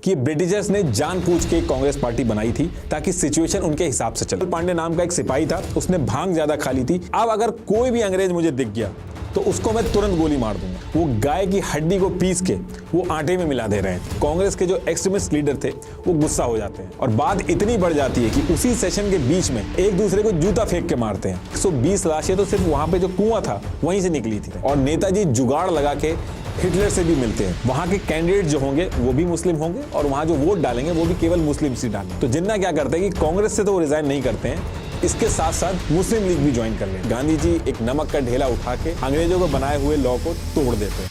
कि ब्रिटिशर्स ने जानबूझ के कांग्रेस पार्टी बनाई थी ताकि सिचुएशन उनके हिसाब से चले। पांडे नाम का एक सिपाही था, उसने भांग ज्यादा खा ली थी। अब अगर कोई भी अंग्रेज मुझे दिख गया तो उसको मैं तुरंत गोली मार दूंगा। वो गाय की हड्डी को पीस के वो आटे में मिला दे रहे हैं। कांग्रेस के जो एक्सट्रीमिस्ट लीडर थे वो गुस्सा हो जाते हैं और बात इतनी बढ़ जाती है कि उसी सेशन के बीच में एक दूसरे को जूता फेंक के मारते हैं। 120 लाशें तो सिर्फ वहां पे जो कुआं था वहीं से निकली थी। और नेताजी जुगाड़ लगा के हिटलर से भी मिलते हैं। वहां के कैंडिडेट जो होंगे वो भी मुस्लिम होंगे और वहां जो वोट डालेंगे वो भी केवल मुस्लिम से डालेंगे। तो जिन्ना क्या करते हैं कि कांग्रेस से तो वो रिजाइन नहीं करते हैं, इसके साथ साथ मुस्लिम लीग भी ज्वाइन कर लें। गांधी जी एक नमक का ढेला उठा के अंग्रेजों को बनाए हुए लॉ को तोड़ देते हैं।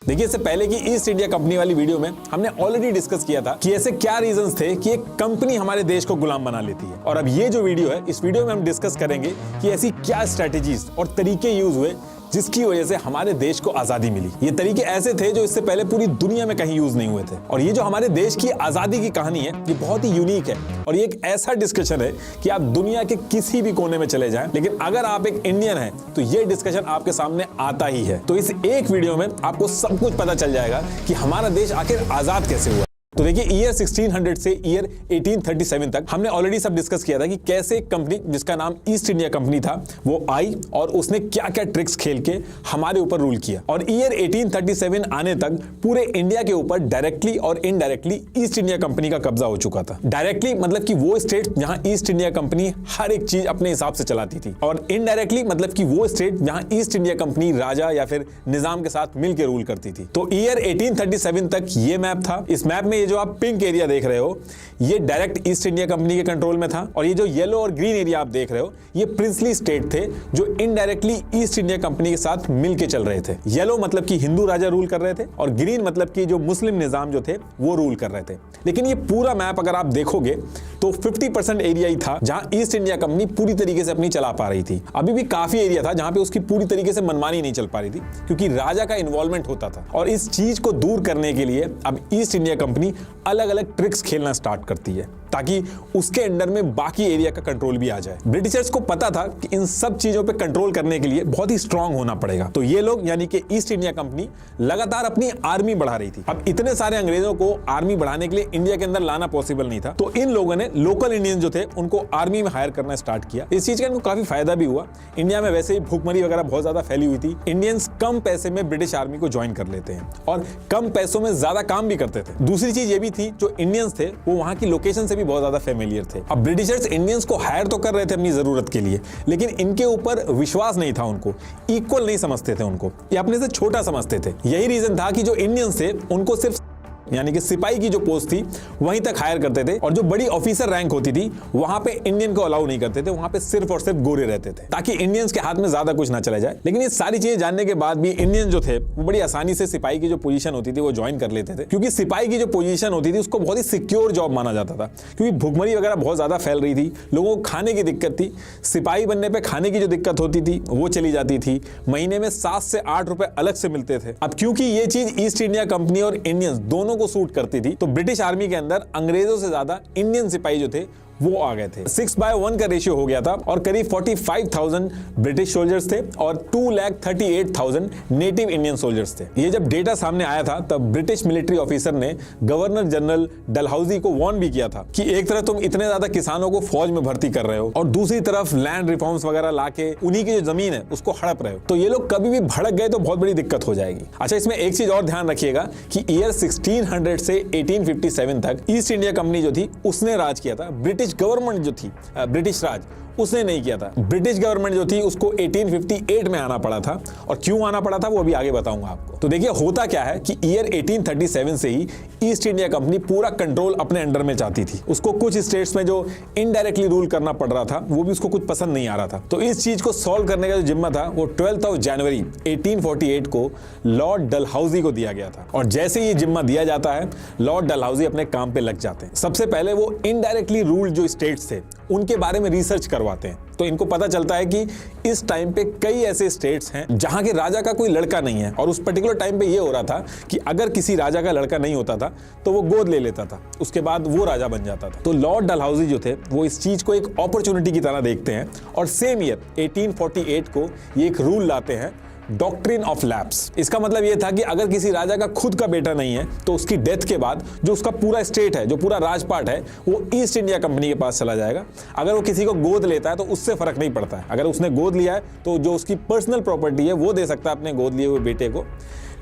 देखिए, इससे पहले की ईस्ट इंडिया कंपनी वाली वीडियो में हमने ऑलरेडी डिस्कस किया था कि ऐसे क्या रीजंस थे कि एक कंपनी हमारे देश को गुलाम बना लेती है। और अब ये जो वीडियो है, इस वीडियो में हम डिस्कस करेंगे कि ऐसी क्या स्ट्रेटेजीज और तरीके यूज हुए जिसकी वजह से हमारे देश को आजादी मिली। ये तरीके ऐसे थे जो इससे पहले पूरी दुनिया में कहीं यूज नहीं हुए थे। और ये जो हमारे देश की आजादी की कहानी है, ये बहुत ही यूनिक है और ये एक ऐसा डिस्कशन है कि आप दुनिया के किसी भी कोने में चले जाएं, लेकिन अगर आप एक इंडियन हैं तो ये डिस्कशन आपके सामने आता ही है। तो इस एक वीडियो में आपको सब कुछ पता चल जाएगा कि हमारा देश आखिर आजाद कैसे हुआ। तो देखिए, ईयर 1600 से ईयर 1837 तक हमने ऑलरेडी सब डिस्कस किया था कि कैसे एक कंपनी जिसका नाम ईस्ट इंडिया कंपनी था वो आई और उसने क्या क्या ट्रिक्स खेल के हमारे ऊपर रूल किया। और ईयर 1837 आने तक पूरे इंडिया के ऊपर डायरेक्टली और इनडायरेक्टली ईस्ट इंडिया कंपनी का कब्जा हो चुका था। डायरेक्टली मतलब कि वो स्टेट जहां ईस्ट इंडिया कंपनी हर एक चीज अपने हिसाब से चलाती थी, और इनडायरेक्टली मतलब कि वो स्टेट जहां ईस्ट इंडिया कंपनी राजा या फिर निजाम के साथ मिलकर रूल करती थी। तो ईयर 1837 तक ये मैप था। इस मैप में ये जो आप पिंक एरिया देख रहे हो ये डायरेक्ट ईस्ट इंडिया कंपनी के कंट्रोल में था, और ये जो येलो और ग्रीन एरिया आप देख रहे हो ये प्रिंसली स्टेट थे जो इनडायरेक्टली ईस्ट इंडिया कंपनी के साथ मिलके चल रहे थे। येलो मतलब कि हिंदू राजा रूल कर रहे थे और ग्रीन मतलब कि जो मुस्लिम निजाम जो थे वो रूल कर रहे थे। लेकिन ये पूरा मैप अगर आप देखोगे तो 50% एरिया ही था जहां ईस्ट इंडिया कंपनी पूरी तरीके से अपनी चला पा रही थी। अभी भी काफी एरिया था जहां पे उसकी पूरी तरीके से मनमानी नहीं चल पा रही थी क्योंकि राजा का इन्वॉल्वमेंट होता था। और इस चीज को दूर करने के लिए अब ईस्ट इंडिया कंपनी अलग अलग ट्रिक्स खेलना स्टार्ट करती है ताकि उसके अंडर में बाकी एरिया का कंट्रोल भी आ जाए। ब्रिटिशर्स को पता था कि इन सब चीजों पे कंट्रोल करने के लिए बहुत ही स्ट्रांग होना पड़ेगा। तो ये लोग यानी कि ईस्ट इंडिया कंपनी लगातार अपनी आर्मी बढ़ा रही थी। अब इतने सारे अंग्रेजों को आर्मी बढ़ाने के लिए इंडिया के अंदर लाना पॉसिबल नहीं था, तो इन लोगों ने लोकल इंडियन जो थे उनको आर्मी में हायर करना स्टार्ट किया। इस चीज का इनको काफी फायदा भी हुआ। इंडिया में वैसे ही भूखमरी वगैरह बहुत ज्यादा फैली हुई थी। इंडियंस कम पैसे में ब्रिटिश आर्मी को ज्वाइन कर लेते हैं और कम पैसों में ज्यादा काम भी करते थे। दूसरी चीज ये भी थी, जो इंडियंस थे वो वहां की लोकेशन से भी बहुत ज्यादा फेमिलियर थे। अब ब्रिटिशर्स इंडियंस को हायर तो कर रहे थे अपनी जरूरत के लिए, लेकिन इनके ऊपर विश्वास नहीं था, उनको इक्वल नहीं समझते थे, उनको ये अपने से छोटा समझते थे। यही रीजन था कि जो इंडियंस थे उनको सिर्फ यानी कि सिपाही की जो पोस्ट थी वहीं तक हायर करते थे, और जो बड़ी ऑफिसर रैंक होती थी वहां पे इंडियन को अलाउ नहीं करते थे। वहां पे सिर्फ और सिर्फ गोरे रहते थे ताकि इंडियंस के हाथ में ज्यादा कुछ ना चला जाए। लेकिन ये सारी चीजें जानने के बाद भी इंडियन जो थे वो बड़ी आसानी से सिपाही की जो पोजीशन होती थी वो ज्वाइन कर लेते थे, क्योंकि सिपाही की जो पोजीशन होती थी उसको बहुत ही सिक्योर जॉब माना जाता था। क्योंकि भूखमरी वगैरह बहुत ज्यादा फैल रही थी, लोगों को खाने की दिक्कत थी। सिपाही बनने पर खाने की जो दिक्कत होती थी वो चली जाती थी। महीने में 7 से 8 रुपए अलग से मिलते थे। अब क्योंकि ये चीज ईस्ट इंडिया कंपनी और इंडियंस दोनों को सूट करती थी, तो ब्रिटिश आर्मी के अंदर अंग्रेजों से ज्यादा इंडियन सिपाही जो थे वो आ गए थे। 6:1 का रेशियो हो गया था और करीब 45,000 ब्रिटिश सोल्जर्स थे और 2,38,000 नेटिव इंडियन सोल्जर्स थे। ये जब डेटा सामने आया था तब ब्रिटिश मिलिट्री ऑफिसर ने गवर्नर जनरल डलहौजी को वार्न भी किया था कि एक तरफ तुम इतने ज्यादा किसानों को फौज में भर्ती कर रहे हो और दूसरी तरफ लैंड रिफॉर्म्स वगैरह लाके उन्हीं की जो जमीन है उसको हड़प रहे हो, तो ये लोग कभी भी भड़क गए तो बहुत बड़ी दिक्कत हो जाएगी। अच्छा, इसमें एक चीज और ध्यान रखिएगा कि ईयर 1600 से 1857 तक ईस्ट इंडिया कंपनी जो थी उसने राज किया था। ब्रिटिश गवर्नमेंट जो थी, ब्रिटिश राज, उसने नहीं किया था। ब्रिटिश गवर्नमेंट जो थी उसको 1858 में आना पड़ा था, और क्यों आना पड़ा था वो अभी आगे बताऊंगा आपको। तो देखिए, होता क्या है कि ईयर 1837 से ही ईस्ट इंडिया कंपनी पूरा कंट्रोल अपने अंडर में चाहती थी। उसको कुछ स्टेट्स में जो इनडायरेक्टली रूल करना पड़ रहा था वो भी उसको कुछ पसंद नहीं आ रहा था। तो इस चीज को सॉल्व करने का जो जिम्मा था वो 12 जनवरी 1848 को लॉर्ड डलहौजी को दिया गया था। और जैसे ये जिम्मा दिया जाता है, लॉर्ड डलहौजी अपने काम पे लग जाते हैं। सबसे पहले वो इनडायरेक्टली रूल्ड जो स्टेट्स थे उनके बारे में रिसर्च करवाते हैं। तो इनको पता चलता है कि इस टाइम पे कई ऐसे स्टेट्स हैं जहां के राजा का कोई लड़का नहीं है, और उस पर्टिकुलर टाइम पे ये हो रहा था कि अगर किसी राजा का लड़का नहीं होता था तो वो गोद ले लेता था, उसके बाद वो राजा बन जाता था। तो लॉर्ड डलहौजी जो थे वो इस चीज को एक अपॉर्चुनिटी की तरह देखते हैं और सेम ईयर 1848 को ये एक रूल लाते हैं डॉक्ट्रिन ऑफ लैप्स। इसका मतलब यह था कि अगर किसी राजा का खुद का बेटा नहीं है तो उसकी डेथ के बाद जो उसका पूरा स्टेट है, जो पूरा राजपाट है, वो ईस्ट इंडिया कंपनी के पास चला जाएगा। अगर वो किसी को गोद लेता है तो उससे फर्क नहीं पड़ता है। अगर उसने गोद लिया है तो जो उसकी पर्सनल प्रॉपर्टी है वो दे सकता है अपने गोद लिए हुए बेटे को,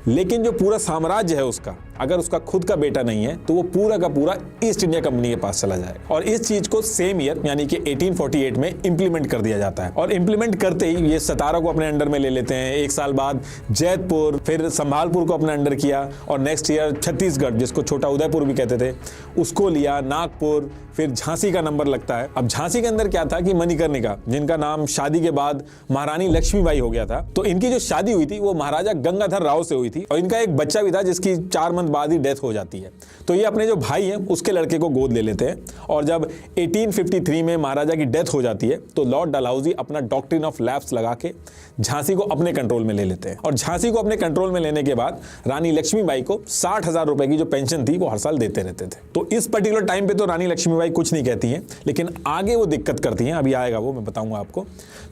लेकिन जो पूरा साम्राज्य है उसका, अगर उसका खुद का बेटा नहीं है तो वो पूरा का पूरा ईस्ट इंडिया कंपनी के पास चला जाएगा। और इस चीज को सेम ईयर यानी कि 1848 में इंप्लीमेंट कर दिया जाता है। और इंप्लीमेंट करते ही ये सतारा को अपने अंडर में ले लेते हैं। एक साल बाद जैतपुर, फिर संभालपुर को अपने अंडर किया, और नेक्स्ट ईयर छत्तीसगढ़, जिसको छोटा उदयपुर भी कहते थे, उसको लिया, नागपुर, फिर झांसी का नंबर लगता है। अब झांसी के अंदर क्या था कि मणिकर्णिका, जिनका नाम शादी के बाद महारानी लक्ष्मीबाई हो गया था, तो इनकी जो शादी हुई थी वो महाराजा गंगाधर राव से हुई थी, और इनका एक बच्चा भी था जिसकी 4 मंथ बाद ही डेथ हो जाती है। तो ये अपने जो भाई हैं उसके लड़के को गोद ले लेते हैं। और जब 1853 में महाराजा की डेथ हो जाती है तो लॉर्ड डलहौजी अपना डॉक्ट्रिन ऑफ लैप्स लगा के झांसी को अपने कंट्रोल में ले लेते हैं। और झांसी को अपने कंट्रोल में लेने के बाद रानी लक्ष्मीबाई को 60,000 रुपए की जो पेंशन थी वो हर साल देते रहते थे। तो इस पर्टिकुलर टाइम पे तो रानी लक्ष्मीबाई कुछ नहीं कहती हैं, लेकिन आगे वो दिक्कत करती हैं, अभी आएगा वो, मैं बताऊंगा आपको।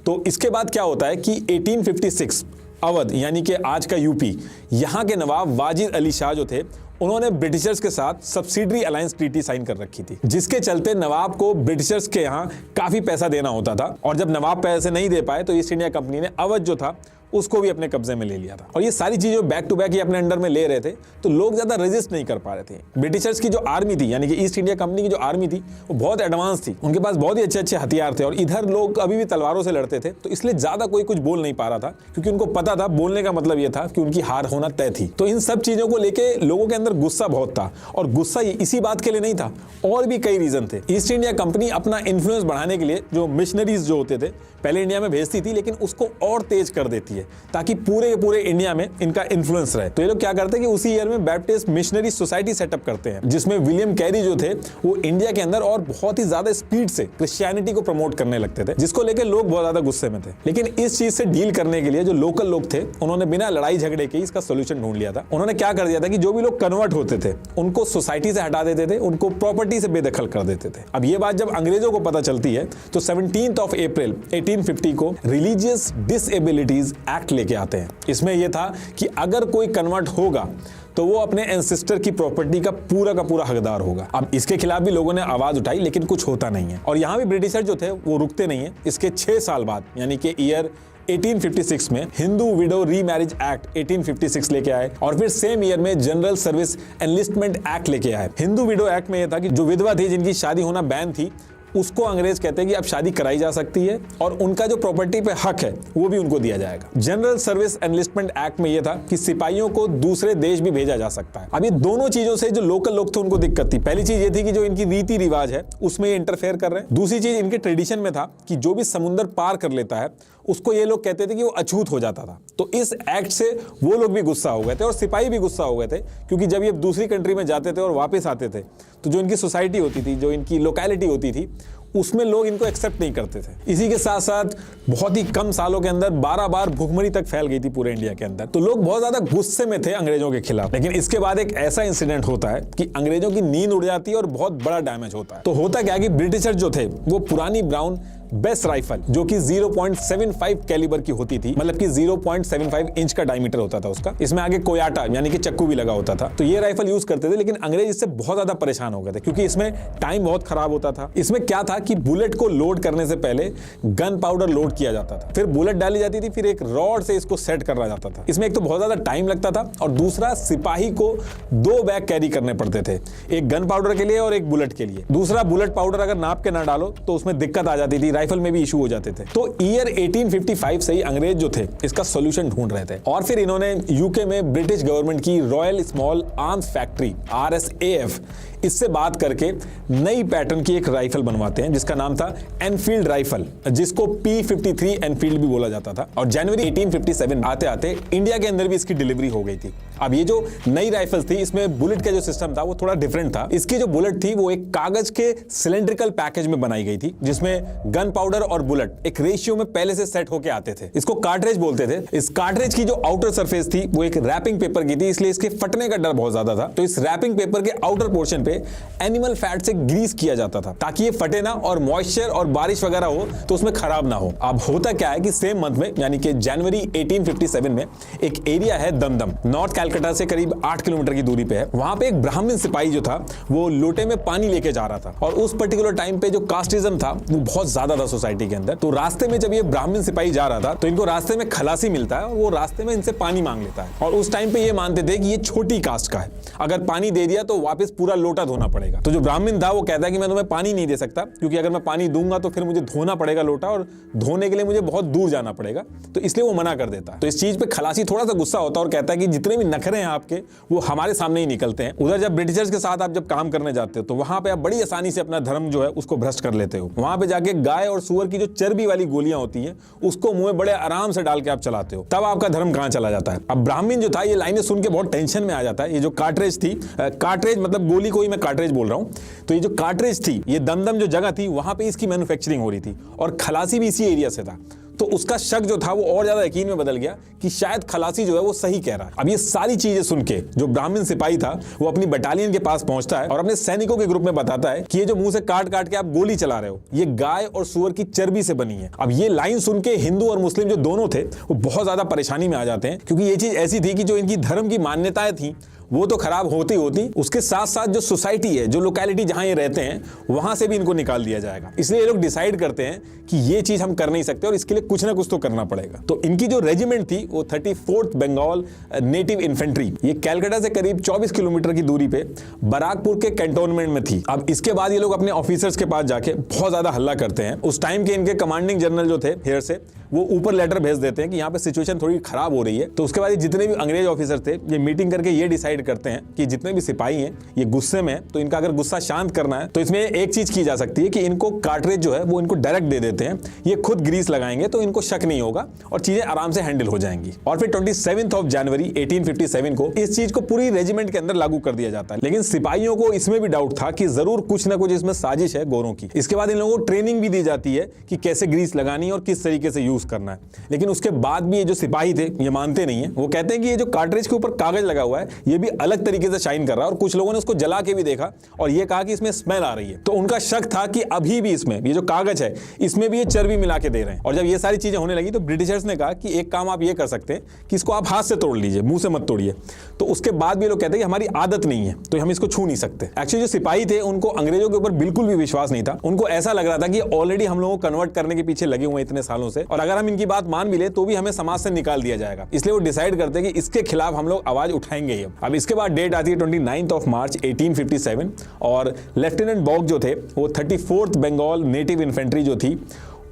तो इसके बाद क्या होता है कि 1856 अवध यानी कि आज का यूपी, यहाँ के नवाब वाजिद अली शाह जो थे, उन्होंने ब्रिटिशर्स के साथ सब्सिडरी अलायंस ट्रीटी साइन कर रखी थी, जिसके चलते नवाब को ब्रिटिशर्स के यहाँ काफी पैसा देना होता था। और जब नवाब पैसे नहीं दे पाए तो ईस्ट इंडिया कंपनी ने अवध जो था उसको भी अपने कब्जे में ले लिया था। और ये सारी चीजें बैक टू बैक ये अपने अंडर में ले रहे थे, तो लोग ज्यादा रेजिस्ट नहीं कर पा रहे थे। ब्रिटिशर्स की जो आर्मी थी यानी कि ईस्ट इंडिया कंपनी की जो आर्मी थी वो बहुत एडवांस थी, उनके पास बहुत ही अच्छे अच्छे हथियार थे, और इधर लोग अभी भी तलवारों से लड़ते थे, तो इसलिए ज्यादा कोई कुछ बोल नहीं पा रहा था, क्योंकि उनको पता था बोलने का मतलब ये था कि उनकी हार होना तय थी। तो इन सब चीजों को लेके लोगों के अंदर गुस्सा बहुत था, और गुस्सा इसी बात के लिए नहीं था, और भी कई रीजन थे। ईस्ट इंडिया कंपनी अपना इन्फ्लुएंस बढ़ाने के लिए जो मिशनरीज जो होते थे पहले इंडिया में भेजती थी, लेकिन उसको और तेज कर देती है ताकि पूरे इंडिया में इनका इन्फ्लुएंस रहे। तो ये लोग क्या करते हैं कि उसी ईयर में बैप्टिस्ट मिशनरी सोसाइटी सेटअप करते हैं, जिसमें विलियम कैरी जो थे वो इंडिया के अंदर और बहुत ही ज्यादा स्पीड से क्रिश्चियनिटी को प्रमोट करने लगते थे, जिसको लेकर लोग बहुत ज्यादा गुस्से में थे। लेकिन इस चीज से डील करने के लिए जो लोकल लोग थे उन्होंने बिना लड़ाई झगड़े के इसका सोल्यूशन ढूंढ लिया था। उन्होंने क्या कर दिया था कि जो भी लोग कन्वर्ट होते थे उनको सोसाइटी से हटा देते थे, उनको प्रॉपर्टी से बेदखल कर देते थे। अब ये बात जब अंग्रेजों को पता चलती है तो 17 अप्रैल 1850 को रिलीजियस डिसेबिलिटीज एक्ट लेके आते हैं। इसमें यह था कि अगर कोई कन्वर्ट होगा तो वो अपने एंसेस्टर की प्रॉपर्टी का पूरा हकदार होगा। अब इसके खिलाफ भी लोगों ने आवाज उठाई, लेकिन कुछ होता नहीं है। और यहां भी ब्रिटिशर जो थे वो रुकते नहीं है। इसके 6 साल बाद यानी कि ईयर 1856 में हिंदू विडो रीमैरिज एक्ट 1856 लेके आए, और फिर सेम ईयर में जनरल सर्विस एनलिस्टमेंट एक्ट लेके आए। हिंदू विडो एक्ट में यह था कि जो विधवा थी, जिनकी शादी होना बैन थी, उसको अंग्रेज कहते हैं कि अब शादी कराई जा सकती है, और उनका जो प्रॉपर्टी पे हक है वो भी उनको दिया जाएगा। जनरल सर्विस एनलिस्टमेंट एक्ट में यह था कि सिपाहियों को दूसरे देश भी भेजा जा सकता है। अब ये दोनों चीजों से जो लोकल लोग थे उनको दिक्कत थी। पहली चीज ये थी कि जो इनकी रीति रिवाज है उसमें ये इंटरफेयर कर रहे हैं। दूसरी चीज इनके ट्रेडिशन में था कि जो भी समुद्र पार कर लेता है उसको ये लोग कहते थे कि वो अछूत हो जाता था। तो इस एक्ट से वो लोग भी गुस्सा हो गए थे, और सिपाही भी गुस्सा हो गए थे, क्योंकि जब ये दूसरी कंट्री में जाते थे और वापस आते थे तो जो इनकी सोसाइटी होती थी, जो इनकी लोकेलिटी होती थी, उसमें लोग इनको एक्सेप्ट नहीं करते थे। इसी के साथ साथ बहुत ही कम सालों के अंदर 12 बार भूखमरी तक फैल गई थी पूरे इंडिया के अंदर। तो लोग बहुत ज्यादा गुस्से में थे अंग्रेजों के खिलाफ। लेकिन इसके बाद एक ऐसा इंसिडेंट होता है कि अंग्रेजों की नींद उड़ जाती है और बहुत बड़ा डैमेज होता है। तो होता क्या कि ब्रिटिशर जो थे वो पुरानी ब्राउन बेस्ट राइफल, जो कि 0.75 कैलिबर की होती थी, मतलब कि 0.75 इंच का डायमीटर होता था उसका, इसमें आगे कोयाटा यानी कि चक्कू भी लगा होता था। तो ये राइफल यूज करते थे, लेकिन अंग्रेज इससे बहुत ज्यादा परेशान हो गए थे, क्योंकि इसमें टाइम बहुत खराब होता था। इसमें क्या था कि बुलेट को लोड करने से पहले गन पाउडर लोड किया जाता था, फिर बुलेट डाली जाती थी, फिर एक रॉड से इसको सेट करा जाता था। इसमें एक तो बहुत ज्यादा टाइम लगता था, और दूसरा सिपाही को 2 बैग कैरी करने पड़ते थे, एक गन पाउडर के लिए और एक बुलेट के लिए। दूसरा, बुलेट पाउडर अगर नाप के ना डालो तो उसमें दिक्कत आ जाती थी, राइफल में भी इशू हो जाते थे। तो ईयर 1855 से ही अंग्रेज जो थे इसका सॉल्यूशन ढूंढ रहे थे, और फिर इन्होंने यूके में ब्रिटिश गवर्नमेंट की royal small arms factory RSAF, इससे बात करके नई पैटर्न की एक राइफल बनवाते हैं जिसका नाम था एनफील्ड राइफल, जिसको P53 एनफील्ड भी बोला जाता था। और जनवरी 1857 आते आते इंडिया के अंदर भी इसकी डिलीवरी हो गई थी। अब ये जो नई राइफल थी इसमें बुलेट का जो सिस्टम था वो थोड़ा डिफरेंट था। इसकी जो बुलेट थी वो एक कागज के सिलेंड्रिकल पैकेज में बनाई गई थी, जिसमें गन गन पाउडर और बुलेट एक रेशियो में पहले से सेट होके आते थे। इसको कार्ट्रिज बोलते थे। इस कार्ट्रिज की जो आउटर सरफेस थी वो एक रैपिंग पेपर की थी, इसलिए इसके फटने का डर बहुत ज्यादा था। तो इस रैपिंग पेपर के आउटर पोर्शन पे एनिमल फैट से ग्रीस किया जाता था ताकि ये फटे ना और मॉइस्चर और बारिश वगैरह हो तो उसमें खराब ना हो। अब होता क्या है कि सेम मंथ में यानी कि जनवरी 1857 में एक एरिया है दमदम, नॉर्थ कैलकाटा से करीब 8 किलोमीटर की दूरी पे है। वहां पे एक ब्राह्मण सिपाही जो था वो लोटे में पानी लेके जा रहा था और उस पर्टिकुलर टाइम पे जो कास्टिज्म था वो बहुत ज्यादा था सोसाइटी के अंदर। तो रास्ते में जब ये ब्राह्मण सिपाही जा रहा था तो इनको रास्ते में खलासी मिलता है और वो रास्ते में इनसे पानी मांग लेता है। और उस टाइम पे ये मानते थे कि ये छोटी कास्ट का है, अगर पानी दे दिया तो वापस पूरा लोटा धोना पड़ेगा। तो जो ब्राह्मण था वो कहता है कि मैं तुम्हें पानी नहीं दे सकता, क्योंकि अगर मैं पानी दूंगा तो फिर मुझे धोना पड़ेगा लोटा, और धोने के लिए मुझे बहुत दूर जाना पड़ेगा, तो इसलिए वो मना कर देता है। तो इस चीज पे खलासी थोड़ा सा गुस्सा होता है और कहता है कि जितने भी नखरे हैं आपके वो हमारे सामने ही निकलते हैं। उधर जब ब्रिटिशर्स के साथ आप जब काम करने जाते हो तो वहां पे आप बड़ी आसानी से अपना धर्म जो है उसको भ्रष्ट कर लेते हो। वहां पे जाके गाय और सुअर की जो चर्बी वाली गोलियां होती हैं उसको मुंह में बड़े आराम से डाल के आप चलाते हो, तब आपका धर्म कहां चला जाता है। अब ब्राह्मण जो था ये लाइनें सुन के बहुत टेंशन में आ जाता है। ये जो कार्ट्रिज थी, कार्ट्रिज मतलब गोली को ही मैं कार्ट्रिज बोल रहा हूं, तो ये जो कार्ट्रिज थी ये दमदम जो जगह थी वहां पे इसकी मैन्युफैक्चरिंग हो रही थी और खलासी भी इसी एरिया से था। तो उसका शक जो था वो और ज्यादा यकीन में बदल गया कि शायद खलासी जो है वो सही कह रहा है। अब ये सारी चीजें सुन के जो ब्राह्मण सिपाही था वो अपनी बटालियन के पास पहुंचता है और अपने सैनिकों के ग्रुप में बताता है कि ये जो मुंह से काट काट के आप गोली चला रहे हो ये गाय और सुअर की चर्बी से बनी है। अब ये लाइन सुन के हिंदू और मुस्लिम जो दोनों थे वो बहुत ज्यादा परेशानी में आ जाते हैं, क्योंकि ये चीज ऐसी थी कि जो इनकी धर्म की मान्यताएं थी वो तो खराब होती उसके साथ साथ जो सोसाइटी है, जो लोकेलिटी जहां ये रहते हैं वहां से भी इनको निकाल दिया जाएगा। इसलिए ये लोग डिसाइड करते हैं कि ये चीज हम कर नहीं सकते और इसके लिए कुछ ना कुछ तो करना पड़ेगा। तो इनकी जो रेजिमेंट थी वो 34th बंगाल नेटिव इन्फेंट्री, ये कैलकाटा से करीब 24 किलोमीटर की दूरी पे बराकपुर के कैंटोनमेंट में थी। अब इसके बाद ये लोग अपने ऑफिसर्स के पास जाके बहुत ज्यादा हल्ला करते हैं। उस टाइम के इनके कमांडिंग जनरल जो थे हेयर से, वो ऊपर लेटर भेज देते हैं कि यहाँ पे सिचुएशन थोड़ी खराब हो रही है। तो उसके बाद जितने भी अंग्रेज ऑफिसर थे ये मीटिंग करके ये डिसाइड करते हैं कि जितने भी सिपाही हैं ये गुस्से में हैं, तो इनका अगर गुस्सा शांत करना है तो इसमें एक चीज की जा सकती है कि इनको कार्ट्रिज जो है वो इनको डायरेक्ट दे देते हैं, ये खुद ग्रीस लगाएंगे तो इनको शक नहीं होगा और चीजें आराम से हैंडल हो जाएंगी। और फिर 27 जनवरी 1857 को इस चीज को पूरी रेजिमेंट के अंदर लागू कर दिया जाता है। लेकिन सिपाहियों को इसमें भी डाउट था कि जरूर कुछ ना कुछ इसमें साजिश है गोरों की। इसके बाद इन लोगों को ट्रेनिंग भी दी जाती है कि कैसे ग्रीस लगानी है और किस तरीके से यूज करना है। लेकिन उसके बाद भी ये जो सिपाही थे ये मानते नहीं है। वो कहते हैं कि ये जो कार्ट्रिज के ऊपर कागज लगा हुआ है ये भी अलग तरीके से शाइन कर रहा है, और कुछ लोगों ने उसको जला के भी देखा और ये कहा कि इसमें स्मेल आ रही है। तो उनका शक था कि अभी भी इसमें ये जो कागज है इसमें भी ये चर्बी मिला के दे रहे हैं। और जब ये सारी चीजें होने लगी तो ब्रिटिशर्स ने कहा कि एक काम आप ये कर सकते हैं कि इसको आप हाथ से तोड़ लीजिए, मुंह से मत तोड़िए। तो उसके बाद भी लोग कहते हैं कि हमारी आदत नहीं है तो हम इसको छू नहीं सकते। एक्चुअली जो सिपाही थे उनको अंग्रेजों के ऊपर बिल्कुल भी विश्वास नहीं था। उनको ऐसा लग रहा था कि ऑलरेडी हम लोगों को कन्वर्ट करने के पीछे लगे हुए इतने सालों से, और अगर हम इनकी बात मान भी ले तो भी हमें समाज से निकाल दिया जाएगा। इसलिए वो डिसाइड करते हैं कि इसके खिलाफ हम लोग आवाज उठाएंगे ही। अब इसके बाद डेट आती है 29 मार्च 1857 और लेफ्टिनेंट बॉग जो थे वो 34th बंगाल नेटिव इन्फेंट्री जो थी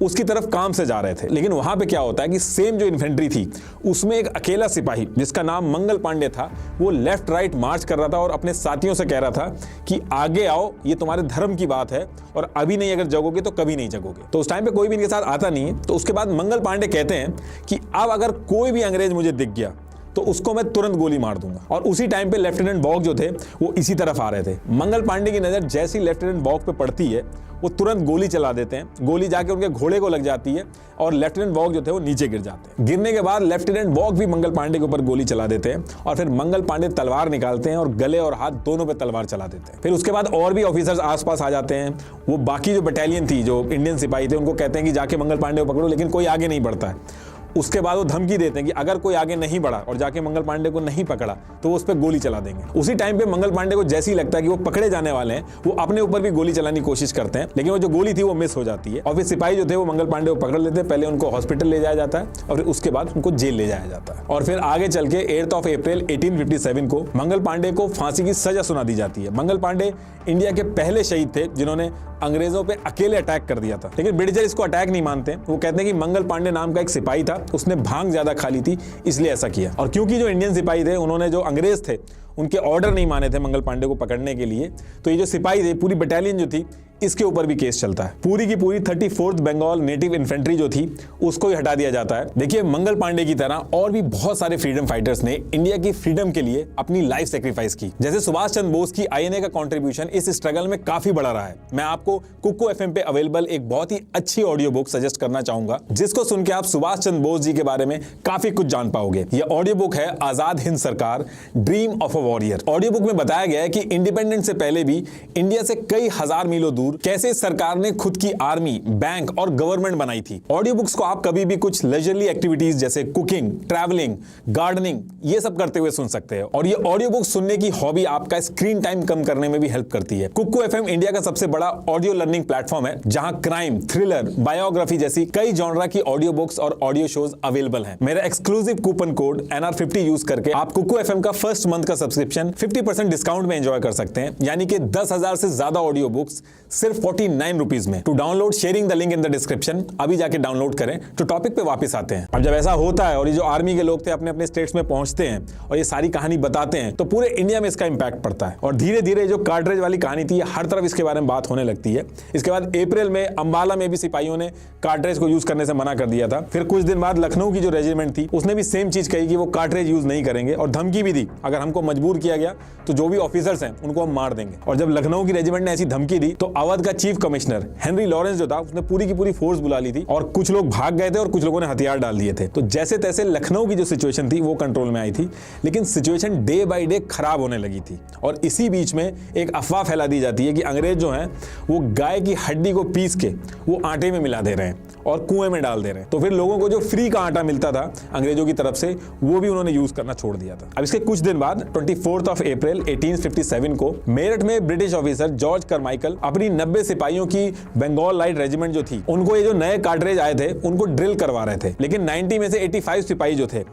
उसकी तरफ काम से जा रहे थे। लेकिन वहां पे क्या होता है कि सेम जो इन्फेंट्री थी उसमें एक अकेला सिपाही जिसका नाम मंगल पांडे था वो लेफ्ट राइट मार्च कर रहा था और अपने साथियों से कह रहा था कि आगे आओ, ये तुम्हारे धर्म की बात है और अभी नहीं अगर जगोगे तो कभी नहीं जगोगे। तो उस टाइम पे कोई भी इनके साथ आता नहीं है। तो उसके बाद मंगल पांडे कहते हैं कि अब अगर कोई भी अंग्रेज मुझे दिख गया तो उसको मैं तुरंत गोली मार दूंगा। और उसी टाइम पे लेफ्टिनेंट बॉग जो थे वो इसी तरफ आ रहे थे। मंगल पांडे की नजर जैसी लेफ्टिनेंट बॉग पे पड़ती है वो तुरंत गोली चला देते हैं। गोली जाके उनके घोड़े को लग जाती है और लेफ्टिनेंट बॉग जो थे वो नीचे गिर जाते हैं। गिरने के बाद लेफ्टिनेंट बॉग भी मंगल पांडे के ऊपर गोली चला देते हैं और फिर मंगल पांडे तलवार निकालते हैं और गले और हाथ दोनों पे तलवार चला देते हैं। फिर उसके बाद और भी ऑफिसर्स आसपास आ जाते हैं। वो बाकी जो बटालियन थी, जो इंडियन सिपाही थे, उनको कहते हैं कि जाके मंगल पांडे को पकड़ो, लेकिन कोई आगे नहीं बढ़ता है। उसके बाद वो धमकी देते हैं कि अगर कोई आगे नहीं बढ़ा और जाके मंगल पांडे को नहीं पकड़ा तो वो उस पर गोली चला देंगे। उसी टाइम पे मंगल पांडे को जैसे ही लगता है कि वो पकड़े जाने वाले हैं वो अपने ऊपर भी गोली चलाने की कोशिश करते हैं, लेकिन वो जो गोली थी वो मिस हो जाती है। और फिर सिपाही जो थे वो मंगल पांडे को पकड़ लेते हैं। पहले उनको हॉस्पिटल ले जाया जाता है और फिर उसके बाद उनको जेल ले जाया जाता है। और फिर आगे चल के 8 अप्रैल 1857 को मंगल पांडे को फांसी की सजा सुना दी जाती है। मंगल पांडे इंडिया के पहले शहीद थे जिन्होंने अंग्रेजों पे अकेले अटैक कर दिया था। लेकिन ब्रिटिशर इसको अटैक नहीं मानते। वो कहते हैं कि मंगल पांडे नाम का एक सिपाही था, उसने भांग ज्यादा खा ली थी इसलिए ऐसा किया। और क्योंकि जो इंडियन सिपाही थे उन्होंने जो अंग्रेज थे उनके ऑर्डर नहीं माने थे मंगल पांडे को पकड़ने के लिए, तो ये जो सिपाही थे पूरी बटालियन जो थी इसके ऊपर भी केस चलता है। पूरी की पूरी 34th बंगाल नेटिव इन्फेंट्री जो थी उसको ही हटा दिया जाता है। देखिए, मंगल पांडे की तरह और भी बहुत सारे फ्रीडम फाइटर्स ने इंडिया की फ्रीडम के लिए अपनी लाइफ सेक्रीफाइस की। जैसे सुभाष चंद्र बोस की आईएनए का कंट्रीब्यूशन इस स्ट्रगल में काफी बड़ा रहा है। मैं आपको कुको एफएम पे अवेलेबल एक बहुत ही अच्छी ऑडियो बुक सजेस्ट करना चाहूंगा, जिसको सुन के आप सुभाष चंद्र बोस जी के बारे में काफी कुछ जान पाओगे। यह ऑडियो बुक है आजाद हिंद सरकार, dream of a warrior. Audio book में बताया गया है कि इंडिपेंडेंस से पहले भी इंडिया से कई हजार मीलों दूर कैसे सरकार ने खुद की आर्मी, बैंक और गवर्नमेंट बनाई थी। ऑडियो बुक्स को आप कभी भी कुछ लेजरली एक्टिविटीज जैसे कुकिंग, ट्रैवलिंग, गार्डनिंग ये सब करते हुए सुन सकते हैं। और ये ऑडियो बुक सुनने की हॉबी आपका स्क्रीन टाइम कम करने में भी हेल्प करती है। कुको एफएम इंडिया का सबसे बड़ा ऑडियो लर्निंग प्लेटफॉर्म है, जहां क्राइम, थ्रिलर, बायोग्राफी जैसी कई जॉनरा की ऑडियो बुक्स और ऑडियो शोज अवेलेबल हैं। मेरा exclusive coupon code NR50 use करके आप कुको एफएम का फर्स्ट मंथ का सब्सक्रिप्शन 50% डिस्काउंट में एंजॉय कर सकते हैं, यानी कि 10,000 से ज्यादा ऑडियो बुक्स सिर्फ 49 रुपीज में। To download, sharing the link in the description. अभी जाके डाउनलोड करें। तो टॉपिक पे वापस आते हैं। अब जब ऐसा होता है और ये जो आर्मी के लोग थे अपने अपने स्टेट्स में पहुंचते हैं और ये सारी कहानी बताते हैं, तो पूरे इंडिया में इसका इंपैक्ट पड़ता है। और धीरे धीरे जो कार्ट्रिज वाली कहानी थी, हर तरफ इसके बारे में बात होने लगती है। इसके बाद अप्रैल में अंबाला में भी सिपाहियों ने कार्ट्रिज को यूज करने से मना कर दिया था। फिर कुछ दिन बाद लखनऊ की जो रेजिमेंट थी उसने भी सेम चीज कही कि वो कार्ट्रिज यूज नहीं करेंगे, और धमकी भी दी, अगर हमको मजबूर किया गया तो जो भी ऑफिसर्स हैं उनको हम मार देंगे। और जब लखनऊ की रेजिमेंट ने ऐसी धमकी दी तो अवध का चीफ कमिश्नर हेनरी लॉरेंस जो था उसने पूरी की पूरी फोर्स बुला ली थी, और कुछ लोग भाग गए थे और कुछ लोगों ने हथियार डाल दिए थे। तो जैसे तैसे लखनऊ की जो सिचुएशन थी वो कंट्रोल में आई थी, लेकिन सिचुएशन डे बाय डे खराब होने लगी थी। और इसी बीच में एक अफवाह फैला दी जाती है कि अंग्रेज जो हैं वो गाय की हड्डी को पीस के वो आटे में मिला दे रहे हैं और कुएं में डाल दे रहे हैं। तो फिर लोगों को जो फ्री का आटा मिलता था अंग्रेजों की तरफ से, वो भी उन्होंने यूज करना छोड़ दिया था। अब इसके कुछ दिन बाद 24 अप्रैल 1857 को मेरठ में ब्रिटिश ऑफिसर जॉर्ज करमाइकल अपनी 90 सिपाहियों की बंगाल लाइट रेजिमेंट जो थी, उनको ये जो नए कार्ट्रिज आए थे उनको ड्रिल करवा रहे थे। लेकिन 90 में से 85 सिपाही जो थे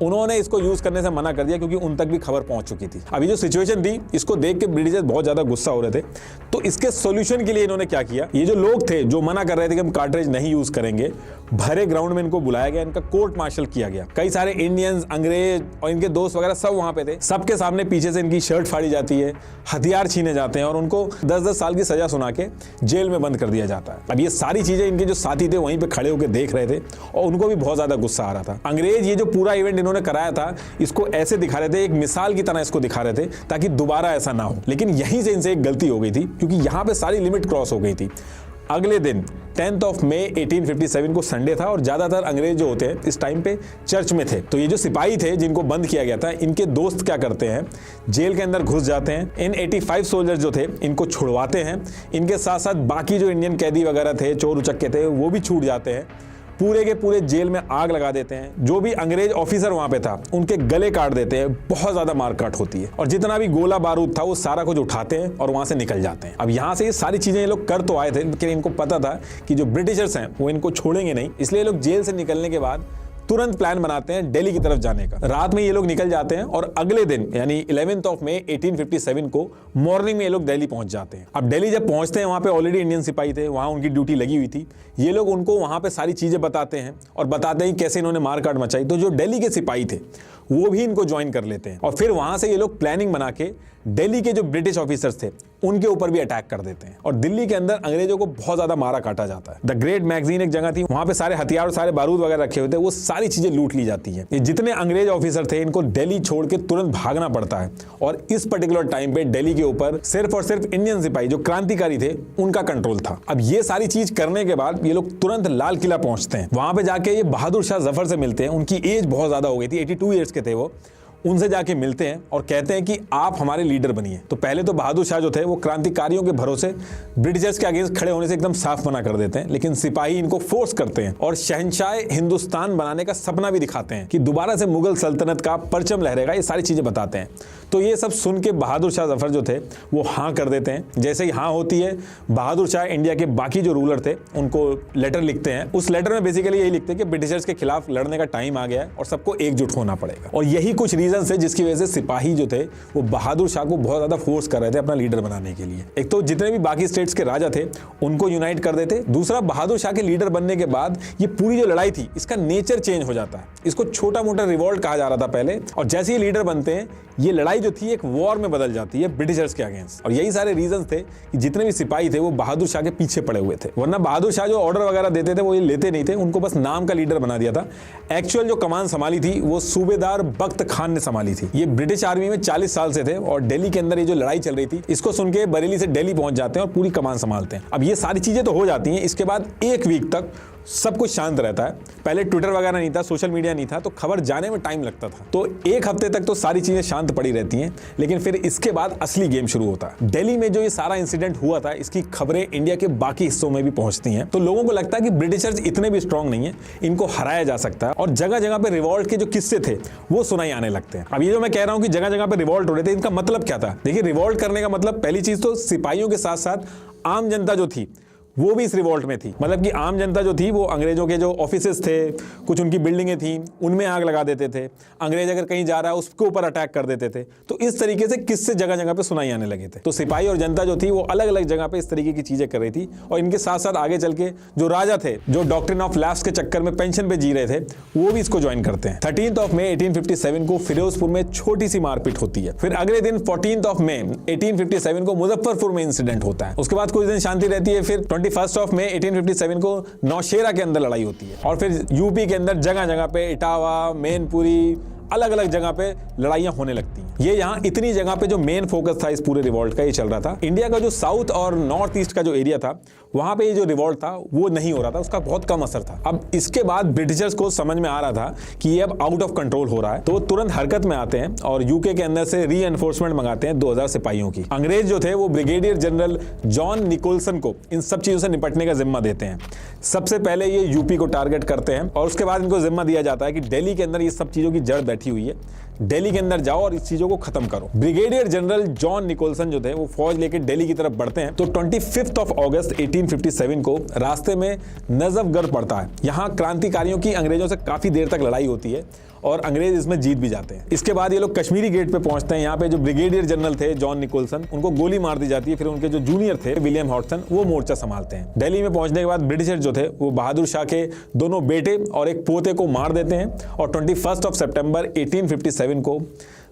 उन्होंने इसको यूज करने से मना कर दिया, क्योंकि उन तक भी खबर पहुंच चुकी थी। अभी जो सिचुएशन थी इसको देख के ब्रिटिशर्स बहुत ज्यादा गुस्सा हो रहे थे। तो इसके सॉल्यूशन के लिए इन्होंने क्या किया, ये जो लोग थे जो मना कर रहे थे कि हम कार्ट्रिज नहीं यूज करेंगे, भरे ग्राउंड में इनको बुलाया गया, इनका कोर्ट मार्शल किया गया। कई सारे इंडियंस, अंग्रेज और इनके दोस्त वगैरह सब वहां पे थे। सबके सामने पीछे से इनकी शर्ट फाड़ी जाती है, हथियार छीने जाते हैं और उनको 10-10 साल की सजा सुना के जेल में बंद कर दिया जाता है। अब ये सारी चीजें इनके जो साथी थे वहीं पे खड़े होकर देख रहे थे और उनको भी बहुत ज्यादा गुस्सा आ रहा था। अंग्रेज ये जो पूरा इवेंट इन्होंने कराया था इसको ऐसे दिखा रहे थे, एक मिसाल की तरह इसको दिखा रहे थे ताकि दोबारा ऐसा ना हो। लेकिन यहीं से इनसे एक गलती हो गई थी, क्योंकि यहां पे सारी लिमिट क्रॉस हो गई थी। अगले दिन 10 मई 1857 को संडे था और ज्यादातर अंग्रेज जो होते हैं इस टाइम पे चर्च में थे। तो ये जो सिपाही थे जिनको बंद किया गया था, इनके दोस्त क्या करते हैं, जेल के अंदर घुस जाते हैं। इन 85 सोल्जर्स जो थे इनको छुड़वाते हैं। इनके साथ साथ बाकी जो इंडियन कैदी वगैरह थे, चोर उचक्के थे, वो भी छूट जाते हैं। पूरे के पूरे जेल में आग लगा देते हैं। जो भी अंग्रेज ऑफिसर वहां पे था उनके गले काट देते हैं। बहुत ज्यादा मारकाट होती है और जितना भी गोला बारूद था वो सारा कुछ उठाते हैं और वहां से निकल जाते हैं। अब यहां से ये सारी चीजें ये लोग कर तो आए थे, लेकिन इनको पता था कि जो ब्रिटिशर्स हैं वो इनको छोड़ेंगे नहीं, इसलिए लोग जेल से निकलने के बाद तुरंत प्लान बनाते हैं दिल्ली की तरफ जाने का। रात में ये लोग निकल जाते हैं और अगले दिन यानी 11 मई 1857 को मॉर्निंग में ये लोग दिल्ली पहुंच जाते हैं। अब दिल्ली जब पहुंचते हैं वहां पे ऑलरेडी इंडियन सिपाही थे, वहां उनकी ड्यूटी लगी हुई थी। ये लोग उनको वहां पे सारी चीजें बताते हैं और बताते हैं कैसे इन्होंने मारकाट मचाई। तो जो दिल्ली के सिपाही थे वो भी इनको ज्वाइन कर लेते हैं और फिर वहां से ये लोग प्लानिंग बना के दिल्ली के जो ब्रिटिश ऑफिसर्स थे उनके ऊपर भी अटैक कर देते हैं और दिल्ली के अंदर अंग्रेजों को बहुत ज्यादा मारा काटा जाता है। द ग्रेट मैगजीन एक जगह थी, वहां पे सारे हथियार और सारे बारूद वगैरह रखे हुए थे, वो सारी चीजें लूट ली जाती है। ये जितने अंग्रेज ऑफिसर थे इनको दिल्ली छोड़ के तुरंत भागना पड़ता है और इस पर्टिकुलर टाइम पे दिल्ली के ऊपर सिर्फ और सिर्फ इंडियन सिपाही जो क्रांतिकारी थे उनका कंट्रोल था। अब ये सारी चीज करने के बाद ये लोग तुरंत लाल किला पहुंचते हैं। वहां पे जाके ये बहादुर शाह जफर से मिलते हैं। उनकी एज बहुत ज्यादा हो गई थी, 82 ईयर्स के थे वो। उनसे जाके मिलते हैं और कहते हैं कि आप हमारे लीडर बनिए। तो पहले तो बहादुर शाह जो थे वो क्रांतिकारियों के भरोसे ब्रिटिशर्स के अगेंस्ट खड़े होने से एकदम साफ मना कर देते हैं, लेकिन सिपाही इनको फोर्स करते हैं और शहंशाह हिंदुस्तान बनाने का सपना भी दिखाते हैं कि दोबारा से मुगल सल्तनत का परचम लहरेगा। ये सारी चीजें बताते हैं। तो ये सब सुन के बहादुर शाह जफर जो थे वो हाँ कर देते हैं। जैसे ही हाँ होती है, बहादुर शाह इंडिया के बाकी जो रूलर थे उनको लेटर लिखते हैं। उस लेटर में बेसिकली यही लिखते हैं कि ब्रिटिशर्स के खिलाफ लड़ने का टाइम आ गया है और सबको एकजुट होना पड़ेगा। और यही कुछ रीजन है जिसकी वजह से सिपाही जो थे वो बहादुर शाह को बहुत ज्यादा फोर्स कर रहे थे अपना लीडर बनाने के लिए। एक तो जितने भी बाकी स्टेट्स के राजा थे उनको यूनाइट कर देते, दूसरा बहादुर शाह के लीडर बनने के बाद ये पूरी जो लड़ाई थी इसका नेचर चेंज हो जाता है। इसको छोटा मोटा रिवॉल्ट कहा जा रहा था पहले, और जैसे ही लीडर बनते हैं ये लड़ाई जो थी एक वॉर में बदल जाती है ब्रिटिशर्स के अगेंस्ट। और यही सारे रीजन थे कि जितने भी सिपाही थे वो बहादुर शाह के पीछे पड़े हुए थे, वरना बहादुर शाह जो ऑर्डर वगैरह देते थे वो ये लेते नहीं थे, उनको बस नाम का लीडर बना दिया था। एक्चुअल जो कमान संभाली थी वो सूबेदार बख्त खान ने संभाली थी। ये ब्रिटिश आर्मी में 40 साल से थे और दिल्ली के अंदर ये जो लड़ाई चल रही थी इसको सुन के बरेली से दिल्ली पहुंच जाते हैं और पूरी कमान संभालते हैं। अब ये सारी चीजें तो हो जाती हैं, इसके बाद एक वीक तक सब कुछ शांत रहता है। पहले ट्विटर वगैरह नहीं था, सोशल मीडिया नहीं था, तो खबर जाने में टाइम लगता था। तो एक हफ्ते तक तो सारी चीजें शांत पड़ी रहती हैं, लेकिन फिर इसके बाद असली गेम शुरू होता है। दिल्ली में जो ये सारा इंसिडेंट हुआ था इसकी खबरें इंडिया के बाकी हिस्सों में भी पहुंचती हैं। तो लोगों को लगता है कि ब्रिटिशर्स इतने भी स्ट्रांग नहीं है, इनको हराया जा सकता है। और जगह जगह पे रिवॉल्ट के जो किस्से थे वो सुनाई आने लगते हैं। अब ये जो मैं कह रहा हूं कि जगह जगह पे रिवॉल्ट हो रहे थे, इनका मतलब क्या था? देखिए, रिवॉल्ट करने का मतलब पहली चीज तो सिपाहियों के साथ साथ आम जनता जो थी वो भी इस रिवॉल्ट में थी। मतलब कि आम जनता जो थी वो अंग्रेजों के जो ऑफिसेस थे, कुछ उनकी बिल्डिंगें थी, उनमें आग लगा देते थे। अंग्रेज अगर कहीं जा रहा है उसके ऊपर अटैक कर देते थे। तो इस तरीके से किस्से जगह जगह पे सुनाई आने लगे थे। तो सिपाही और जनता जो थी वो अलग अलग जगह पे इस तरीके की चीजें कर रही थी। और इनके साथ साथ आगे चल के जो राजा थे, जो डॉक्ट्रिन ऑफ लैप्स के चक्कर में पेंशन पे जी रहे थे, वो भी इसको ज्वाइन करते हैं। 13 मई 1857 को फिरोजपुर में छोटी सी मारपीट होती है। फिर अगले दिन 14 मई 1857 को मुजफ्फरपुर में इंसिडेंट होता है। उसके बाद कुछ दिन शांति रहती है। फिर 21 मई 1857 को नौशेरा के अंदर लड़ाई होती है। और फिर यूपी के अंदर जगह जगह पे इटावा, मैनपुरी, अलग अलग जगह पे लड़ाइयां होने लगती हैं। ये यहाँ इतनी जगह पे जो मेन फोकस था इस पूरे रिवॉल्ट का ये चल रहा था। इंडिया का जो साउथ और नॉर्थ ईस्ट का जो एरिया था वहां पे ये जो रिवॉल्ट था वो नहीं हो रहा था, उसका बहुत कम असर था। अब इसके बाद ब्रिटिशर्स को समझ में आ रहा था कि ये अब आउट ऑफ कंट्रोल हो रहा है, तो वो तुरंत हरकत में आते हैं और यूके के अंदर से रीएनफोर्समेंट मंगाते हैं 2000 सिपाहियों की। अंग्रेज जो थे वो ब्रिगेडियर जनरल जॉन निकोलसन को इन सब चीजों से निपटने का जिम्मा देते हैं। सबसे पहले ये यूपी को टारगेट करते हैं और उसके बाद इनको जिम्मा दिया जाता है कि दिल्ली के अंदर ये सब चीजों की जड़ बैठी हुई है, दिल्ली के अंदर जाओ और इस चीजों को खत्म करो। ब्रिगेडियर जनरल जॉन निकोलसन जो थे वो फौज लेकर दिल्ली की तरफ बढ़ते हैं। तो 25 अगस्त 1857 को रास्ते में नजफगढ़ पड़ता है। यहाँ क्रांतिकारियों की अंग्रेजों से काफी देर तक लड़ाई होती है और अंग्रेज इसमें जीत भी जाते हैं। इसके बाद ये लोग कश्मीरी गेट पे पहुंचते हैं। यहाँ पे जो ब्रिगेडियर जनरल थे जॉन निकोलसन, उनको गोली मार दी जाती है। फिर उनके जो जूनियर थे विलियम हॉटसन, वो मोर्चा संभालते हैं। दिल्ली में पहुंचने के बाद ब्रिटिशर जो थे वो बहादुर शाह के दोनों बेटे और एक पोते को मार देते हैं और 21 सितंबर 1857 को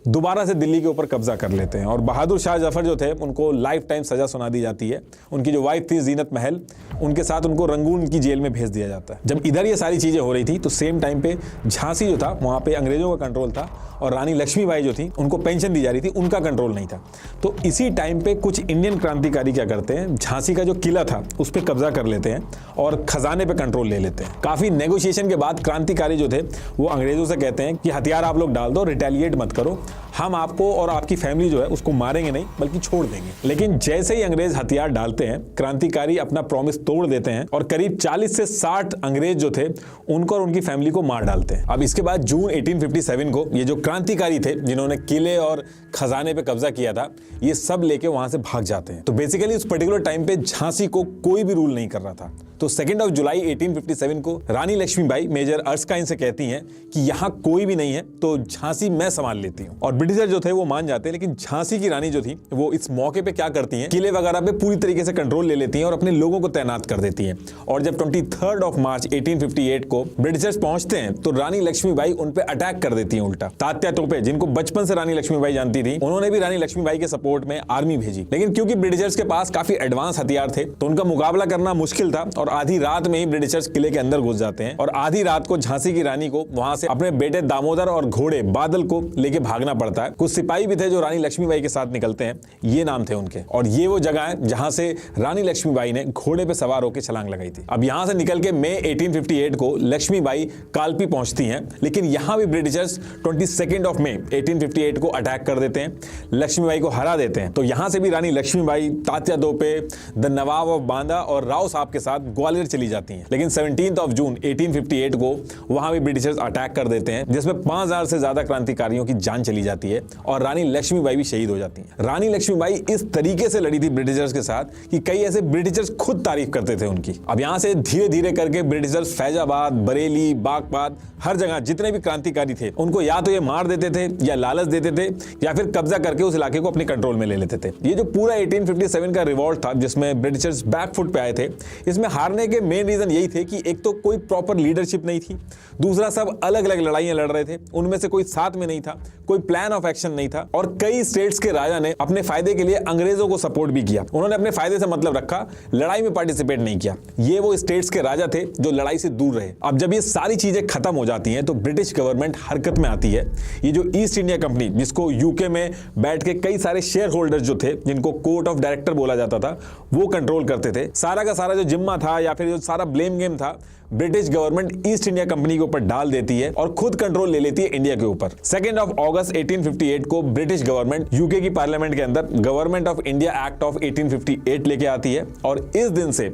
दोबारा से दिल्ली के ऊपर कब्जा कर लेते हैं। और बहादुर शाह जफर जो थे उनको लाइफ टाइम सजा सुना दी जाती है। उनकी जो वाइफ थी जीनत महल, उनके साथ उनको रंगून की जेल में भेज दिया जाता है। जब इधर ये सारी चीजें हो रही थी तो सेम टाइम पे झांसी जो था वहां पे अंग्रेजों का कंट्रोल था और रानी लक्ष्मीबाई जो थी उनको पेंशन दी जा रही थी, उनका कंट्रोल नहीं था। तो इसी टाइम पे कुछ इंडियन क्रांतिकारी क्या करते हैं, झांसी का जो किला था उस पर कब्जा कर लेते हैं और खजाने पे कंट्रोल ले लेते हैं। काफी नेगोशिएशन के बाद क्रांतिकारी जो थे वो अंग्रेजों से कहते हैं कि हथियार आप लोग डाल दो, रिटेलिएट मत करो, हम आपको और आपकी फैमिली जो है उसको मारेंगे नहीं बल्कि छोड़ देंगे। लेकिन जैसे ही अंग्रेज हथियार डालते हैं, क्रांतिकारी अपना प्रॉमिस तोड़ देते हैं और करीब 40 से 60 अंग्रेज जो थे उनको और उनकी फैमिली को मार डालते हैं। अब इसके बाद जून 1857 को ये जो क्रांतिकारी थे जिन्होंने किले और खजाने पे कब्जा किया था, ये सब लेके वहां से भाग जाते हैं। तो बेसिकली उस पर्टिकुलर टाइम पे झांसी को कोई भी रूल नहीं कर रहा था। तो 2 जुलाई 1857 को रानी लक्ष्मीबाई मेजर अर्स्काइन से कहती हैं कि यहाँ कोई भी नहीं है तो झांसी मैं संभाल लेती हूँ। और ब्रिटिशर जो थे वो मान जाते हैं। लेकिन झांसी की रानी जो थी वो इस मौके पे क्या करती हैं, किले वगैरह पे पूरी तरीके से कंट्रोल ले लेती हैं और अपने लोगों को तैनात कर देती हैं। और जब 23 मार्च 1858 को ब्रिटिशर्स पहुंचते हैं तो रानी लक्ष्मीबाई उन पे अटैक कर देती हैं उल्टा। तात्या तोपे, जिनको बचपन से रानी लक्ष्मीबाई जानती थी, उन्होंने भी रानी लक्ष्मीबाई के सपोर्ट में आर्मी भेजी। लेकिन क्योंकि ब्रिटिशर्स के पास काफी एडवांस हथियार थे तो उनका मुकाबला करना मुश्किल था और आधी रात में ही ब्रिटिशर्स किले के अंदर घुस जाते हैं। और आधी रात को झांसी की रानी को वहां से अपने बेटे दामोदर और घोड़े बादल को लेके भागना पड़ता है। कुछ सिपाही भी थे जो रानी लक्ष्मीबाई के साथ निकलते हैं, ये नाम थे उनके। और ये वो जगह है जहां से रानी लक्ष्मीबाई ने घोड़े पे सवार होकर छलांग लगाई थी। अब यहां से निकल के मई 1858 को लक्ष्मीबाई कालपी पहुंचती हैं। लेकिन यहां भी ब्रिटिशर्स 22 मई 1858 को अटैक कर देते हैं, लक्ष्मीबाई को हरा देते हैं। तो यहां से भी रानी लक्ष्मीबाई तात्या तोपे, द नवाब ऑफ बांदा और राव साहब के साथ ग्वालियर चली जाती हैं। लेकिन 17 जून 1858 को वहां भी ब्रिटिशर्स अटैक कर देते हैं, जिसमें 5000 से ज्यादा क्रांतिकारियों की जान चली जाती है और रानी लक्ष्मीबाई भी शहीद हो जाती हैं। रानी लक्ष्मीबाई इस तरीके से लड़ी थी ब्रिटिशर्स के साथ कि कई ऐसे ब्रिटिशर्स खुद तारीफ करते थे उनकी। अब यहां से धीरे धीरे करके ब्रिटिशर्स फैजाबाद, बरेली, बागपत, हर जगह जितने भी क्रांतिकारी थे उनको या तो ये मार देते थे या लालच देते थे या फिर कब्जा करके उस इलाके को अपने कंट्रोल में ले लेते थे। ये जो पूरा 1857 का रिवॉल्ट था जिसमें ब्रिटिशर्स बैकफुट पे आए थे, इसमें हारने के मेन रीजन यही थे कि एक तो कोई प्रॉपर लीडरशिप नहीं थी, दूसरा सब अलग अलग लड़ाइयां लड़ रहे थे, उनमें से कोई साथ में नहीं था, कोई प्लान प्लान ऑफ एक्शन नहीं था और कई स्टेट्स के राजा ने अपने फायदे के लिए अंग्रेजों को सपोर्ट भी किया। उन्होंने अपने फायदे से मतलब रखा, लड़ाई में पार्टिसिपेट नहीं किया। ये वो स्टेट्स के राजा थे जो लड़ाई से दूर रहे। अब जब ये सारी चीजें खत्म हो जाती हैं तो ब्रिटिश गवर्नमेंट हरकत में आती है। ये जो ईस्ट इंडिया कंपनी, जिसको यूके में बैठ के कई सारे शेयर होल्डर्स जो थे, जिनको कोर्ट ऑफ डायरेक्टर बोला जाता था, वो कंट्रोल करते थे। सारा का सारा जो जिम्मा था या फिर जो सारा ब्लेम गेम था, British government east India company के ऊपर डाल देती है और खुद कंट्रोल ले लेती है इंडिया के ऊपर। 2 अगस्त 1858 को ब्रिटिश गवर्नमेंट यूके की पार्लियामेंट के अंदर government of India act of 1858 लेके आती है और इस दिन से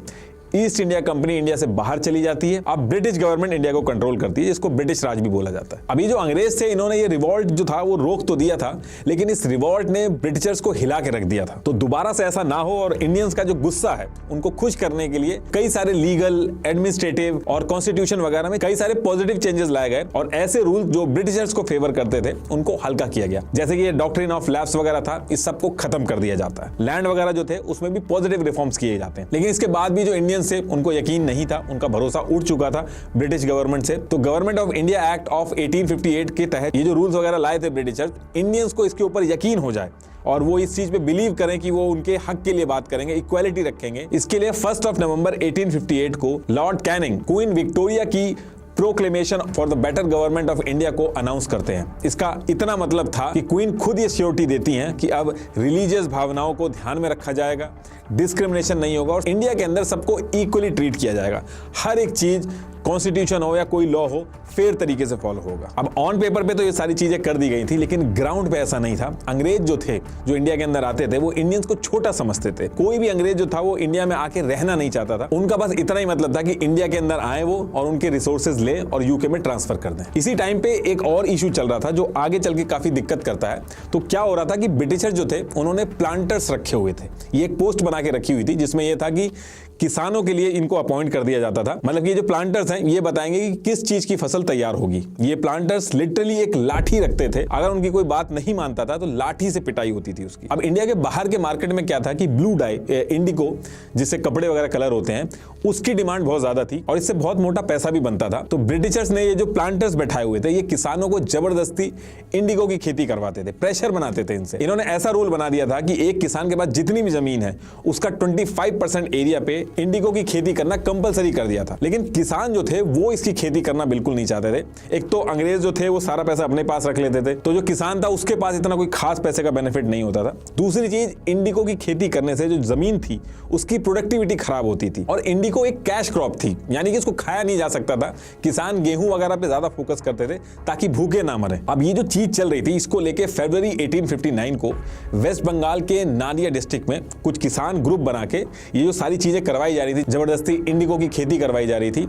ईस्ट इंडिया कंपनी इंडिया से बाहर चली जाती है। अब ब्रिटिश गवर्नमेंट इंडिया को कंट्रोल करती है, जिसको ब्रिटिश राज भी बोला जाता है। अभी जो अंग्रेज थे, इन्होंने ये रिवॉल्ट जो था वो रोक तो दिया था, लेकिन इस रिवॉल्ट ने ब्रिटिशर्स को हिला के रख दिया था। तो दोबारा से ऐसा ना हो और इंडियंस का जो गुस्सा है उनको खुश करने के लिए कई सारे लीगल, एडमिनिस्ट्रेटिव और कॉन्स्टिट्यूशन वगैरह में कई सारे पॉजिटिव चेंजेस लाए गए और ऐसे रूल जो ब्रिटिशर्स को फेवर करते थे उनको हल्का किया गया। जैसे कि ये डॉक्ट्रिन ऑफ लैप्स वगैरह था, इस सबको खत्म कर दिया जाता है। लैंड वगैरह जो थे उसमें भी पॉजिटिव रिफॉर्म्स किए जाते हैं। लेकिन इसके बाद भी जो इंडियंस थे उनको यकीन नहीं था, उनका भरोसा उठ चुका था ब्रिटिश गवर्नमेंट से। तो government of India act of 1858 के तहत ये जो रूल्स वगैरह लाए थे ब्रिटिशर्स, इंडियंस को इसके ऊपर यकीन हो जाए और वो इस चीज पे बिलीव करें कि वो उनके हक के लिए बात करेंगे, इक्वालिटी रखेंगे। इसके लिए 1 नवंबर 1858 को लॉर्ड कैनिंग क्वीन विक्टोरिया की proclamation for the better government of India को अनाउंस करते हैं। इसका इतना मतलब था कि क्वीन खुद ये श्योरिटी देती हैं कि अब रिलीजियस भावनाओं को ध्यान में रखा जाएगा, डिस्क्रिमिनेशन नहीं होगा और इंडिया के अंदर सबको इक्वली ट्रीट किया जाएगा। हर एक चीज, कॉन्स्टिट्यूशन हो या कोई लॉ हो, फेयर तरीके से फॉलो होगा। अब ऑन पेपर पे तो ये सारी चीजें कर दी गई थी, लेकिन ग्राउंड पे ऐसा नहीं था। अंग्रेज जो थे, जो इंडिया के अंदर आते थे, वो इंडियंस को छोटा समझते थे। कोई भी अंग्रेज जो था वो इंडिया में आके रहना नहीं चाहता था। उनका बस इतना ही मतलब था कि इंडिया के अंदर आए वो और उनके रिसोर्सेज ले और यूके में ट्रांसफर कर दें। इसी टाइम पे एक और इशू चल रहा था जो आगे चल के काफी दिक्कत करता है। तो क्या हो रहा था कि ब्रिटिशर जो थे उन्होंने प्लांटर्स रखे हुए थे। ये एक पोस्ट बना के रखी हुई थी जिसमें यह था कि किसानों के लिए इनको अपॉइंट कर दिया जाता था। मतलब ये जो प्लांटर्स हैं ये बताएंगे कि किस चीज की फसल तैयार होगी। ये प्लांटर्स लिटरली एक लाठी रखते थे, अगर उनकी कोई बात नहीं मानता था तो लाठी से पिटाई होती थी उसकी। अब इंडिया के बाहर के मार्केट में क्या था कि ब्लू डाई, इंडिगो, जिससे कपड़े वगैरह कलर होते हैं, उसकी डिमांड बहुत ज्यादा थी और इससे बहुत मोटा पैसा भी बनता था। तो ब्रिटिशर्स ने ये जो प्लांटर्स बैठाए हुए थे, ये किसानों को जबरदस्ती इंडिगो की खेती करवाते थे, प्रेशर बनाते थे इनसे। इन्होंने ऐसा रूल बना दिया था कि एक किसान के पास जितनी भी जमीन है उसका 25% एरिया पे इंडिगो की खेती करना कंपलसरी कर दिया था। लेकिन किसान जो थे वो इसकी खेती करना बिल्कुल नहीं चाहते थे। एक तो अंग्रेज जो थे वो सारा पैसा अपने पास रख लेते थे, तो जो किसान था उसके पास इतना कोई खास पैसे का बेनिफिट नहीं होता था। दूसरी चीज, इंडिगो की खेती करने से जो जमीन थी उसकी प्रोडक्टिविटी खराब होती थी और इंडिगो एक कैश क्रॉप थी, यानी कि इसको खाया नहीं जा सकता था। किसान गेहूं वगैरह पे ज्यादा फोकस करते थे ताकि भूखे ना मरे। अब ये जो चीज चल रही थी, इसको लेके फरवरी 1859 को वेस्ट बंगाल के नादिया डिस्ट्रिक्ट में कुछ किसान ग्रुप बना के ये जो सारी चीजें करवाई जा रही थी, जबरदस्ती इंडिगो की खेती करवाई जा रही थी,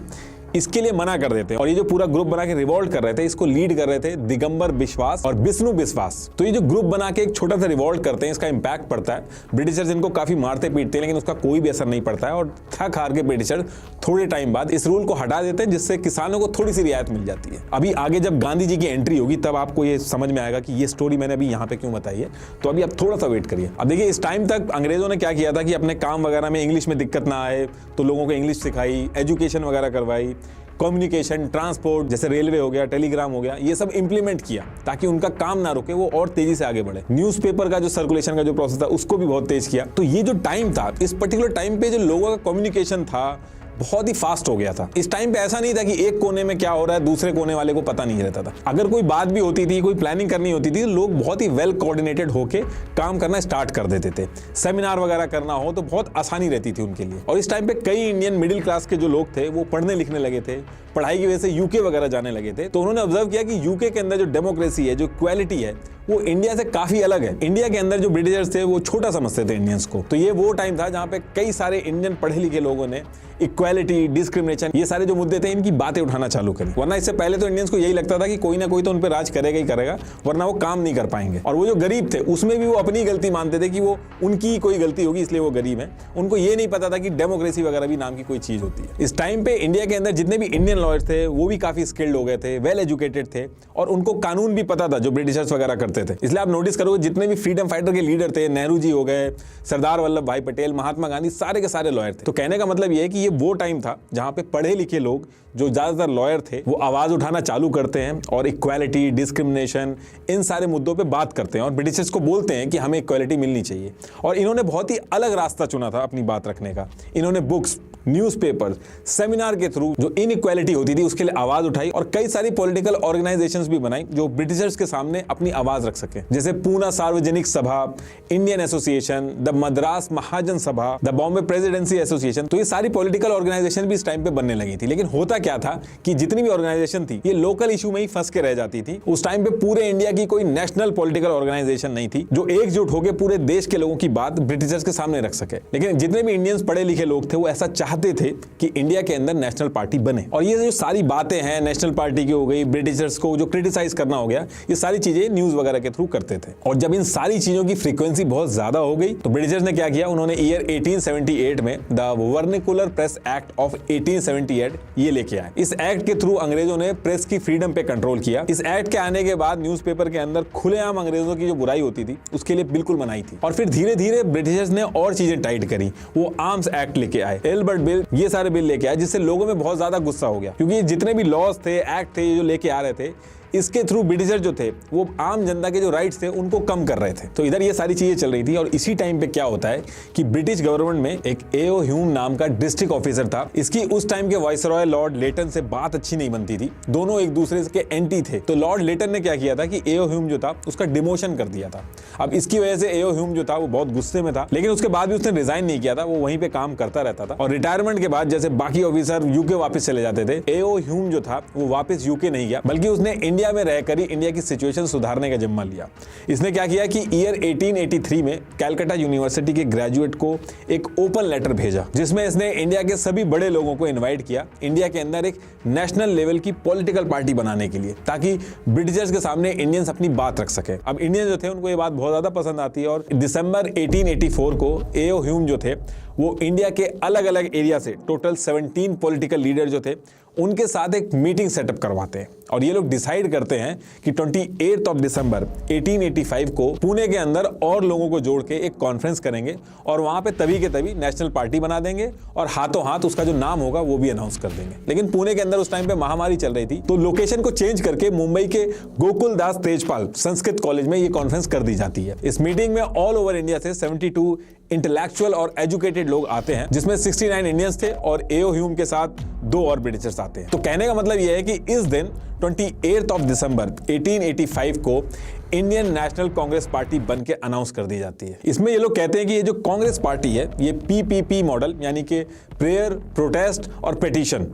इसके लिए मना कर देते हैं। और ये जो पूरा ग्रुप बना के रिवॉल्ट कर रहे थे, इसको लीड कर रहे थे दिगंबर बिश्वास और विष्णु बिश्वास। तो ये जो ग्रुप बना के एक छोटा सा रिवॉल्ट करते हैं, इसका इंपैक्ट पड़ता है। ब्रिटिशर्स इनको काफी मारते पीटते हैं, लेकिन उसका कोई भी असर नहीं पड़ता है और थक हार के ब्रिटिशर्स थोड़े टाइम बाद इस रूल को हटा देते हैं, जिससे किसानों को थोड़ी सी रियायत मिल जाती है। अभी आगे जब गांधी जी की एंट्री होगी तब आपको ये समझ में आएगा कि ये स्टोरी मैंने अभी यहाँ पे क्यों बताई है। तो अभी आप थोड़ा सा वेट करिए। अब देखिए, इस टाइम तक अंग्रेजों ने क्या किया था कि अपने काम वगैरह में इंग्लिश में दिक्कत ना आए तो लोगों को इंग्लिश सिखाई, एजुकेशन वगैरह करवाई, कम्युनिकेशन, ट्रांसपोर्ट जैसे रेलवे हो गया, टेलीग्राम हो गया, ये सब इंप्लीमेंट किया ताकि उनका काम ना रुके, वो और तेजी से आगे बढ़े। न्यूज़पेपर का जो सर्कुलेशन का जो प्रोसेस था उसको भी बहुत तेज किया। तो ये जो टाइम था, इस पर्टिकुलर टाइम पे जो लोगों का कम्युनिकेशन था बहुत ही फास्ट हो गया था। इस टाइम पे ऐसा नहीं था कि एक कोने में क्या हो रहा है दूसरे कोने वाले को पता नहीं रहता था। अगर कोई बात भी होती थी, कोई प्लानिंग करनी होती थी, लोग बहुत ही वेल कोऑर्डिनेटेड होके काम करना स्टार्ट कर देते थे। सेमिनार वगैरह करना हो तो बहुत आसानी रहती थी उनके लिए। और इस टाइम पे कई इंडियन मिडिल क्लास के जो लोग थे वो पढ़ने लिखने लगे थे, पढ़ाई की वजह से यूके वगैरह जाने लगे थे। तो उन्होंने ऑब्जर्व किया कि यूके के अंदर जो डेमोक्रेसी है, जो इक्वालिटी है, वो इंडिया से काफी अलग है। इंडिया के अंदर जो ब्रिटिशर्स थे वो छोटा समझते थे इंडियंस को। तो ये वो टाइम था जहां पे कई सारे इंडियन पढ़े लिखे लोगों ने इक्वालिटी, डिस्क्रिमिनेशन, ये सारे जो मुद्दे थे इनकी बातें उठाना चालू करी। वरना इससे पहले तो इंडियंस को यही लगता था कि कोई ना कोई तो उन पे राज करेगा ही करेगा, वरना वो काम नहीं कर पाएंगे। और वो जो गरीब थे उसमें भी वो अपनी गलती मानते थे कि वो उनकी कोई गलती होगी इसलिए वो गरीब है। उनको ये नहीं पता था कि डेमोक्रेसी वगैरह भी नाम की कोई चीज होती है। इस टाइम पे इंडिया के अंदर जितने भी इंडियन लॉयर्स थे वो भी काफी स्किल्ड हो गए थे, वेल एजुकेटेड थे और उनको कानून भी पता था जो ब्रिटिशर्स वगैरह करते करते थे। इसलिए आप नोटिस करोगे जितने भी फ्रीडम फाइटर के लीडर थे, नेहरू जी हो गए, सरदार वल्लभ भाई पटेल, महात्मा गांधी, सारे के सारे लॉयर थे। तो कहने का मतलब ये है कि ये वो टाइम था जहां पे पढ़े लिखे लोग, जो ज्यादातर लॉयर थे, वो आवाज उठाना चालू करते हैं और इक्वालिटी, डिस्क्रिमिनेशन, इन सारे मुद्दों पे बात करते हैं और ब्रिटिशर्स को बोलते हैं कि हमें इक्वालिटी मिलनी चाहिए। और इन्होंने बहुत ही अलग रास्ता चुना था अपनी बात रखने का। इन्होंने बुक्स, न्यूज़पेपर, सेमिनार के थ्रू जो इनइक्वालिटी होती थी उसके लिए आवाज उठाई और कई सारी पॉलिटिकल ऑर्गेनाइजेशंस भी बनाई जो ब्रिटिशर्स के सामने अपनी आवाज रख सके, जैसे पूना सार्वजनिक सभा, इंडियन एसोसिएशन, द मद्रास महाजन सभा, द बॉम्बे प्रेसिडेंसी एसोसिएशन। तो ये सारी पॉलिटिकल ऑर्गेनाइजेशन भी इस टाइम पे बनने लगी थी। लेकिन होता क्या था कि जितनी भी ऑर्गेनाइजेशन थी ये लोकल इशू में ही फंस के रह जाती थी। उस टाइम पे पूरे इंडिया की कोई नेशनल पॉलिटिकल ऑर्गेनाइजेशन नहीं थी जो एकजुट होकर पूरे देश के लोगों की बात ब्रिटिशर्स के सामने रख सके। लेकिन जितने भी इंडियंस पढ़े लिखे लोग थे वो ऐसा चाहते थे कि इंडिया के अंदर नेशनल पार्टी बने। और ये जो सारी बातें हैं नेशनल पार्टी की हो गई, ब्रिटिशर्स को जो क्रिटिसाइज करना हो गया, ये सारी चीजें न्यूज वगैरह के थ्रू करते थे। और जब इन सारी चीजों की फ्रीक्वेंसी बहुत ज्यादा हो गई तो ब्रिटिशर्स ने क्या किया, उन्होंने ईयर 1878 में the vernacular press act of 1878 ये लेके आए। इस एक्ट के थ्रू अंग्रेजों ने प्रेस की फ्रीडम पे कंट्रोल किया। इस एक्ट के आने के बाद न्यूज़पेपर के अंदर खुलेआम अंग्रेजों की जो बुराई होती थी उसके लिए बिल्कुल मनाही थी। और फिर धीरे धीरे ब्रिटिशर्स ने और चीजें टाइट करी। वो आर्म्स एक्ट लेके आए, एल्बर्ट बिल, ये सारे बिल लेके आए, जिससे लोगों में बहुत ज्यादा गुस्सा हो गया, क्योंकि जितने भी लॉज थे, एक्ट थे जो लेके आ रहे थे, इसके थ्रू ब्रिटिशर जो थे वो आम जनता के जो राइट्स थे उनको कम कर रहे थे। तो इधर ये सारी चीजें चल रही थी। और इसी टाइम पे क्या होता है कि ब्रिटिश गवर्नमेंट में एक एओ ह्यूम नाम का डिस्ट्रिक्ट ऑफिसर था। इसकी उस टाइम के वाइसरॉय लॉर्ड लेटन से बात अच्छी नहीं बनती थी, दोनों एक दूसरे के एंटी थे। तो लॉर्ड लेटन ने क्या किया था कि एओ ह्यूम जो था उसका डिमोशन कर दिया था। अब इसकी वजह से एओ ह्यूम जो था वो बहुत गुस्से में था, लेकिन उसके बाद भी उसने रिजाइन नहीं किया था, वो वहीं पे काम करता रहता था। और रिटायरमेंट के बाद जैसे बाकी ऑफिसर यूके वापस चले जाते थे, एओ ह्यूम जो था वो वापस यूके नहीं गया, बल्कि उसने इंडिया में रहकर ही इंडिया की सिचुएशन सुधारने का जिम्मा लिया। इसने क्या किया कि ईयर 1883 में कैलकाटा यूनिवर्सिटी के ग्रेजुएट को एक ओपन लेटर भेजा, जिसमें इसने इंडिया के सभी बड़े लोगों को इनवाइट किया इंडिया के अंदर एक नेशनल लेवल की पॉलिटिकल पार्टी बनाने के लिए, ताकि ब्रिटिशर्स के सामने इंडियंस अपनी बात रख सके। अब इंडियंस जो थे उनको ये बात बहुत ज्यादा पसंद आती है और दिसंबर 1884 को एओ ह्यूम जो थे वो इंडिया के अलग अलग एरिया से टोटल 17 पॉलिटिकल लीडर जो थे उनके साथ एक मीटिंग सेटअप करवाते हैं। और ये लोग डिसाइड करते हैं कि 28 ऑफ दिसंबर 1885 को पुणे के अंदर और लोगों को जोड़ के एक कॉन्फ्रेंस करेंगे और वहां पे तभी के तभी नेशनल पार्टी बना देंगे और हाथों हाथ उसका जो नाम होगा वो भी अनाउंस कर देंगे। लेकिन पुणे के अंदर उस टाइम पे महामारी चल रही थी, तो लोकेशन को चेंज करके मुंबई के गोकुल दास तेजपाल संस्कृत कॉलेज में ये कॉन्फ्रेंस कर दी जाती है। इस मीटिंग में ऑल ओवर इंडिया से 72 इंटेलेक्चुअल और एजुकेटेड लोग आते हैं, जिसमें 69 इंडियंस थे और एओ ह्यूम के साथ 2 और ब्रिटिशर्स आते हैं। तो कहने का मतलब यह है कि इस दिन 28 ऑफ दिसंबर 1885 को इंडियन नेशनल कांग्रेस पार्टी बन के अनाउंस कर दी जाती है। इसमें ये लोग कहते हैं कि ये जो कांग्रेस पार्टी है ये पीपीपी मॉडल यानी कि प्रेयर, प्रोटेस्ट और पिटीशन,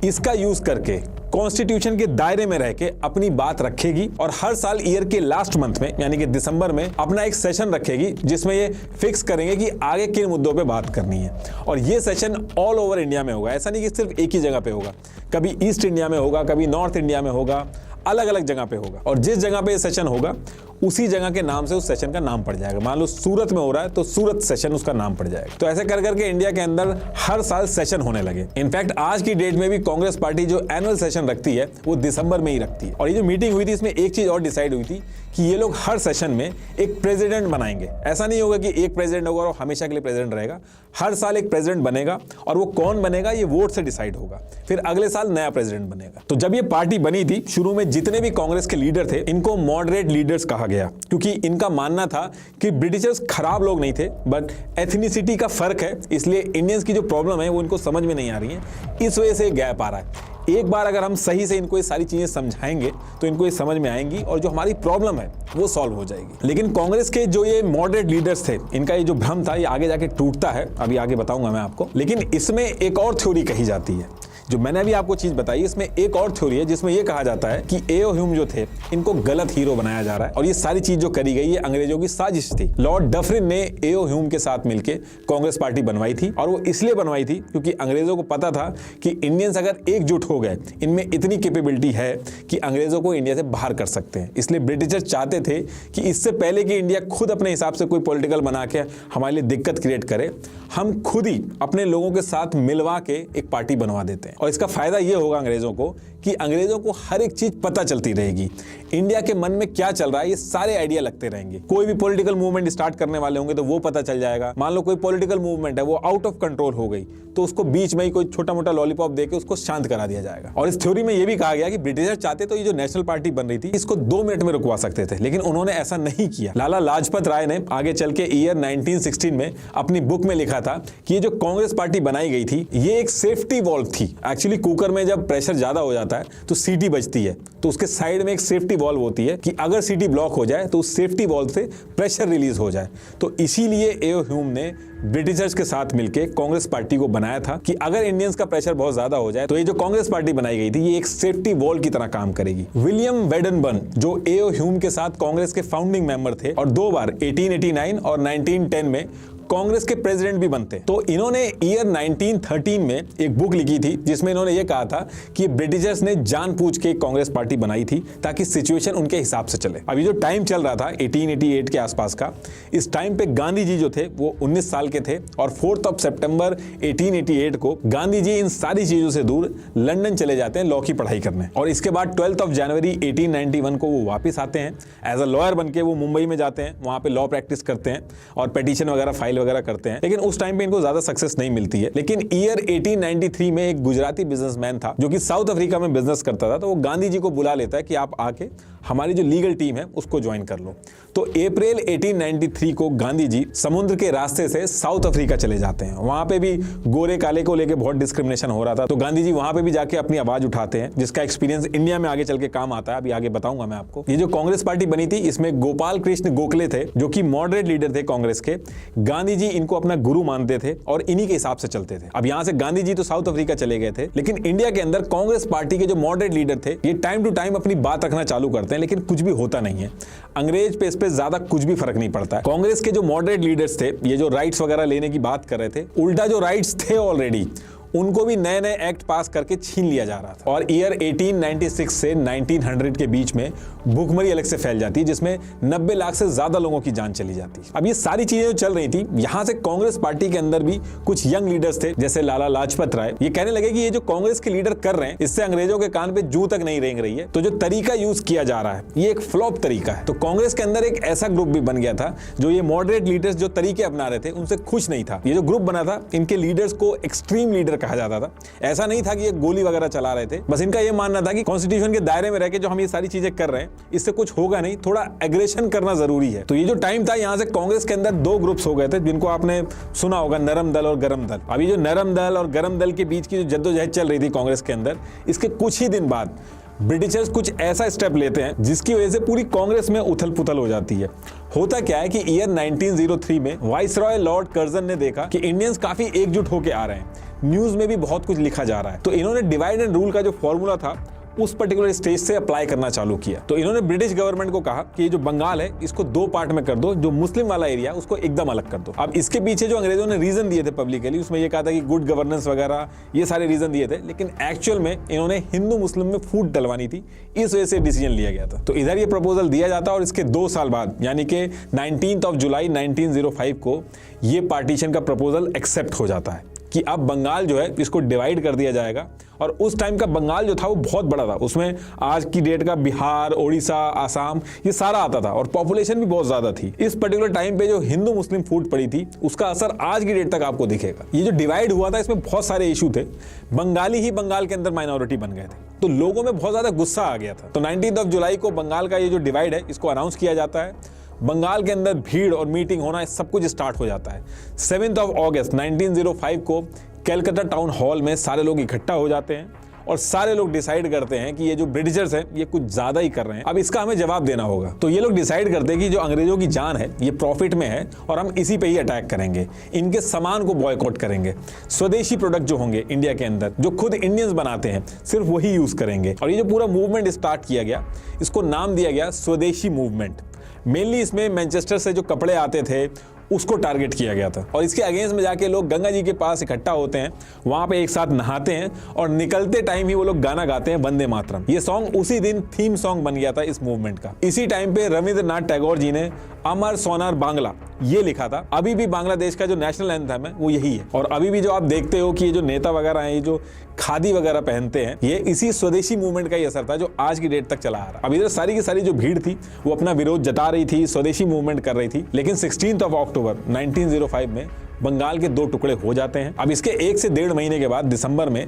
इसका यूज करके कॉन्स्टिट्यूशन के दायरे में रह के अपनी बात रखेगी और हर साल ईयर के लास्ट मंथ में यानी कि दिसंबर में अपना एक सेशन रखेगी जिसमें ये फिक्स करेंगे कि आगे किन मुद्दों पे बात करनी है। और ये सेशन ऑल ओवर इंडिया में होगा, ऐसा नहीं कि सिर्फ एक ही जगह पे होगा, कभी ईस्ट इंडिया में होगा, कभी नॉर्थ इंडिया में होगा, अलग अलग जगह पे होगा। और जिस जगह पे ये सेशन होगा उसी जगह के नाम से उस सेशन का नाम पड़ जाएगा। मान लो सूरत में हो रहा है तो सूरत सेशन उसका नाम पड़ जाएगा। तो ऐसे कर करके इंडिया के अंदर हर साल सेशन होने लगे। इनफैक्ट आज की डेट में भी कांग्रेस पार्टी जो एनुअल सेशन रखती है वो दिसंबर में ही रखती है। और ये जो मीटिंग हुई थी इसमें एक चीज और डिसाइड हुई थी कि ये लोग हर सेशन में एक प्रेसिडेंट बनाएंगे। ऐसा नहीं होगा कि एक प्रेसिडेंट होगा और हमेशा के लिए प्रेसिडेंट रहेगा, हर साल एक प्रेसिडेंट बनेगा और वो कौन बनेगा ये वोट से डिसाइड होगा, फिर अगले साल नया प्रेसिडेंट बनेगा। तो जब ये पार्टी बनी थी शुरू में जितने भी कांग्रेस के लीडर थे इनको मॉडरेट लीडर्स कहा गया, क्योंकि इनका मानना था कि ब्रिटिशर्स खराब लोग नहीं थे, बट एथनिसिटी का फर्क है, इसलिए इंडियंस की जो प्रॉब्लम है वो इनको समझ में नहीं आ रही है, इस वजह से गैप आ रहा है। एक बार अगर हम सही से इनको ये सारी चीजें समझाएंगे तो इनको ये समझ में आएंगी और जो हमारी प्रॉब्लम है वो सॉल्व हो जाएगी। लेकिन कांग्रेस के जो ये मॉडरेट लीडर्स थे इनका ये जो भ्रम था ये आगे जाके टूटता है, अभी आगे बताऊंगा मैं आपको। लेकिन इसमें एक और थ्योरी कही जाती है, जो मैंने अभी आपको चीज बताई, इसमें एक और थ्योरी है जिसमें यह कहा जाता है कि एओ ह्यूम जो थे इनको गलत हीरो बनाया जा रहा है और ये सारी चीज जो करी गई ये अंग्रेजों की साजिश थी। लॉर्ड डफरिन ने एओ ह्यूम के साथ मिलकर कांग्रेस पार्टी बनवाई थी और वो इसलिए बनवाई थी क्योंकि अंग्रेजों को पता था कि इंडियंस अगर एकजुट हो गए, इनमें इतनी कैपेबिलिटी है कि अंग्रेजों को इंडिया से बाहर कर सकते हैं। इसलिए ब्रिटिशर्स चाहते थे कि इससे पहले कि इंडिया खुद अपने हिसाब से कोई पॉलिटिकल बना के हमारे लिए दिक्कत क्रिएट करे, हम खुद ही अपने लोगों के साथ मिलवा के एक पार्टी बनवा देते हैं। और इसका फायदा ये होगा अंग्रेजों को कि अंग्रेजों को हर एक चीज पता चलती रहेगी। इंडिया के मन में क्या चल रहा है ये सारे आइडिया लगते रहेंगे। कोई भी पॉलिटिकल मूवमेंट स्टार्ट करने वाले होंगे तो वो पता चल जाएगा। मान लो कोई पॉलिटिकल मूवमेंट है वो आउट ऑफ कंट्रोल हो गई तो उसको बीच में ही कोई छोटा मोटा लॉलीपॉप देके उसको शांत करा दिया जाएगा। और इस थ्योरी में ये भी कहा गया कि ब्रिटिशर चाहते तो ये जो नेशनल पार्टी बन रही थी इसको 2 मिनट में रुकवा सकते थे, लेकिन उन्होंने ऐसा नहीं किया। लाला लाजपत राय ने आगे चल के ईयर 1916 में अपनी बुक में लिखा था कि ये जो कांग्रेस पार्टी बनाई गई थी ये एक सेफ्टी वॉल्व थी। एक्चुअली कुकर में जब प्रेशर ज्यादा हो जाता है तो सीटी बजती है, तो उसके साइड में एक सेफ्टी वॉल्व होती है कि अगर सीटी ब्लॉक हो जाए तो उस सेफ्टी वॉल्व से प्रेशर रिलीज हो जाए। तो इसीलिए एओ ह्यूम ने ब्रिटिशर्स के साथ मिलकर कांग्रेस पार्टी को बनाया था कि अगर इंडियंस का प्रेशर बहुत ज्यादा हो जाए तो ये जो कांग्रेस पार्टी बनाई गई थी ये एक सेफ्टी वॉल की तरह काम करेगी। विलियम वेडनबर्न जो एओ ह्यूम के साथ कांग्रेस के फाउंडिंग मेंबर थे और 2 बार 1889 और 1910 में कांग्रेस के प्रेसिडेंट भी बनते, तो इन्होंने ईयर 1913 में एक बुक लिखी थी जिसमें इन्होंने ये कहा था कि ब्रिटिशर्स ने जानबूझ के कांग्रेस पार्टी बनाई थी ताकि सिचुएशन उनके हिसाब से चले। अभी जो टाइम चल रहा था 1888 के आसपास का, इस टाइम पे गांधी जी जो थे वो 19 साल के थे और 4 सितंबर 1888 को गांधी जी इन सारी चीजों से दूर लंदन चले जाते हैं लॉ की पढ़ाई करने। और इसके बाद 12 जनवरी 1891 को वो वापस आते हैं एज अ लॉयर बन के। वो मुंबई में जाते हैं, वहां पे लॉ प्रैक्टिस करते हैं और पिटीशन वगैरह फाइल वगैरह करते हैं, लेकिन उस टाइम पे इनको ज्यादा सक्सेस नहीं मिलती है। लेकिन ईयर 1893 में एक गुजराती बिजनेसमैन था जो कि साउथ अफ्रीका में बिजनेस करता था, तो वो गांधी जी को बुला लेता है कि आप आके हमारी जो लीगल टीम है उसको ज्वाइन कर लो। तो अप्रैल 1893 को गांधी जी समुद्र के रास्ते से साउथ अफ्रीका चले जाते हैं। वहां पे भी गोरे काले को लेके बहुत डिस्क्रिमिनेशन हो रहा था, तो गांधी जी वहां पे भी जाके अपनी आवाज उठाते हैं, जिसका एक्सपीरियंस इंडिया में आगे चल के काम आता है। अभी आगे बताऊंगा मैं आपको। ये जो कांग्रेस पार्टी बनी थी इसमें गोपाल कृष्ण गोखले थे जो कि मॉडरेट लीडर थे कांग्रेस के। गांधी जी इनको अपना गुरु मानते थे और इन्हीं के हिसाब से चलते थे। अब यहां से गांधी जी तो साउथ अफ्रीका चले गए थे, लेकिन इंडिया के अंदर कांग्रेस पार्टी के जो मॉडरेट लीडर थे ये टाइम टू टाइम अपनी बात रखना चालू करते हैं, लेकिन कुछ भी होता नहीं है। अंग्रेज पे इस पे ज्यादा कुछ भी फर्क नहीं पड़ता है। कांग्रेस के जो मॉडरेट लीडर्स थे ये जो राइट्स वगैरह लेने की बात कर रहे थे, उल्टा जो राइट्स थे ऑलरेडी उनको भी नए नए एक्ट पास करके छीन लिया जा रहा था। और ईयर 1896 से 1900 के बीच में भूखमरी अलग से फैल जाती है जिसमें 90 लाख से ज्यादा लोगों की जान चली जाती है। अब ये सारी चीजें जो चल रही थी, यहां से कांग्रेस पार्टी के अंदर भी कुछ यंग लीडर्स थे जैसे लाला लाजपत राय। ये कहने लगे कि ये जो कांग्रेस के लीडर कर रहे हैं इससे अंग्रेजों के कान पे जू तक नहीं रेंग रही है, तो जो तरीका यूज किया जा रहा है ये एक फ्लॉप तरीका है। तो कांग्रेस के अंदर एक ऐसा ग्रुप भी बन गया था जो ये मॉडरेट लीडर्स जो तरीके अपना रहे थे उनसे खुश नहीं था। ये जो ग्रुप बना था इनके लीडर्स को एक्सट्रीम लीडर कहा जाता था। ऐसा नहीं था कि ये गोली वगैरह चला रहे थे, बस इनका ये मानना था कि कॉन्स्टिट्यूशन के दायरे में रह के जो हम ये सारी चीजें कर रहे हैं इससे कुछ होगा नहीं, थोड़ा एग्रेशन करना जरूरी है। तो ये जो टाइम था यहाँ से कांग्रेस के अंदर 2 ग्रुप्स हो गए थे जिनको आपने सुना होगा, नरम दल और गरम दल। अभी जो नरम दल और गरम दल के बीच की जो जद्दोजहद चल रही थी कांग्रेस के अंदर, इसके कुछ ही दिन बाद ब्रिटिशर्स कुछ ऐसा स्टेप लेते हैं जिसकी वजह से पूरी कांग्रेस में उथल पुथल हो जाती है। होता क्या है कि ईयर 1903 में वाइसरॉय लॉर्ड कर्जन ने देखा कि इंडियंस काफी एकजुट होकर आ रहे हैं, न्यूज में भी बहुत कुछ लिखा जा रहा है, तो इन्होंने डिवाइड एंड रूल का जो फॉर्मूला था उस पर्टिकुलर स्टेज से अप्लाई करना चालू किया। तो इन्होंने ब्रिटिश गवर्नमेंट को कहा कि ये जो बंगाल है इसको 2 पार्ट में कर दो, जो मुस्लिम वाला एरिया उसको एकदम अलग कर दो। अब इसके पीछे जो अंग्रेजों ने रीजन दिए थे पब्लिकली, उसमें ये कहा था कि गुड गवर्नेंस वगैरह ये सारे रीजन दिए थे, लेकिन एक्चुअल में इन्होंने हिंदू मुस्लिम में फूट डलवानी थी, इस वजह से डिसीजन लिया गया था। तो इधर ये प्रपोजल दिया जाता और इसके 2 साल बाद यानी कि 19 जुलाई 1905 को ये पार्टीशन का प्रपोजल एक्सेप्ट हो जाता है कि अब बंगाल जो है इसको डिवाइड कर दिया जाएगा। और उस टाइम का बंगाल जो था वो बहुत बड़ा था, उसमें आज की डेट का बिहार, ओडिशा, आसाम ये सारा आता था और पॉपुलेशन भी बहुत ज्यादा थी। इस पर्टिकुलर टाइम पे जो हिंदू मुस्लिम फूट पड़ी थी उसका असर आज की डेट तक आपको दिखेगा। ये जो डिवाइड हुआ था इसमें बहुत सारे इशू थे, बंगाली ही बंगाल के अंदर माइनॉरिटी बन गए थे, तो लोगों में बहुत ज्यादा गुस्सा आ गया था। तो 19 जुलाई को बंगाल का ये जो डिवाइड है इसको अनाउंस किया जाता है। बंगाल के अंदर भीड़ और मीटिंग होना सब कुछ स्टार्ट हो जाता है। 7 अगस्त 1905 को कलकत्ता टाउन हॉल में सारे लोग इकट्ठा हो जाते हैं और सारे लोग डिसाइड करते हैं कि ये जो ब्रिटिशर्स हैं ये कुछ ज्यादा ही कर रहे हैं, अब इसका हमें जवाब देना होगा। तो ये लोग डिसाइड करते हैं कि जो अंग्रेजों की जान है ये प्रॉफिट में है और हम इसी पे ही अटैक करेंगे, इनके सामान को बॉयकॉट करेंगे, स्वदेशी प्रोडक्ट जो होंगे इंडिया के अंदर जो खुद इंडियंस बनाते हैं सिर्फ वही यूज करेंगे। और ये जो पूरा मूवमेंट स्टार्ट किया गया इसको नाम दिया गया स्वदेशी मूवमेंट। मेनली इसमें मैनचेस्टर से जो कपड़े आते थे उसको टारगेट किया गया था और इसके अगेंस्ट में जाके लोग गंगा जी के पास इकट्ठा होते हैं, वहां पे एक साथ नहाते हैं और निकलते टाइम ही वो लोग गाना गाते हैं वंदे मातरम। ये सॉन्ग उसी दिन थीम सॉन्ग बन गया था इस मूवमेंट का। इसी टाइम पे रविंद्रनाथ टैगोर जी ने अमर सोनार बांग्ला ये लिखा था। अभी भी बांग्लादेश का जो नेशनल एंथम है वो यही है। और अभी भी जो आप देखते हो कि ये जो नेता वगैरह हैं, ये जो खादी वगैरह पहनते हैं, ये इसी स्वदेशी मूवमेंट का ही असर था जो आज की डेट तक चला आ रहा है। अब इधर सारी की सारी जो भीड़ थी वो अपना विरोध जता रही थी, स्वदेशी मूवमेंट कर रही थी, लेकिन 16 अक्टूबर 1905 में बंगाल के 2 टुकड़े हो जाते हैं। अब इसके 1 से 1.5 महीने के बाद दिसंबर में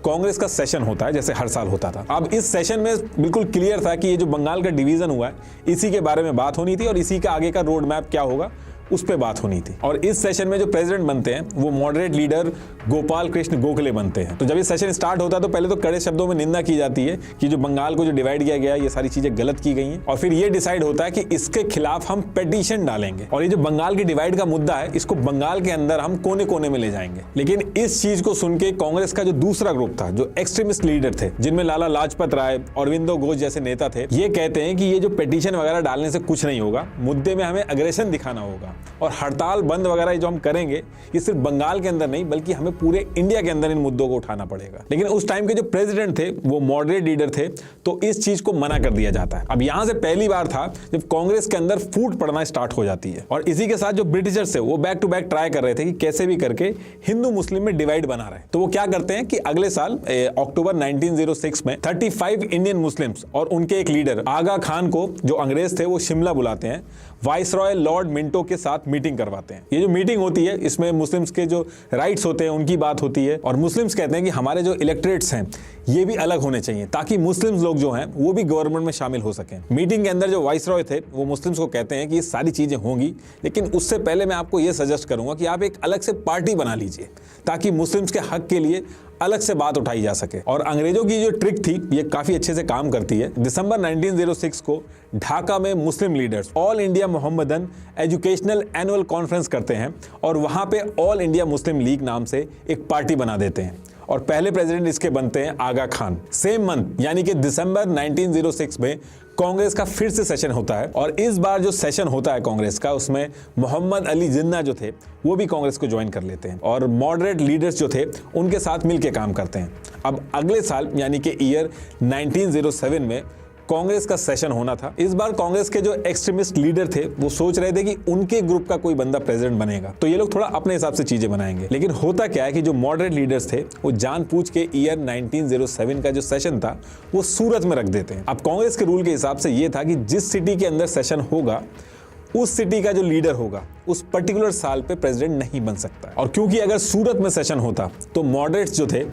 कांग्रेस का सेशन होता है, जैसे हर साल होता था। अब इस सेशन में बिल्कुल क्लियर था कि ये जो बंगाल का डिवीजन हुआ है, इसी के बारे में बात होनी थी और इसी का आगे का रोड मैप क्या होगा उस पे बात होनी थी। और इस सेशन में जो प्रेसिडेंट बनते हैं वो मॉडरेट लीडर गोपाल कृष्ण गोखले बनते हैं। तो जब ये सेशन स्टार्ट होता है तो पहले तो कड़े शब्दों में निंदा की जाती है कि जो बंगाल को जो डिवाइड किया गया है, ये सारी चीजें गलत की गई हैं। और फिर ये डिसाइड होता है कि इसके खिलाफ हम पेटिशन डालेंगे और ये जो बंगाल की डिवाइड का मुद्दा है, इसको बंगाल के अंदर हम कोने कोने में ले जाएंगे। लेकिन इस चीज को सुन के कांग्रेस का जो दूसरा ग्रुप था, जो एक्सट्रीमिस्ट लीडर थे, जिनमें लाला लाजपत राय, अरविंदो घोष जैसे नेता थे, ये कहते हैं कि ये जो पेटिशन वगैरह डालने से कुछ नहीं होगा, मुद्दे में हमें अग्रेशन दिखाना होगा और हड़ताल बंद वगैरह जो हम करेंगे ये सिर्फ बंगाल के अंदर नहीं बल्कि हमें पूरे इंडिया के अंदर इन मुद्दों को उठाना पड़ेगा। लेकिन उस टाइम के जो प्रेसिडेंट थे वो मॉडरेट लीडर थे, तो इस चीज को मना कर दिया जाता है। अब यहां से पहली बार था जब कांग्रेस के अंदर फूट पड़ना स्टार्ट हो जाती है। और इसी के साथ जो ब्रिटिशर्स थे वो बैक टू बैक ट्राई कर रहे थे कि कैसे भी करके हिंदू मुस्लिम में डिवाइड बना रहे। तो वो क्या करते हैं कि अगले साल अक्टूबर 1906 में 35 इंडियन मुस्लिम्स और उनके एक लीडर आगा खान को, जो अंग्रेज थे, वो शिमला बुलाते हैं, वाइसरॉय लॉर्ड मिंटो के साथ मीटिंग करवाते हैं। ये जो मीटिंग होती है इसमें मुस्लिम्स के जो राइट्स होते हैं उनकी बात होती है और मुस्लिम्स कहते हैं कि हमारे जो इलेक्टोरेट्स हैं ये भी अलग होने चाहिए ताकि मुस्लिम्स लोग जो हैं वो भी गवर्नमेंट में शामिल हो सकें। मीटिंग के अंदर जो वाइसरॉय थे वो मुस्लिम्स को कहते हैं कि ये सारी चीजें होंगी, लेकिन उससे पहले मैं आपको ये सजेस्ट करूंगा कि आप एक अलग से पार्टी बना लीजिए ताकि मुस्लिम्स के हक के लिए अलग से बात उठाई जा सके। और अंग्रेजों की जो ट्रिक थी ये काफी अच्छे से काम करती है। दिसंबर 1906 को ढाका में मुस्लिम leaders all India Mohammedan educational annual conference करते हैं और वहां पे ऑल इंडिया मुस्लिम लीग नाम से एक पार्टी बना देते हैं और पहले प्रेसिडेंट इसके बनते हैं आगा खान। सेम मंथ यानी कि दिसंबर 1906 में कांग्रेस का फिर से सेशन होता है और इस बार जो सेशन होता है कांग्रेस का, उसमें मोहम्मद अली जिन्ना जो थे वो भी कांग्रेस को ज्वाइन कर लेते हैं और मॉडरेट लीडर्स जो थे उनके साथ मिलकर काम करते हैं। अब अगले साल यानी कि ईयर 1907 में कांग्रेस का सेशन होना था। इस बार कांग्रेस के जो एक्सट्रीमिस्ट लीडर थे वो सोच रहे थे कि उनके ग्रुप का कोई बंदा प्रेसिडेंट बनेगा, तो ये लोग थोड़ा अपने हिसाब से चीजें बनाएंगे। लेकिन होता क्या है कि जो मॉडरेट लीडर्स थे वो जानबूझ के ईयर 1907 का जो सेशन था वो सूरत में रख देते हैं। अब कांग्रेस के रूल के हिसाब से ये था कि जिस सिटी के अंदर सेशन होगा उस सिटी का जो लीडर होगा उस पर्टिकुलर साल पे प्रेसिडेंट नहीं बन सकता। और क्योंकि अगर सूरत में सेशन होता तो मॉडरेट्स जो थे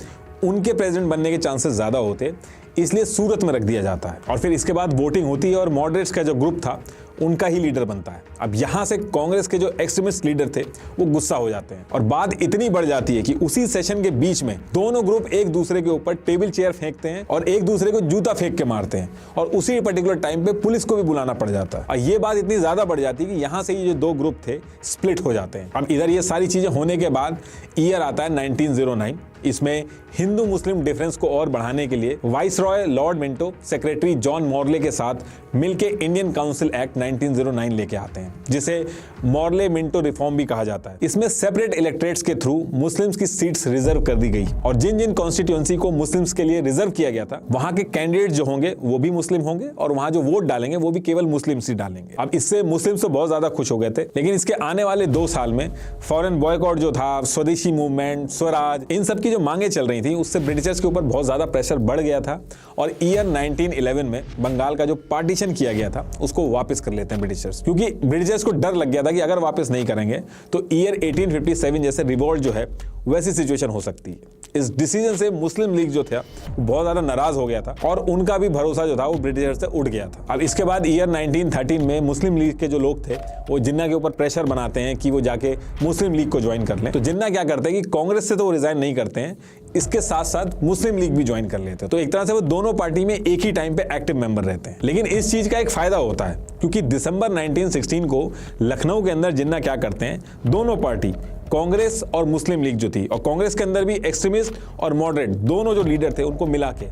उनके प्रेसिडेंट बनने के चांसेस ज्यादा होते, इसलिए सूरत में रख दिया जाता है और फिर इसके बाद वोटिंग होती है और मॉडरेट्स का जो ग्रुप था उनका ही लीडर बनता है। अब यहां से कांग्रेस के जो एक्सट्रीमिस्ट लीडर थे वो गुस्सा हो जाते हैं और बात इतनी बढ़ जाती है कि उसी सेशन के बीच में दोनों ग्रुप एक दूसरे के ऊपर टेबल चेयर फेंकते हैं और एक दूसरे को जूता फेंक के मारते हैं और उसी पर्टिकुलर टाइम पे पुलिस को भी बुलाना पड़ जाता है। और ये बात इतनी ज्यादा बढ़ जाती है कि यहां से ये जो 2 ग्रुप थे स्प्लिट हो जाते हैं। अब इधर ये सारी चीजें होने के बाद ईयर आता है 1909। इसमें हिंदू मुस्लिम डिफरेंस को और बढ़ाने के लिए viceroy Lord Minto secretary John Morley के साथ मिलके इंडियन काउंसिल एक्ट 1909 लेके आते हैं, जिसे मॉर्ले मिंटो रिफॉर्म भी कहा जाता है। इसमें सेपरेट इलेक्टोरेट्स के थ्रू मुस्लिम्स की सीट्स रिजर्व कर दी गई और जिन जिन कॉन्स्टिट्यूएंसी को मुस्लिम्स के लिए रिजर्व किया गया था वहां के कैंडिडेट जो होंगे वो भी मुस्लिम होंगे और वहां जो वोट डालेंगे वो भी केवल मुस्लिम्स ही डालेंगे। अब इससे मुस्लिम्स तो बहुत ज्यादा खुश हो गए थे, लेकिन इसके आने वाले 2 साल में फॉरेन बॉयकॉट जो था, स्वदेशी मूवमेंट, स्वराज, इन सब की जो मांगे चल रही थी उससे ब्रिटिशर्स के ऊपर बहुत ज्यादा प्रेशर बढ़ गया था और ईयर 1911 में बंगाल का जो पार्टीशन किया गया था उसको वापस कर लेते हैं ब्रिटिशर्स, क्योंकि ब्रिटिशर्स को डर लग गया था कि अगर वापस नहीं करेंगे तो ईयर 1857 जैसे रिवोल्ट जो है वैसी सिचुएशन हो सकती है। इस डिसीजन से मुस्लिम लीग जो था बहुत ज्यादा नाराज हो गया था और उनका भी भरोसा जो था वो ब्रिटिशर्स से उठ गया था। अब इसके बाद ईयर 1913 में मुस्लिम लीग के जो लोग थे वो जिन्ना के ऊपर प्रेशर बनाते हैं कि वो जाके मुस्लिम लीग को ज्वाइन कर लें। तो जिन्ना क्या करते हैं कि कांग्रेस से तो वो रिजाइन नहीं करते हैं, इसके साथ साथ मुस्लिम लीग भी ज्वाइन कर लेते हैं। तो एक तरह से वो दोनों पार्टी में एक ही टाइम पे एक्टिव मेंबर रहते हैं। लेकिन इस चीज का एक फायदा होता है क्योंकि दिसंबर 1916 को लखनऊ के अंदर जिन्ना क्या करते हैं, दोनों पार्टी कांग्रेस और मुस्लिम लीग जो थी और कांग्रेस के अंदर भी एक्सट्रीमिस्ट और मॉडरेट दोनों जो लीडर थे उनको मिला के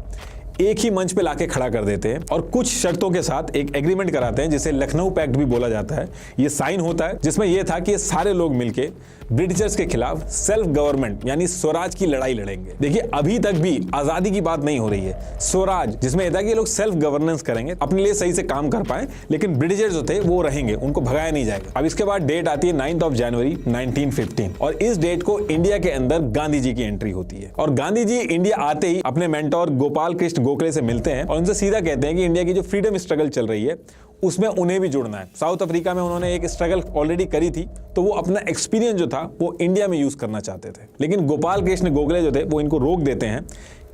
एक ही मंच पे लाके खड़ा कर देते हैं और कुछ शर्तों के साथ एक एग्रीमेंट कराते हैं जिसे लखनऊ पैक्ट भी बोला जाता है। ये साइन होता है जिसमें यह था कि ये सारे लोग मिलके ब्रिटिशर्स के खिलाफ सेल्फ गवर्नमेंट यानी स्वराज की लड़ाई लड़ेंगे। देखिए अभी तक भी आजादी की बात नहीं हो रही है, स्वराज जिसमें यह था कि ये लोग सेल्फ गवर्नेंस करेंगे, अपने लिए सही से काम कर पाए, लेकिन ब्रिटिशर्स जो थे वो रहेंगे, उनको भगाया नहीं जाएगा। अब इसके बाद डेट आती है 9 जनवरी 1915 और इस डेट को इंडिया के अंदर गांधी जी की एंट्री होती है। और गांधी जी इंडिया आते ही अपने मेंटोर गोपाल कृष्ण गोखले से मिलते हैं और उनसे सीधा कहते हैं कि इंडिया की जो फ्रीडम स्ट्रगल चल रही है उसमें उन्हें भी जुड़ना है। साउथ अफ्रीका में उन्होंने एक स्ट्रगल ऑलरेडी करी थी, तो वो अपना एक्सपीरियंस जो था वो इंडिया में यूज करना चाहते थे। लेकिन गोपाल कृष्ण गोखले जो थे वो इनको रोक देते हैं,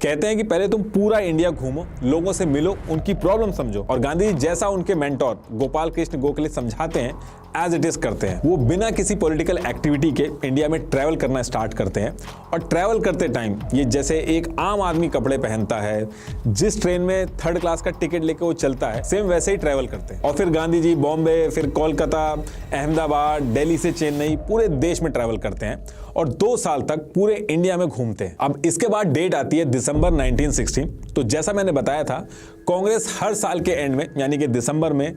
कहते हैं कि पहले तुम पूरा इंडिया घूमो, लोगों से मिलो, उनकी प्रॉब्लम समझो। और गांधी जी जैसा उनके मेंटोर गोपाल कृष्ण गोखले समझाते हैं एज इट इज करते हैं। वो बिना किसी पॉलिटिकल एक्टिविटी के इंडिया में ट्रैवल करना स्टार्ट करते हैं और ट्रैवल करते टाइम ये जैसे एक आम आदमी कपड़े पहनता है, जिस ट्रेन में 3rd क्लास का टिकट लेके वो चलता है, सेम वैसे ही ट्रैवल करते हैं। और फिर गांधी जी बॉम्बे, फिर कोलकाता, अहमदाबाद, दिल्ली से चेन्नई, पूरे देश में ट्रैवल करते हैं और 2 साल तक पूरे इंडिया में घूमते हैं। अब इसके बाद डेट आती है दिसंबर 1916। तो जैसा मैंने बताया था, कांग्रेस हर साल के एंड में यानी कि दिसंबर में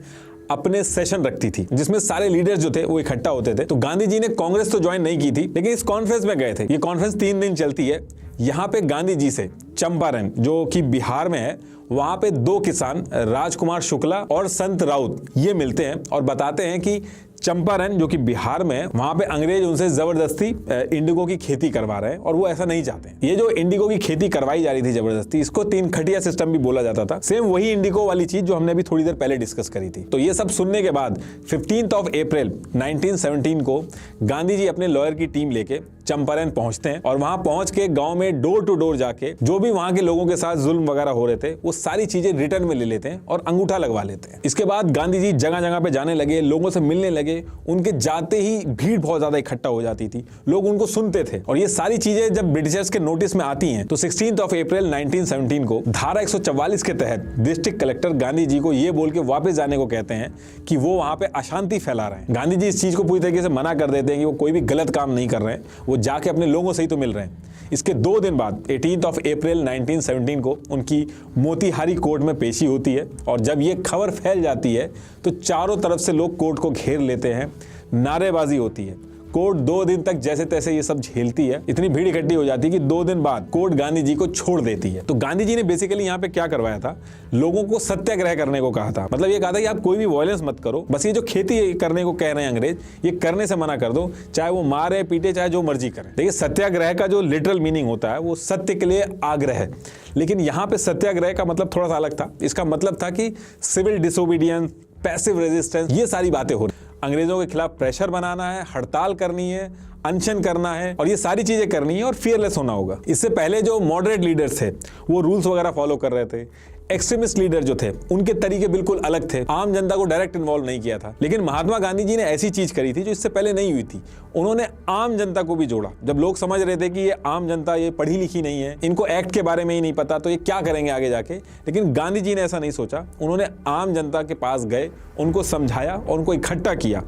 अपने सेशन रखती थी जिसमें सारे लीडर्स जो थे वो इकट्ठा होते थे। तो गांधी जी ने कांग्रेस तो ज्वाइन नहीं की थी, लेकिन इस कॉन्फ्रेंस में गए थे। ये कॉन्फ्रेंस 3 दिन चलती है। यहाँ पे गांधी जी से चंपारण जो कि बिहार में है, वहां पे 2 किसान राजकुमार शुक्ला और संत राउत ये मिलते हैं और बताते हैं कि चंपारण जो कि बिहार में है, वहां पे अंग्रेज उनसे जबरदस्ती इंडिगो की खेती करवा रहे हैं और वो ऐसा नहीं चाहते। ये जो इंडिगो की खेती करवाई जा रही थी जबरदस्ती, इसको 3 खटिया सिस्टम भी बोला जाता था। सेम वही इंडिगो वाली चीज जो हमने अभी थोड़ी देर पहले डिस्कस करी थी। तो ये सब सुनने के बाद 15 अप्रैल 1917 को गांधी जी अपने लॉयर की टीम लेके चंपारण पहुंचते हैं और वहां पहुंच के गांव में डोर टू डोर जाके जो भी वहां के लोगों के साथ जुल्म वगैरह हो रहे थे वो सारी चीजें रिटर्न में ले लेते हैं और अंगूठा लगवा लेते हैं। इसके बाद गांधी जी जगह जगह पे जाने लगे, लोगों से मिलने लगे। उनके जाते ही भीड़ बहुत ज्यादा इकट्ठा हो जाती थी, लोग उनको सुनते थे। और ये सारी चीजें जब ब्रिटिशर्स के नोटिस में आती हैं तो 16 अप्रैल 1917 को धारा 144 के तहत डिस्ट्रिक्ट कलेक्टर गांधी जी को ये बोल के वापस जाने को कहते हैं कि वो वहां पे अशांति फैला रहे हैं। गांधी जी इस चीज को पूरी तरीके से मना कर देते हैं कि वो कोई भी गलत काम नहीं कर रहे हैं, वो जाके अपने लोगों से ही तो मिल रहे हैं। इसके 2 दिन बाद 18 अप्रैल 1917 को उनकी मोतीहारी कोर्ट में पेशी होती है और जब ये खबर फैल जाती है तो चारों तरफ से लोग कोर्ट को घेर लेते हैं, नारेबाजी होती है। कोर्ट 2 दिन तक जैसे तैसे ये सब झेलती है। इतनी भीड़ इकट्ठी हो जाती है कि 2 दिन बाद कोर्ट गांधी जी को छोड़ देती है। तो गांधी जी ने बेसिकली यहाँ पे क्या करवाया था, लोगों को सत्याग्रह करने को कहा था। मतलब ये कहा था कि आप कोई भी वायलेंस मत करो, बस ये जो खेती करने को कह रहे हैं अंग्रेज, ये करने से मना कर दो, चाहे वो मारे पीटे, चाहे जो मर्जी करें। देखिए सत्याग्रह का जो लिटरल मीनिंग होता है वो सत्य के लिए आग्रह है, लेकिन यहाँ पे सत्याग्रह का मतलब थोड़ा सा अलग था। इसका मतलब था कि सिविल डिसोबीडियंस, पैसिव रेजिस्टेंस, ये सारी बातें हो रही। अंग्रेजों के खिलाफ प्रेशर बनाना है, हड़ताल करनी है, अनशन करना है और ये सारी चीजें करनी है और फियरलेस होना होगा। इससे पहले जो मॉडरेट लीडर्स थे वो रूल्स वगैरह फॉलो कर रहे थे। एक्सट्रीमिस्ट लीडर जो थे उनके तरीके बिल्कुल अलग थे, आम जनता को डायरेक्ट इन्वॉल्व नहीं किया था। लेकिन महात्मा गांधी जी ने ऐसी चीज करी थी जो इससे पहले नहीं हुई थी, उन्होंने आम जनता को भी जोड़ा। जब लोग समझ रहे थे कि ये आम जनता ये पढ़ी लिखी नहीं है, इनको एक्ट के बारे में ही नहीं पता, तो ये क्या करेंगे आगे जाके, लेकिन गांधी जी ने ऐसा नहीं सोचा। उन्होंने आम जनता के पास गए, उनको समझाया और उनको इकट्ठा किया,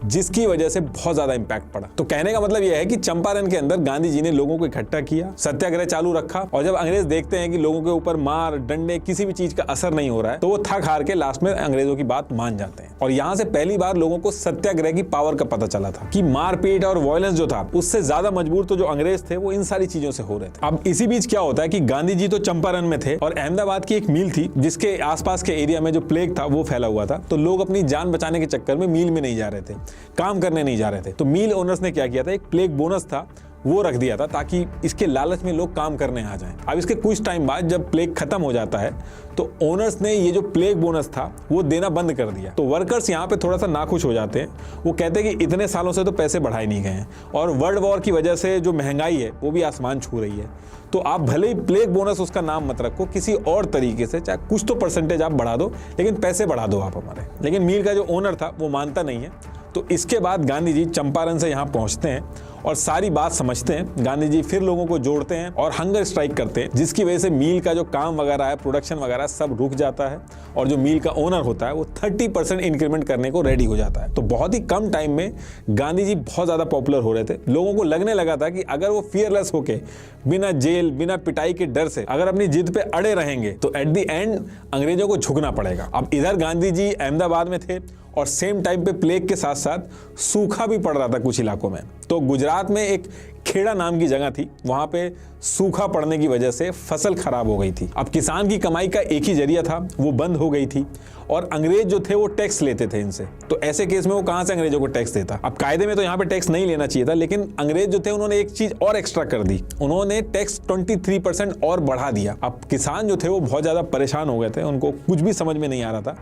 जिसकी वजह से बहुत ज्यादा इंपैक्ट पड़ा। तो कहने का मतलब यह है कि चंपारण के अंदर गांधी जी ने लोगों को इकट्ठा किया, सत्याग्रह चालू रखा और जब अंग्रेज देखते हैं कि लोगों के ऊपर मार डंडे किसी भी चीज का असर नहीं हो रहा है, तो वो थक हार के लास्ट में अंग्रेजों की बात मान जाते हैं। और यहां से पहली बार लोगों को सत्याग्रह की पावर का पता चला था कि मारपीट और वायलेंस जो था उससे ज्यादा मजबूर तो जो अंग्रेज थे वो इन सारी चीजों से हो रहे थे। अब इसी बीच क्या होता है कि गांधी जी तो चंपारण में थे और अहमदाबाद की एक मिल थी जिसके आसपास के एरिया में जो प्लेग था वो फैला हुआ था। तो लोग अपनी जान बचाने के चक्कर में मिल में नहीं जा रहे थे, काम करने नहीं जा रहे थे। तो मिल ओनर्स ने क्या किया था, एक प्लेग बोनस था वो रख दिया था ताकि इसके लालच में लोग काम करने आ जाएं। अब इसके कुछ टाइम बाद जब प्लेग खत्म हो जाता है तो ओनर्स ने ये जो प्लेग बोनस था वो देना बंद कर दिया। तो वर्कर्स यहाँ पे थोड़ा सा नाखुश हो जाते हैं, वो कहते हैं कि इतने सालों से तो पैसे बढ़ाए नहीं गए हैं और वर्ल्ड वॉर की वजह से जो महंगाई है वो भी आसमान छू रही है। तो आप भले ही प्लेग बोनस उसका नाम मत रखो, किसी और तरीके से चाहे कुछ तो परसेंटेज आप बढ़ा दो, लेकिन पैसे बढ़ा दो आप हमारे। लेकिन मिल का जो ओनर था वो मानता नहीं है। तो इसके बाद गांधी जी चंपारण से यहाँ पहुँचते हैं और सारी बात समझते हैं। गांधी जी फिर लोगों को जोड़ते हैं और हंगर स्ट्राइक करते हैं, जिसकी वजह से मील का जो काम वगैरह है, प्रोडक्शन वगैरह सब रुक जाता है और जो मील का ओनर होता है वो 30% इंक्रीमेंट करने को रेडी हो जाता है। तो बहुत ही कम टाइम में गांधी जी बहुत ज़्यादा पॉपुलर हो रहे थे। लोगों को लगने लगा था कि अगर वो फियरलेस होके बिना जेल बिना पिटाई के डर से अगर अपनी जिद पे अड़े रहेंगे तो एट द एंड अंग्रेजों को झुकना पड़ेगा। अब इधर गांधी जी अहमदाबाद में थे और सेम टाइम पे प्लेग के साथ साथ सूखा भी पड़ रहा था कुछ इलाकों में। तो गुजरात में एक खेड़ा नाम की जगह थी, वहां पे सूखा पड़ने की वजह से फसल खराब हो गई थी। अब किसान की कमाई का एक ही जरिया था, वो बंद हो गई थी और अंग्रेज जो थे वो टैक्स लेते थे इनसे। तो ऐसे केस में वो कहां से अंग्रेजों को टैक्स देता? अब कायदे में तो यहाँ पे टैक्स नहीं लेना चाहिए था, लेकिन अंग्रेज जो थे उन्होंने एक चीज और एक्स्ट्रा कर दी, उन्होंने टैक्स 23% और बढ़ा दिया। अब किसान जो थे वो बहुत ज्यादा परेशान हो गए थे, उनको कुछ भी समझ में नहीं आ रहा था।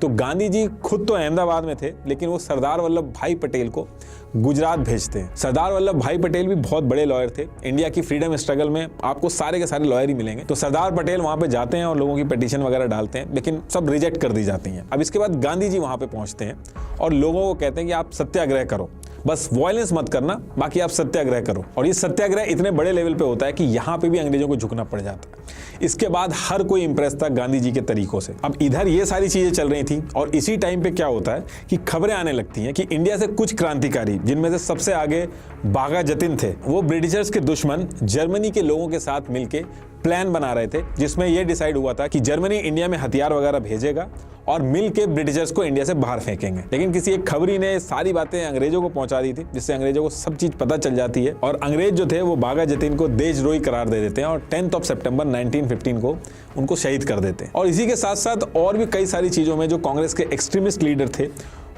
तो गांधी जी खुद तो अहमदाबाद में थे, लेकिन वो सरदार वल्लभ भाई पटेल को गुजरात भेजते हैं। सरदार वल्लभ भाई पटेल भी बहुत बड़े लॉयर थे। इंडिया की फ्रीडम स्ट्रगल में आपको सारे के सारे लॉयर ही मिलेंगे। तो सरदार पटेल वहां पे जाते हैं और लोगों की पिटीशन वगैरह डालते हैं, लेकिन सब रिजेक्ट कर दी जाती हैं। अब इसके बाद गांधी जी वहां पे पहुंचते हैं और लोगों को कहते हैं कि आप सत्याग्रह करो, बस वायलेंस मत करना, बाकी आप सत्याग्रह करो। और ये सत्याग्रह इतने बड़े लेवल पे होता है कि यहाँ पे भी अंग्रेजों को झुकना पड़ जाता है। इसके बाद हर कोई इंप्रेस था गांधी जी के तरीकों से। अब इधर ये सारी चीजें चल रही थी और इसी टाइम पे क्या होता है कि खबरें आने लगती हैं कि इंडिया से कुछ क्रांतिकारी, जिनमें से सबसे आगे बाघा जतिन थे, वो ब्रिटिशर्स के दुश्मन जर्मनी के लोगों के साथ मिलके प्लान बना रहे थे, जिसमें यह डिसाइड हुआ था कि जर्मनी इंडिया में हथियार वगैरह भेजेगा और मिलके ब्रिटिशर्स को इंडिया से बाहर फेंकेंगे। लेकिन किसी एक खबरी ने सारी बातें अंग्रेजों को पहुंचा दी थी, जिससे अंग्रेजों को सब चीज पता चल जाती है और अंग्रेज जो थे वो बाघा जतीन को देशद्रोही करार दे देते हैं और 10 सितंबर 1915 को उनको शहीद कर देते हैं। और इसी के साथ साथ और भी कई सारी चीजों में जो कांग्रेस के एक्सट्रीमिस्ट लीडर थे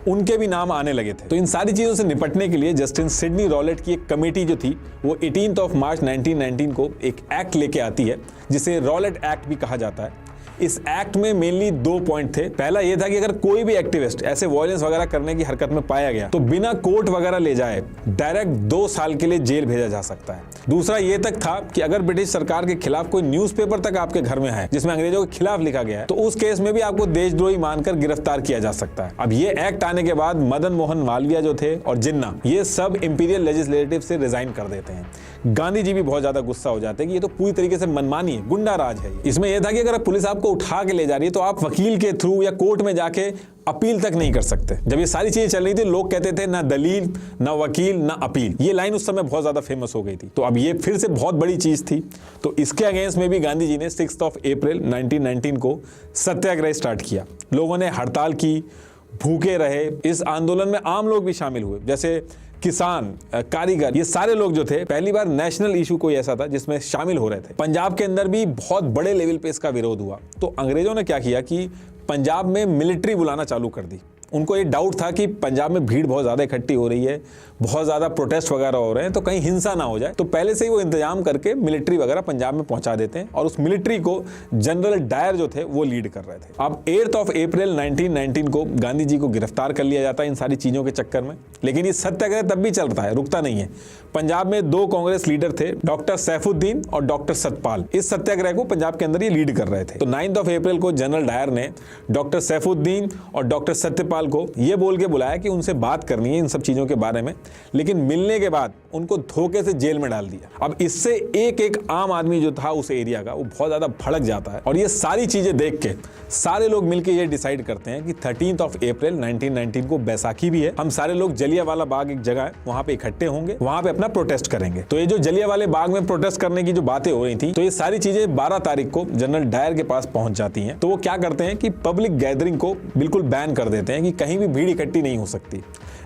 उनके भी नाम आने लगे थे। तो इन सारी चीजों से निपटने के लिए जस्टिन सिडनी रॉलेट की एक कमेटी जो थी वो 18 मार्च 1919 को एक एक्ट लेके आती है, जिसे रॉलेट एक्ट भी कहा जाता है। इस एक्ट में मेनली 2 पॉइंट थे। पहला यह था कि अगर कोई भी एक्टिविस्ट ऐसे वायलेंस वगैरह करने की हरकत में पाया गया तो बिना कोर्ट वगैरह ले जाए डायरेक्ट 2 साल के लिए जेल भेजा जा सकता है। दूसरा यह तक था कि अगर ब्रिटिश सरकार के खिलाफ कोई न्यूज़पेपर तक आपके घर में है जिसमें अंग्रेजों के खिलाफ लिखा गया है तो उस केस में भी आपको देशद्रोही मानकर गिरफ्तार किया जा सकता है। अब ये एक्ट आने के बाद मदन मोहन मालवीय जो थे और जिन्ना, ये सब इंपीरियल लेजिस्लेटिव से रिजाइन कर देते हैं। गांधी जी भी बहुत ज्यादा गुस्सा हो जाते हैं कि ये तो पूरी तरीके से मनमानी है, गुंडा राज है। इसमें यह था कि अगर पुलिस आपको उठा के ले जा रही है तो आप वकील के थ्रू या कोर्ट में जाके अपील तक नहीं कर सकते। जब ये सारी चीजें चल रही थी लोग कहते थे ना दलील ना वकील ना अपील। ये लाइन उस समय बहुत ज्यादा फेमस हो गई थी। तो अब ये फिर से बहुत बड़ी चीज थी। तो इसके अगेंस्ट में भी गांधी जी ने 6 अप्रैल 1919 को सत्याग्रह स्टार्ट किया। लोगों ने हड़ताल की, भूखे रहे। इस आंदोलन में आम लोग भी शामिल हुए, जैसे किसान, कारीगर, ये सारे लोग जो थे। पहली बार नेशनल इशू कोई ऐसा था जिसमें शामिल हो रहे थे। पंजाब के अंदर भी बहुत बड़े लेवल पे इसका विरोध हुआ। तो अंग्रेजों ने क्या किया कि पंजाब में मिलिट्री बुलाना चालू कर दी। उनको ये डाउट था कि पंजाब में भीड़ बहुत ज़्यादा इकट्ठी हो रही है, बहुत ज़्यादा प्रोटेस्ट वगैरह हो रहे हैं, तो कहीं हिंसा ना हो जाए। तो पहले से ही वो इंतजाम करके मिलिट्री वगैरह पंजाब में पहुंचा देते हैं और उस मिलिट्री को जनरल डायर जो थे वो लीड कर रहे थे। अब 8 अप्रैल 1919 को गांधी जी को गिरफ्तार कर लिया जाता है इन सारी चीज़ों के चक्कर में। लेकिन ये सत्याग्रह तब भी चलता है, रुकता नहीं है। पंजाब में 2 कांग्रेस लीडर थे, डॉक्टर सैफुद्दीन और डॉक्टर सतपाल। इस सत्याग्रह को पंजाब के अंदर ये लीड कर रहे थे। तो 9 अप्रैल को जनरल डायर ने डॉक्टर सैफुद्दीन और डॉक्टर सत्यपाल को ये बोल के बुलाया कि उनसे बात करनी है इन सब चीजों के बारे में, लेकिन मिलने के बाद उनको धोखे से जेल में डाल दिया। अब इससे एक आम आदमी जो था उस एरिया का वो बहुत ज्यादा भड़क जाता है और ये सारी चीजें देख के सारे लोग मिलकर ये डिसाइड करते हैं कि 13 अप्रैल 1919 को बैसाखी भी है, हम सारे लोग जलियांवाला बाग एक जगह है वहां पे इकट्ठे होंगे, वहां पे अपना प्रोटेस्ट करेंगे। तो ये जो जलियांवाला बाग में प्रोटेस्ट करने की जो बातें हो रही थी, तो ये सारी चीजें 12 तारीख को जनरल डायर के पास पहुंच जाती हैं। तो वो क्या करते हैं कि पब्लिक गैदरिंग को बिल्कुल बैन कर देते हैं कि कहीं भी भीड़ इकट्ठी नहीं हो सकती।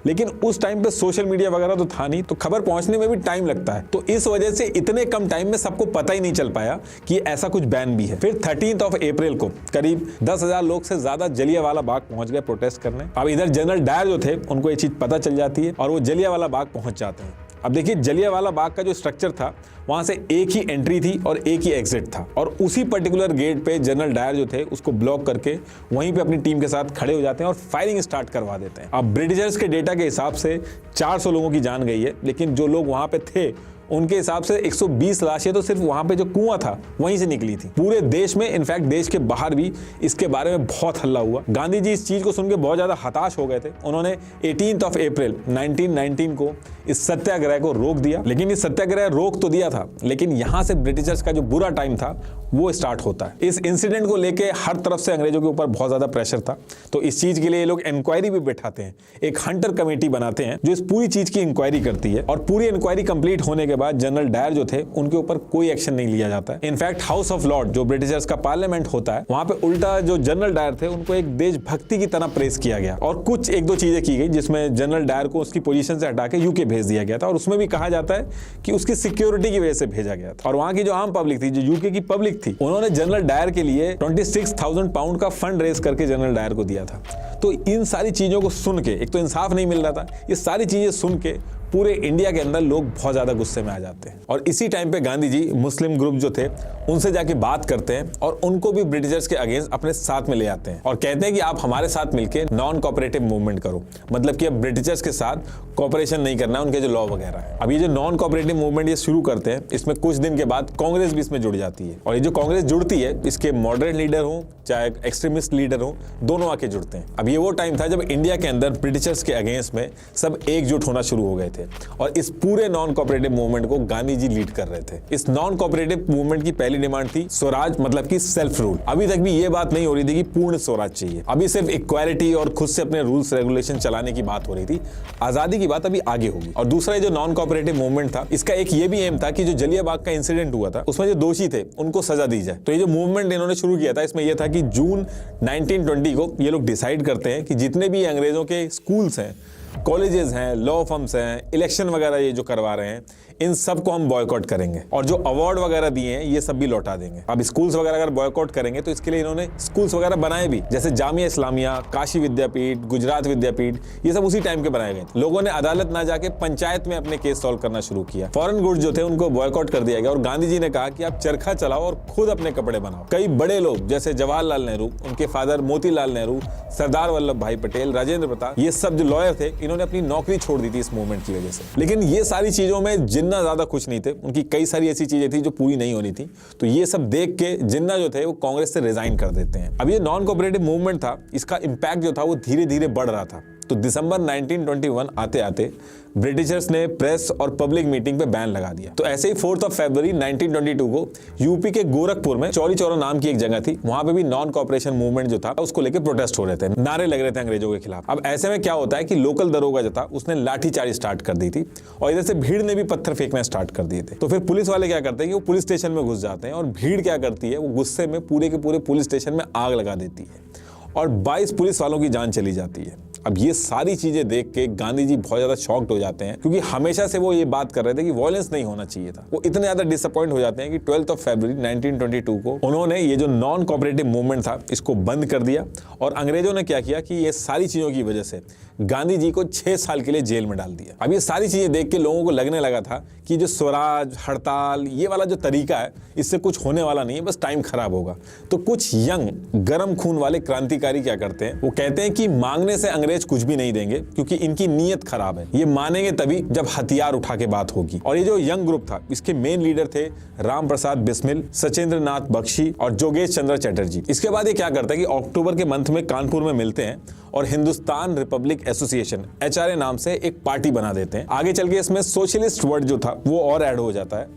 लेकिन उस टाइम पे सोशल मीडिया वगैरह तो था नहीं, तो खबर पहुंचने में भी टाइम लगता है। तो इस वजह से इतने कम टाइम में सबको पता ही नहीं चल पाया कि ऐसा कुछ बैन भी है। फिर 13 अप्रैल को करीब 10,000 लोग से ज्यादा जलियांवाला बाग पहुंच गए प्रोटेस्ट करने। अब इधर जनरल डायर जो थे उनको ये चीज पता चल जाती है और वो जलियांवाला बाग पहुंच जाते हैं। अब देखिए जलियांवाला बाग का जो स्ट्रक्चर था वहां से एक ही एंट्री थी और एक ही एग्जिट था और उसी पर्टिकुलर गेट पे जनरल डायर जो थे उसको ब्लॉक करके वहीं पे अपनी टीम के साथ खड़े हो जाते हैं और फायरिंग स्टार्ट करवा देते हैं। अब ब्रिटिशर्स के डेटा के हिसाब से 400 लोगों की जान गई है, लेकिन जो लोग वहां पे थे उनके हिसाब से 120 लाशें तो सिर्फ वहां पे जो कुआं था वहीं से निकली थी। पूरे देश में, इनफैक्ट देश के बाहर भी इसके बारे में बहुत हल्ला हुआ। गांधी जी इस चीज को सुन के बहुत ज्यादा हताश हो गए थे। उन्होंने 18 अप्रैल 1919 को इस सत्याग्रह को रोक दिया। लेकिन इस सत्याग्रह रोक तो दिया था, लेकिन यहां से ब्रिटिशर्स का जो बुरा टाइम था वो स्टार्ट होता है। इस इंसिडेंट को लेके हर तरफ से अंग्रेजों के ऊपर बहुत ज्यादा प्रेशर था। तो इस चीज के लिए ये लोग इंक्वायरी भी बैठाते हैं, एक हंटर कमेटी बनाते हैं जो इस पूरी चीज की इंक्वायरी करती है। और पूरी इंक्वायरी कंप्लीट होने के बाद जनरल डायर जो थे उनके ऊपर कोई एक्शन नहीं लिया जाता है। इनफैक्ट हाउस ऑफ लॉर्ड जो ब्रिटिशर्स का पार्लियामेंट होता है, वहां पे उल्टा जो जनरल डायर थे उनको एक देशभक्ति की तरह प्रेस किया गया और कुछ एक दो चीजें की गई, जिसमें जनरल डायर को उसकी पोजीशन से हटा के यूके भेज दिया गया था। और उसमें भी कहा जाता है कि उसकी सिक्योरिटी की वजह से भेजा गया था। और वहां की जो आम पब्लिक थी, जो यूके की पब्लिक थी, उन्होंने जनरल डायर के लिए 26,000 पाउंड का फंड रेज करके जनरल डायर को दिया था। तो इन सारी चीजों को सुन के, एक तो इंसाफ नहीं मिल रहा था, ये सारी चीजें सुन के पूरे इंडिया के अंदर लोग बहुत ज्यादा गुस्से में आ जाते हैं। और इसी टाइम पे गांधी जी मुस्लिम ग्रुप जो थे उनसे जाके बात करते हैं और उनको भी ब्रिटिशर्स के अगेंस्ट अपने साथ में ले आते हैं और कहते हैं कि आप हमारे साथ मिलकर नॉन कोऑपरेटिव मूवमेंट करो। मतलब कि अब ब्रिटिशर्स के साथ कोऑपरेशन नहीं करना है, उनके जो लॉ वगैरह है। अब ये जो नॉन कोऑपरेटिव मूवमेंट ये शुरू करते हैं, इसमें कुछ दिन के बाद कांग्रेस भी इसमें जुड़ जाती है। और ये जो कांग्रेस जुड़ती है, इसके मॉडरेट लीडर हो चाहे एक्सट्रीमिस्ट लीडर हो, दोनों आके जुड़ते हैं। अब ये वो टाइम था जब इंडिया के अंदर ब्रिटिशर्स के अगेंस्ट में सब एकजुट होना शुरू हो गए थे और इस पूरे नॉन कोऑपरेटिव मूवमेंट को गांधी जी लीड कर रहे थे। इस नॉन कोऑपरेटिव मूवमेंट की पहली डिमांड थी स्वराज, मतलब कि सेल्फ रूल। अभी तक भी ये बात नहीं हो रही थी कि पूर्ण स्वराज चाहिए, अभी सिर्फ इक्वालिटी और खुद से अपने रूल्स रेगुलेशन चलाने की बात हो रही थी। आजादी की बात अभी आगे होगी। और दूसरा जो नॉन कोऑपरेटिव मूवमेंट था, इसका एक ये भी एम था कि जो जलियांवाला का इंसिडेंट हुआ था उसमें जो दोषी थे उनको सजा दी जाए। तो ये जो मूवमेंट इन्होंने शुरू किया था, इसमें यह था कि जून 1920 को ये लोग डिसाइड करते हैं कि जितने भी अंग्रेजों के स्कूल्स हैं, कॉलेजेस हैं, लॉ फर्म्स हैं, इलेक्शन वगैरह ये जो करवा रहे हैं, इन सब को हम बॉयकॉट करेंगे और जो अवार्ड वगैरह दिए हैं ये सब भी लौटा देंगे। अब स्कूल्स वगैरह अगर बॉयकॉट करेंगे तो इसके लिए इन्होंने स्कूल्स वगैरह बनाए भी, जैसे जामिया इस्लामिया, काशी विद्यापीठ, गुजरात विद्यापीठ, ये सब उसी टाइम के बनाए गए। लोगों ने अदालत ना जाके पंचायत में अपने केस सॉल्व करना शुरू किया। फॉरेन गुड्स जो थे उनको बॉयकॉट कर दिया गया और गांधी जी ने कहा कि आप चरखा चलाओ और खुद अपने कपड़े बनाओ। कई बड़े लोग जैसे जवाहरलाल नेहरू, उनके फादर मोतीलाल नेहरू, सरदार वल्लभ भाई पटेल, राजेंद्र प्रताप, ये सब जो लॉयर थे, इन्होंने अपनी नौकरी छोड़ दी थी इस मूवमेंट की वजह से। लेकिन ये सारी चीजों में जिन्ना ज्यादा खुश नहीं थे, उनकी कई सारी ऐसी चीजें थी जो पूरी नहीं होनी थी। तो ये सब देख के जिन्ना जो थे वो कांग्रेस से रिजाइन कर देते हैं। अब ये नॉन कोऑपरेटिव मूवमेंट था, इसका इंपैक्ट जो था वो धीरे धीरे बढ़ रहा था। तो दिसंबर 1921 आते आते ब्रिटिशर्स ने प्रेस और पब्लिक मीटिंग पे बैन लगा दिया। तो ऐसे ही 4 फरवरी 1922 को यूपी के गोरखपुर में चौरी चौरा नाम की एक जगह थी, वहां पे भी नॉन कोऑपरेशन मूवमेंट जो था उसको लेकर प्रोटेस्ट हो रहे थे, नारे लग रहे थे अंग्रेजों के खिलाफ। अब ऐसे में क्या होता है कि लोकल दरोगा जो था उसने लाठीचार्ज स्टार्ट कर दी थी और इधर से भीड़ ने भी पत्थर फेंकना स्टार्ट कर दिए थे। तो फिर पुलिस वाले क्या करते हैं कि वो पुलिस स्टेशन में घुस जाते हैं और भीड़ क्या करती है, वो गुस्से में पूरे के पूरे पुलिस स्टेशन में आग लगा देती है और 22 पुलिस वालों की जान चली जाती है। अब ये सारी चीजें देख के गांधी जी बहुत ज्यादा शॉक्ड हो जाते हैं, क्योंकि हमेशा से वो ये बात कर रहे थे कि वायलेंस नहीं होना चाहिए था। वो इतने ज्यादा डिसअपॉइंट हो जाते हैं कि 12 फरवरी 1922 को उन्होंने ये जो नॉन कोऑपरेटिव मूवमेंट था इसको बंद कर दिया। और अंग्रेजों ने क्या किया कि ये सारी चीजों की वजह से गांधी जी को 6 साल के लिए जेल में डाल दिया। अब ये सारी चीजें देख के लोगों को लगने लगा था कि जो स्वराज, हड़ताल, ये वाला जो तरीका है, इससे कुछ होने वाला नहीं है, बस टाइम खराब होगा। तो कुछ यंग गर्म खून वाले क्रांतिकारी क्या करते हैं, वो कहते हैं कि मांगने से अंग्रेज कुछ भी नहीं देंगे, क्योंकि इनकी नीयत खराब है। ये मानेंगे तभी जब हथियार उठा के बात होगी। और ये जो यंग ग्रुप था, इसके मेन लीडर थे राम प्रसाद बिस्मिल, सचेंद्र नाथ बख्शी और जोगेश चंद्र चटर्जी। इसके बाद ये क्या करता है कि अक्टूबर के मंथ में कानपुर में मिलते हैं और हिंदुस्तान रिपब्लिक एसोसिएशन HRA नाम से एक पार्टी बना देते हैं। आगे चल के इसमें सोशलिस्ट वर्ड जो था वो और ऐड हो जाता है,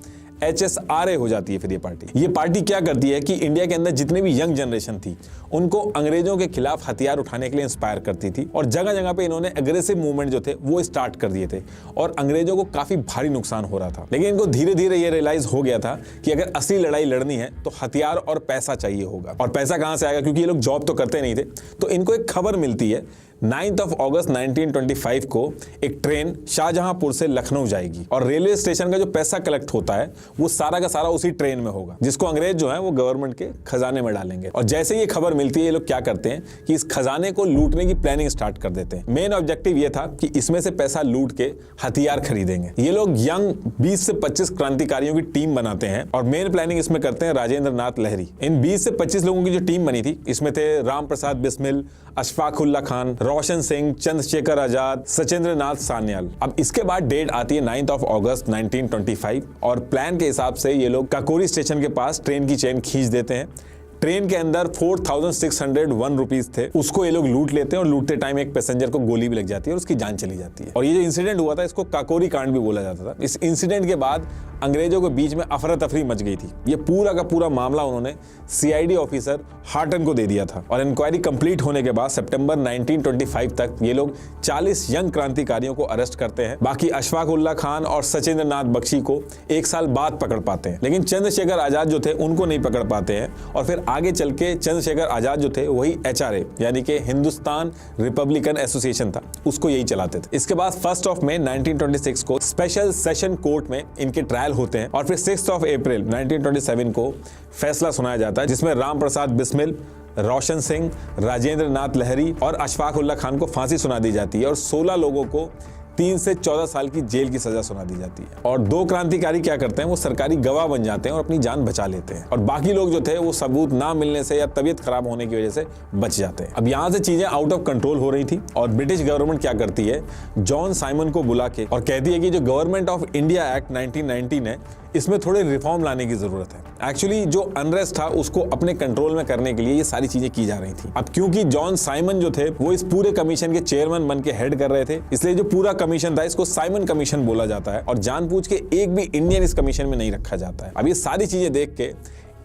HSRA हो जाती है फिर ये पार्टी क्या करती है कि इंडिया के अंदर जितने भी यंग जनरेशन थी उनको अंग्रेजों के खिलाफ हथियार उठाने के लिए इंस्पायर करती थी। और जगह जगह पे इन्होंने एग्रेसिव मूवमेंट जो थे वो स्टार्ट कर दिए थे और अंग्रेजों को काफी भारी नुकसान हो रहा था। लेकिन इनको धीरे धीरे ये रियलाइज हो गया था कि अगर असली लड़ाई लड़नी है तो हथियार और पैसा चाहिए होगा। और पैसा कहां से आएगा, क्योंकि ये लोग जॉब तो करते नहीं थे। तो इनको एक खबर मिलती है 9 अगस्त 1925 को एक ट्रेन शाहजहांपुर से लखनऊ जाएगी और रेलवे स्टेशन का जो पैसा कलेक्ट होता है वो सारा का सारा उसी ट्रेन में होगा, जिसको अंग्रेज जो है वो गवर्नमेंट के खजाने में डालेंगे। और जैसे ये खबर मिलती है, ये लोग क्या करते हैं कि इस खजाने को लूटने की प्लानिंग स्टार्ट कर देते हैं। मेन ऑब्जेक्टिव ये था कि इसमें से पैसा लूट के हथियार खरीदेंगे। ये लोग यंग 20 से 25 क्रांतिकारियों की टीम बनाते हैं और मेन प्लानिंग इसमें करते हैं राजेंद्र नाथ लहरी। इन 20 से 25 लोगों की जो टीम बनी थी, इसमें थे राम प्रसाद बिस्मिल, अशफाक उल्ला खान, रोशन सिंह, चंद्रशेखर आजाद, सचिंद्र नाथ सान्याल। अब इसके बाद डेट आती है 9 अगस्त 1925 और प्लान के हिसाब से ये लोग काकोरी स्टेशन के पास ट्रेन की चेन खींच देते हैं। ट्रेन के अंदर 4601 रुपीज थे, उसको ये लोग लूट लेते हैं और लूटते टाइम एक पैसेंजर को गोली भी लग जाती है और उसकी जान चली जाती है। और ये जो इंसिडेंट हुआ था इसको काकोरी कांड भी बोला जाता था। इस इंसिडेंट के बाद अंग्रेजों के बीच में अफरा तफरी मच गई थी। ये पूरा का पूरा मामला उन्होंने सीआईडी ऑफिसर हार्टन को दे दिया था और इंक्वायरी कंप्लीट होने के बाद सितंबर 1925 तक ये लोग 40 यंग क्रांतिकारियों को अरेस्ट करते हैं। बाकी अशफाक उल्लाह खान और सचिंद्र नाथ बख्शी को 1 साल बाद पकड़ पाते हैं, लेकिन चंद्रशेखर आजाद जो थे उनको नहीं पकड़ पाते हैं। और फिर आगे चल के चंद्रशेखर आजाद जो थे वही HRA यानी कि हिंदुस्तान रिपब्लिकन एसोसिएशन था, उसको यही चलाते थे। इसके बाद 1 मई 1926 को स्पेशल सेशन कोर्ट में इनके ट्रायल होते हैं और फिर 6 अप्रैल 1927 को फैसला सुनाया जाता है, जिसमें राम प्रसाद बिस्मिल, रोशन सिंह, राजेंद्र नाथ लहरी और अशफाक उल्लाह खान को फांसी सुना दी जाती है और 16 लोगों को 3 से 14 साल की जेल की सजा सुना दी जाती है। और 2 क्रांतिकारी क्या करते हैं, वो सरकारी गवाह बन जाते हैं और अपनी जान बचा लेते हैं और बाकी लोग जो थे वो सबूत ना मिलने से या तबीयत खराब होने की वजह से बच जाते हैं। अब यहाँ से चीजें आउट ऑफ कंट्रोल हो रही थी और ब्रिटिश गवर्नमेंट क्या करती है, जॉन साइमन को बुला के और कहती है कि जो गवर्नमेंट ऑफ इंडिया एक्ट 1919 है इसमें थोड़े रिफॉर्म लाने की जरूरत है। एक्चुअली जो अनरेस्ट था उसको अपने कंट्रोल में करने के लिए ये सारी चीजें की जा रही थी। अब क्योंकि जॉन साइमन जो थे वो इस पूरे कमीशन के चेयरमैन बन के हेड कर रहे थे, इसलिए जो पूरा कमीशन था इसको साइमन कमीशन बोला जाता है और जानबूझ के एक भी इंडियन इस कमीशन में नहीं रखा जाता है। अब ये सारी चीजें देख के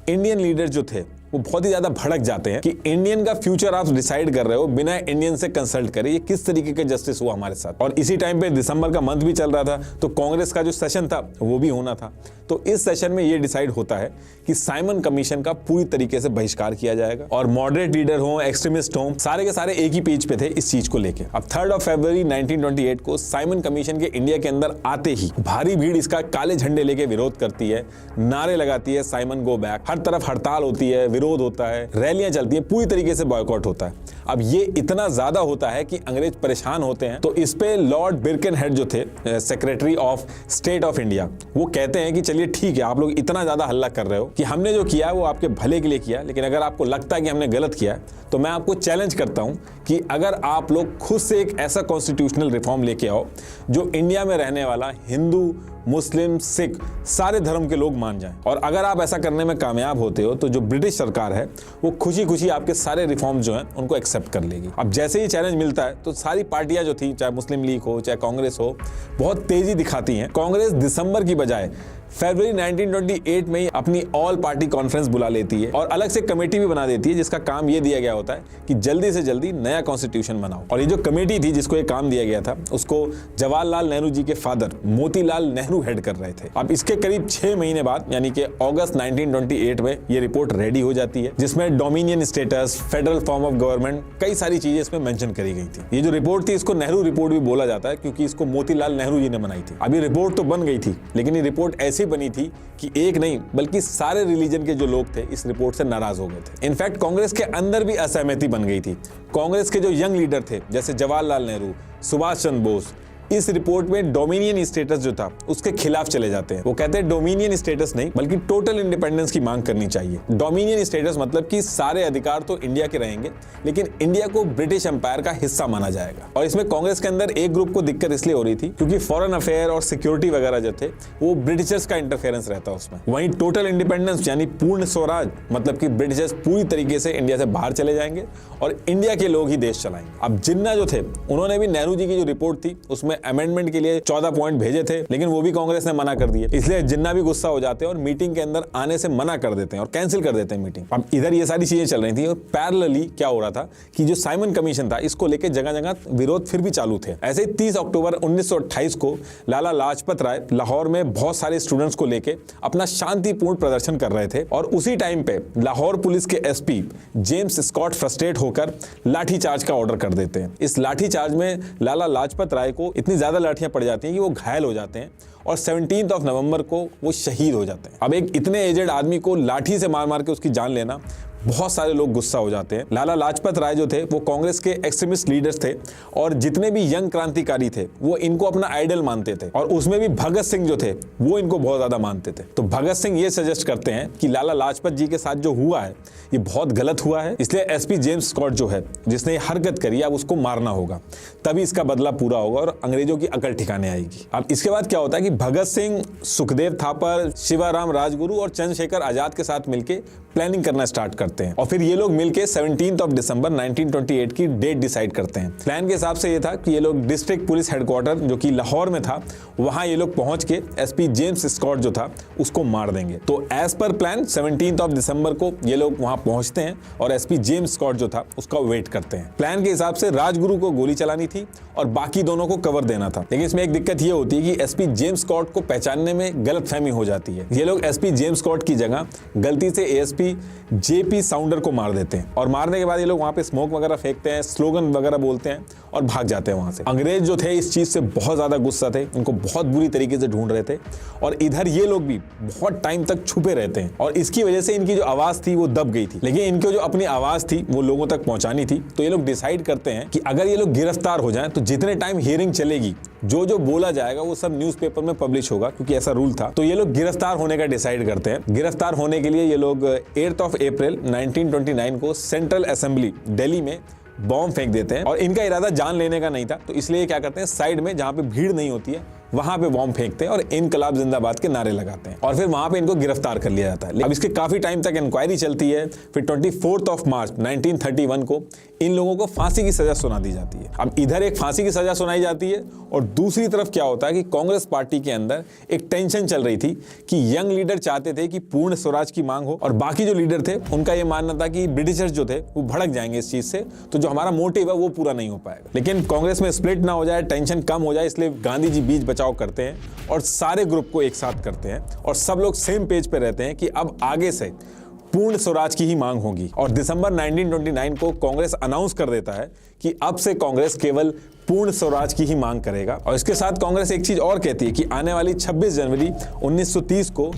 इंडियन लीडर जो थे वो बहुत ही ज्यादा भड़क जाते हैं कि इंडियन का फ्यूचर आप डिसाइड कर रहे हो बिना इंडियन से कंसल्ट करे, ये किस तरीके का जस्टिस हुआ हमारे साथ। और इसी टाइम पे दिसंबर का मंथ भी चल रहा था तो कांग्रेस का जो सेशन था वो भी होना था। तो इस सेशन में ये डिसाइड होता है कि साइमन कमीशन का पूरी तरीके से बहिष्कार किया जाएगा और मॉडरेट लीडर हो, एक्सट्रीमिस्ट हो, सारे के सारे एक ही पेज पे थे इस चीज को लेके। अब 3 फरवरी 1928 को साइमन कमीशन के इंडिया के अंदर आते ही भारी भीड़ इसका काले झंडे लेके विरोध करती है, नारे लगाती है साइमन गो बैक, हर तरफ हड़ताल होती है, विरोध होता है, रैलियां चलती है, पूरी तरीके से बॉयकॉट होता है। अब ये इतना ज्यादा होता है कि अंग्रेज परेशान होते हैं। तो इस पे लॉर्ड बिरकेनहेड जो थे, secretary of state of India, वो कहते हैं कि चलिए ठीक है, आप लोग इतना ज्यादा हल्ला कर रहे हो कि हमने जो किया वो आपके भले के लिए किया, लेकिन अगर आपको लगता है कि हमने गलत किया तो मैं आपको चैलेंज करता हूं कि अगर आप लोग खुद से एक ऐसा कॉन्स्टिट्यूशनल रिफॉर्म लेके आओ जो इंडिया में रहने वाला हिंदू, मुस्लिम, सिख सारे धर्म के लोग मान जाएं, और अगर आप ऐसा करने में कामयाब होते हो तो जो ब्रिटिश सरकार है वो खुशी खुशी आपके सारे रिफॉर्म जो हैं उनको एक्सेप्ट कर लेगी। अब जैसे ही चैलेंज मिलता है तो सारी पार्टियां जो थी, चाहे मुस्लिम लीग हो चाहे कांग्रेस हो, बहुत तेजी दिखाती हैं। कांग्रेस दिसंबर की बजाय फरवरी 1928 में ही अपनी ऑल पार्टी कॉन्फ्रेंस बुला लेती है और अलग से कमेटी भी बना देती है जिसका काम ये दिया गया होता है कि जल्दी से जल्दी नया कॉन्स्टिट्यूशन बनाओ। और ये जो कमेटी थी जिसको ये काम दिया गया था उसको जवाहरलाल नेहरू जी के फादर मोतीलाल नेहरू हेड कर रहे थे। अब इसके करीब 6 महीने बाद यानी कि अगस्त 1928 में ये रिपोर्ट रेडी हो जाती है जिसमें dominion status, federal form of government, कई सारी चीजें इसमें मेंशन करी गई थी। ये जो रिपोर्ट थी इसको नेहरू रिपोर्ट भी बोला जाता है क्योंकि इसको मोतीलाल नेहरू जी ने बनाई थी। अब ये रिपोर्ट तो बन गई थी लेकिन ये रिपोर्ट ऐसी बनी थी कि एक नहीं बल्कि सारे रिलीजन के जो लोग थे इस रिपोर्ट से नाराज हो गए थे। इनफैक्ट कांग्रेस के अंदर भी असहमति बन गई थी। कांग्रेस के जो यंग लीडर थे जैसे जवाहरलाल नेहरू, सुभाष चंद्र बोस, इस रिपोर्ट में डोमिनियन स्टेटस जो था उसके खिलाफ चले जाते हैं। वो कहते हैं डोमिनियन स्टेटस नहीं बल्कि टोटल इंडिपेंडेंस की मांग करनी चाहिए। डोमिनियन स्टेटस मतलब कि सारे अधिकार तो इंडिया के रहेंगे लेकिन इंडिया को ब्रिटिश एम्पायर का हिस्सा माना जाएगा। और इसमें कांग्रेस के अंदर एक ग्रुप को दिक्कत इसलिए हो रही थी क्योंकि फॉरेन अफेयर और सिक्योरिटी वगैरह जो थे वो ब्रिटिशर्स का इंटरफेरेंस रहता उसमें। वहीं टोटल इंडिपेंडेंस यानी पूर्ण स्वराज मतलब कि ब्रिटिशर्स पूरी तरीके से इंडिया से बाहर चले जाएंगे और इंडिया के लोग ही देश चलाएंगे। अब जिन्ना जो थे उन्होंने भी नेहरू जी की जो रिपोर्ट थी उसमें अमेंडमेंट के लिए 14 पॉइंट भेजे थे लेकिन वो भी कांग्रेस ने मना कर दिए। इसलिए जिन्ना भी गुस्सा हो जाते हैं और मीटिंग के अंदर आने से मना कर देते हैं और कैंसिल कर देते हैं मीटिंग। अब इधर ये सारी चीजें चल रही थी और पैरेलली क्या हो रहा था कि जो साइमन कमीशन था इसको लेकर जगह जगह विरोध फिर भी चालू थे। ऐसे ही 30 अक्टूबर 1928 को लाला लाजपत राय लाहौर में बहुत सारे स्टूडेंट्स को लेकर अपना शांतिपूर्ण प्रदर्शन कर रहे थे और उसी टाइम पे लाहौर पुलिस के एसपी जेम्स स्कॉट फ्रस्ट्रेट होकर लाठीचार्ज का ऑर्डर कर देते हैं। इस लाठीचार्ज में लाला लाजपत राय को इतनी ज्यादा लाठियां पड़ जाती हैं कि वो घायल हो जाते हैं और 17 नवंबर को वो शहीद हो जाते हैं। अब एक इतने एजेड आदमी को लाठी से मार मार के उसकी जान लेना बहुत सारे लोग गुस्सा हो जाते हैं। लाला लाजपत राय जो थे वो कांग्रेस के एक्सट्रीमिस्ट लीडर्स थे और जितने भी यंग क्रांतिकारी थे वो इनको अपना आइडल मानते थे और उसमें भी भगत सिंह जो थे वो इनको बहुत ज्यादा मानते थे। तो भगत सिंह ये सजेस्ट करते हैं कि लाला लाजपत जी के साथ जो हुआ है ये बहुत गलत हुआ है, इसलिए एसपी जेम्स स्कॉट जो है जिसने ये हरकत करी अब उसको मारना होगा, तभी इसका बदला पूरा होगा और अंग्रेजों की अकल ठिकाने आएगी। अब इसके बाद क्या होता है कि भगत सिंह, सुखदेव थापर, शिवाराम राजगुरु और चंद्रशेखर आजाद के साथ मिलकर प्लानिंग करना स्टार्ट करते हैं और फिर ये लोग मिलकर 17 दिसंबर 1928 की डेट डिसाइड करते हैं। प्लान के हिसाब से ये था कि ये लोग डिस्ट्रिक्ट पुलिस हेडक्वार्टर जो कि लाहौर में था वहां ये लोग पहुंच के एसपी जेम्स स्कॉट जो था उसको मार देंगे। तो एज पर प्लान 17 दिसंबर को ये लोग वहां पहुंचते हैं और एसपी जेम्स स्कॉट जो था उसका वेट करते हैं। प्लान के हिसाब से राजगुरु को गोली चलानी थी और बाकी दोनों को कवर देना था, लेकिन इसमें एक दिक्कत ये होती है कि एसपी जेम्स स्कॉट को पहचानने में गलतफहमी हो जाती है। ये लोग एसपी जेम्स स्कॉट की जगह गलती से एएसपी जेपी साउंडर को मार देते हैं और मारने के बाद ये लोग वहां पे स्मोक वगैरह फेंकते हैं, स्लोगन वगैरह बोलते हैं और भाग जाते हैं वहां से। अंग्रेज जो थे इस चीज से बहुत ज्यादा गुस्सा थे, इनको बहुत बुरी तरीके से ढूंढ रहे थे और इधर ये लोग भी बहुत टाइम तक छुपे रहते हैं और इसकी वजह से इनकी जो आवाज थी वो दब गई थी, लेकिन इनको जो अपनी आवाज थी वो लोगों तक पहुंचानी थी। तो ये लोग डिसाइड करते हैं कि अगर ये लोग गिरफ्तार हो जाएं तो जितने टाइम हियरिंग चलेगी जो जो बोला जाएगा वो सब न्यूज़पेपर में पब्लिश होगा, क्योंकि ऐसा रूल था। तो ये लोग गिरफ्तार होने का डिसाइड करते हैं। गिरफ्तार होने के लिए ये लोग 8 अप्रैल 1929 को सेंट्रल असेंबली दिल्ली में बॉम्ब फेंक देते हैं और इनका इरादा जान लेने का नहीं था, तो इसलिए क्या करते हैं साइड में जहां पे भीड़ नहीं होती है वहां पे बॉम्ब फेंकते हैं और इनकलाब जिंदाबाद के नारे लगाते हैं और फिर वहां पे इनको गिरफ्तार कर लिया जाता है। अब इसके काफी टाइम तक इंक्वायरी चलती है। फिर 24 मार्च 1931 को इन लोगों को फांसी की सजा सुना दी जाती है। अब इधर एक फांसी की सजा सुनाई जाती है और दूसरी तरफ क्या होता है कि कांग्रेस पार्टी के अंदर एक टेंशन चल रही थी कि यंग लीडर चाहते थे कि पूर्ण स्वराज की मांग हो और बाकी जो लीडर थे उनका यह मानना था कि ब्रिटिशर्स जो थे वो भड़क जाएंगे इस चीज से, तो जो हमारा मोटिव है वो पूरा नहीं हो पाएगा। लेकिन कांग्रेस में स्प्लिट ना हो जाए, टेंशन कम हो जाए, इसलिए गांधी जी बीच बचाव करते हैं और सारे ग्रुप को एक साथ करते हैं और सब लोग सेम पेज पे रहते हैं कि अब आगे से पूर्ण स्वराज की ही मांग होगी। और दिसंबर 1929 को कांग्रेस अनाउंस कर देता है कि अब से कांग्रेस केवल पूर्ण स्वराज की ही मांग करेगा। और इसके साथ कांग्रेस एक चीज और कहती है कि आने वाली 26 जनवरी 1930 को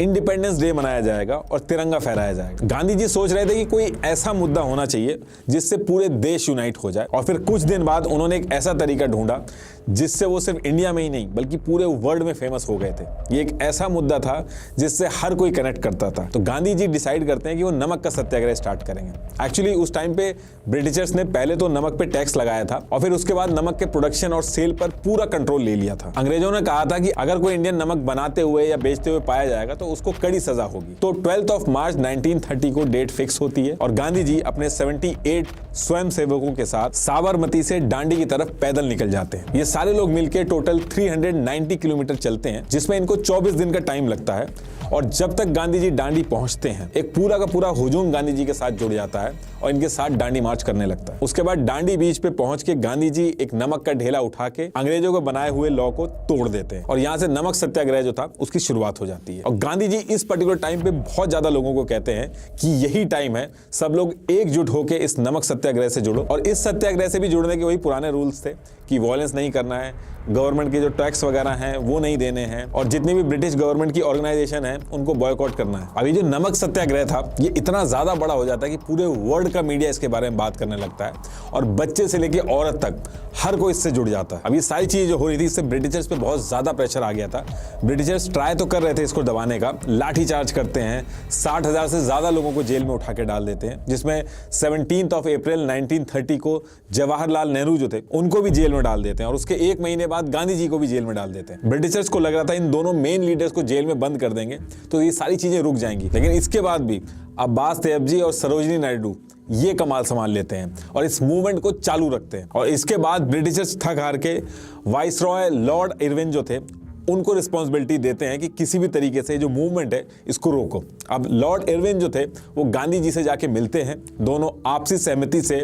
इंडिपेंडेंस डे मनाया जाएगा और तिरंगा फहराया जाएगा। गांधी जी सोच रहे थे कि कोई ऐसा मुद्दा होना चाहिए जिससे पूरे देश यूनाइट हो जाए और फिर कुछ दिन बाद उन्होंने एक ऐसा तरीका ढूंढा जिससे वो सिर्फ इंडिया में ही नहीं बल्कि पूरे वर्ल्ड में फेमस हो गए थे। ये एक ऐसा मुद्दा था जिससे हर कोई कनेक्ट करता था। तो गांधी जी डिसाइड करते हैं कि वो नमक का सत्याग्रह स्टार्ट करेंगे। एक्चुअली उस टाइम पे ब्रिटिशर्स ने पहले तो नमक पे टैक्स लगाया था और फिर उसके बाद नमक के प्रोडक्शन और सेल पर पूरा कंट्रोल ले लिया था। अंग्रेजों ने कहा था कि अगर कोई इंडियन नमक बनाते हुए या बेचते हुए पाया जाएगा तो उसको कड़ी सजा होगी। तो 12 मार्च 1930 को डेट फिक्स होती है और गांधी जी अपने 78 स्वयं सेवकों के साथ साबरमती से दांडी की तरफ पैदल निकल जाते हैं। ये सारे लोग मिलकर टोटल 390 किलोमीटर चलते हैं, जिसमें इनको 24 दिन का टाइम लगता है। और जब तक गांधी जी दांडी पहुंचते हैं एक पूरा का पूरा हुजूम गांधी जी के साथ जुड़ जाता है और इनके साथ दांडी मार्च करने लगता है। उसके बाद दांडी बीच पे पहुंच के गांधी जी एक नमक का ढेला उठा के अंग्रेजों को बनाए हुए लॉ को तोड़ देते हैं और यहाँ से नमक सत्याग्रह जो था उसकी शुरुआत हो जाती है। और गांधी जी इस पर्टिकुलर टाइम पे बहुत ज्यादा लोगों को कहते हैं कि यही टाइम है, सब लोग एकजुट होकर इस नमक सत्याग्रह से जुड़ो। और इस सत्याग्रह से भी जुड़ने के वही पुराने रूल्स थे कि वॉयलेंस नहीं करना है, गवर्नमेंट के जो टैक्स वगैरह हैं वो नहीं देने हैं और जितनी भी ब्रिटिश गवर्नमेंट की ऑर्गेनाइजेशन है उनको बॉयकॉट करना है। अभी जो नमक सत्याग्रह था ये इतना ज्यादा बड़ा हो जाता है कि पूरे वर्ल्ड का मीडिया इसके बारे में बात करने लगता है और बच्चे से लेकर औरत तक हर कोई इससे जुड़ जाता है। अब ये सारी चीजें जो हो रही थी इससे ब्रिटिशर्स पे बहुत ज्यादा प्रेशर आ गया था। ब्रिटिशर्स ट्राई तो कर रहे थे इसको दबाने का, लाठी चार्ज करते हैं, 60,000 से ज्यादा लोगों को जेल में उठा के डाल देते हैं, जिसमें 17 अप्रैल 1930 को जवाहरलाल नेहरू जो थे उनको भी जेल में डाल देते हैं और उसके एक महीने बाद गांधी जी को भी जेल में डाल देते हैं। ब्रिटिशर्स को लग रहा था इन दोनों मेन लीडर्स को जेल में बंद कर देंगे तो ये सारी चीजें रुक जाएंगी, लेकिन इसके बाद भी अब्बास तैयबजी और सरोजिनी नायडू ये कमाल संभाल लेते हैं और इस मूवमेंट को चालू रखते हैं। और इसके बाद ब्रिटिशर्स थक हार के वाइसरॉय लॉर्ड इरविन जो थे उनको रिस्पॉन्सिबिलिटी देते हैं कि किसी भी तरीके से जो मूवमेंट है इसको रोको। अब लॉर्ड इरविन जो थे वो गांधी जी से जाके मिलते हैं, दोनों आपसी सहमति से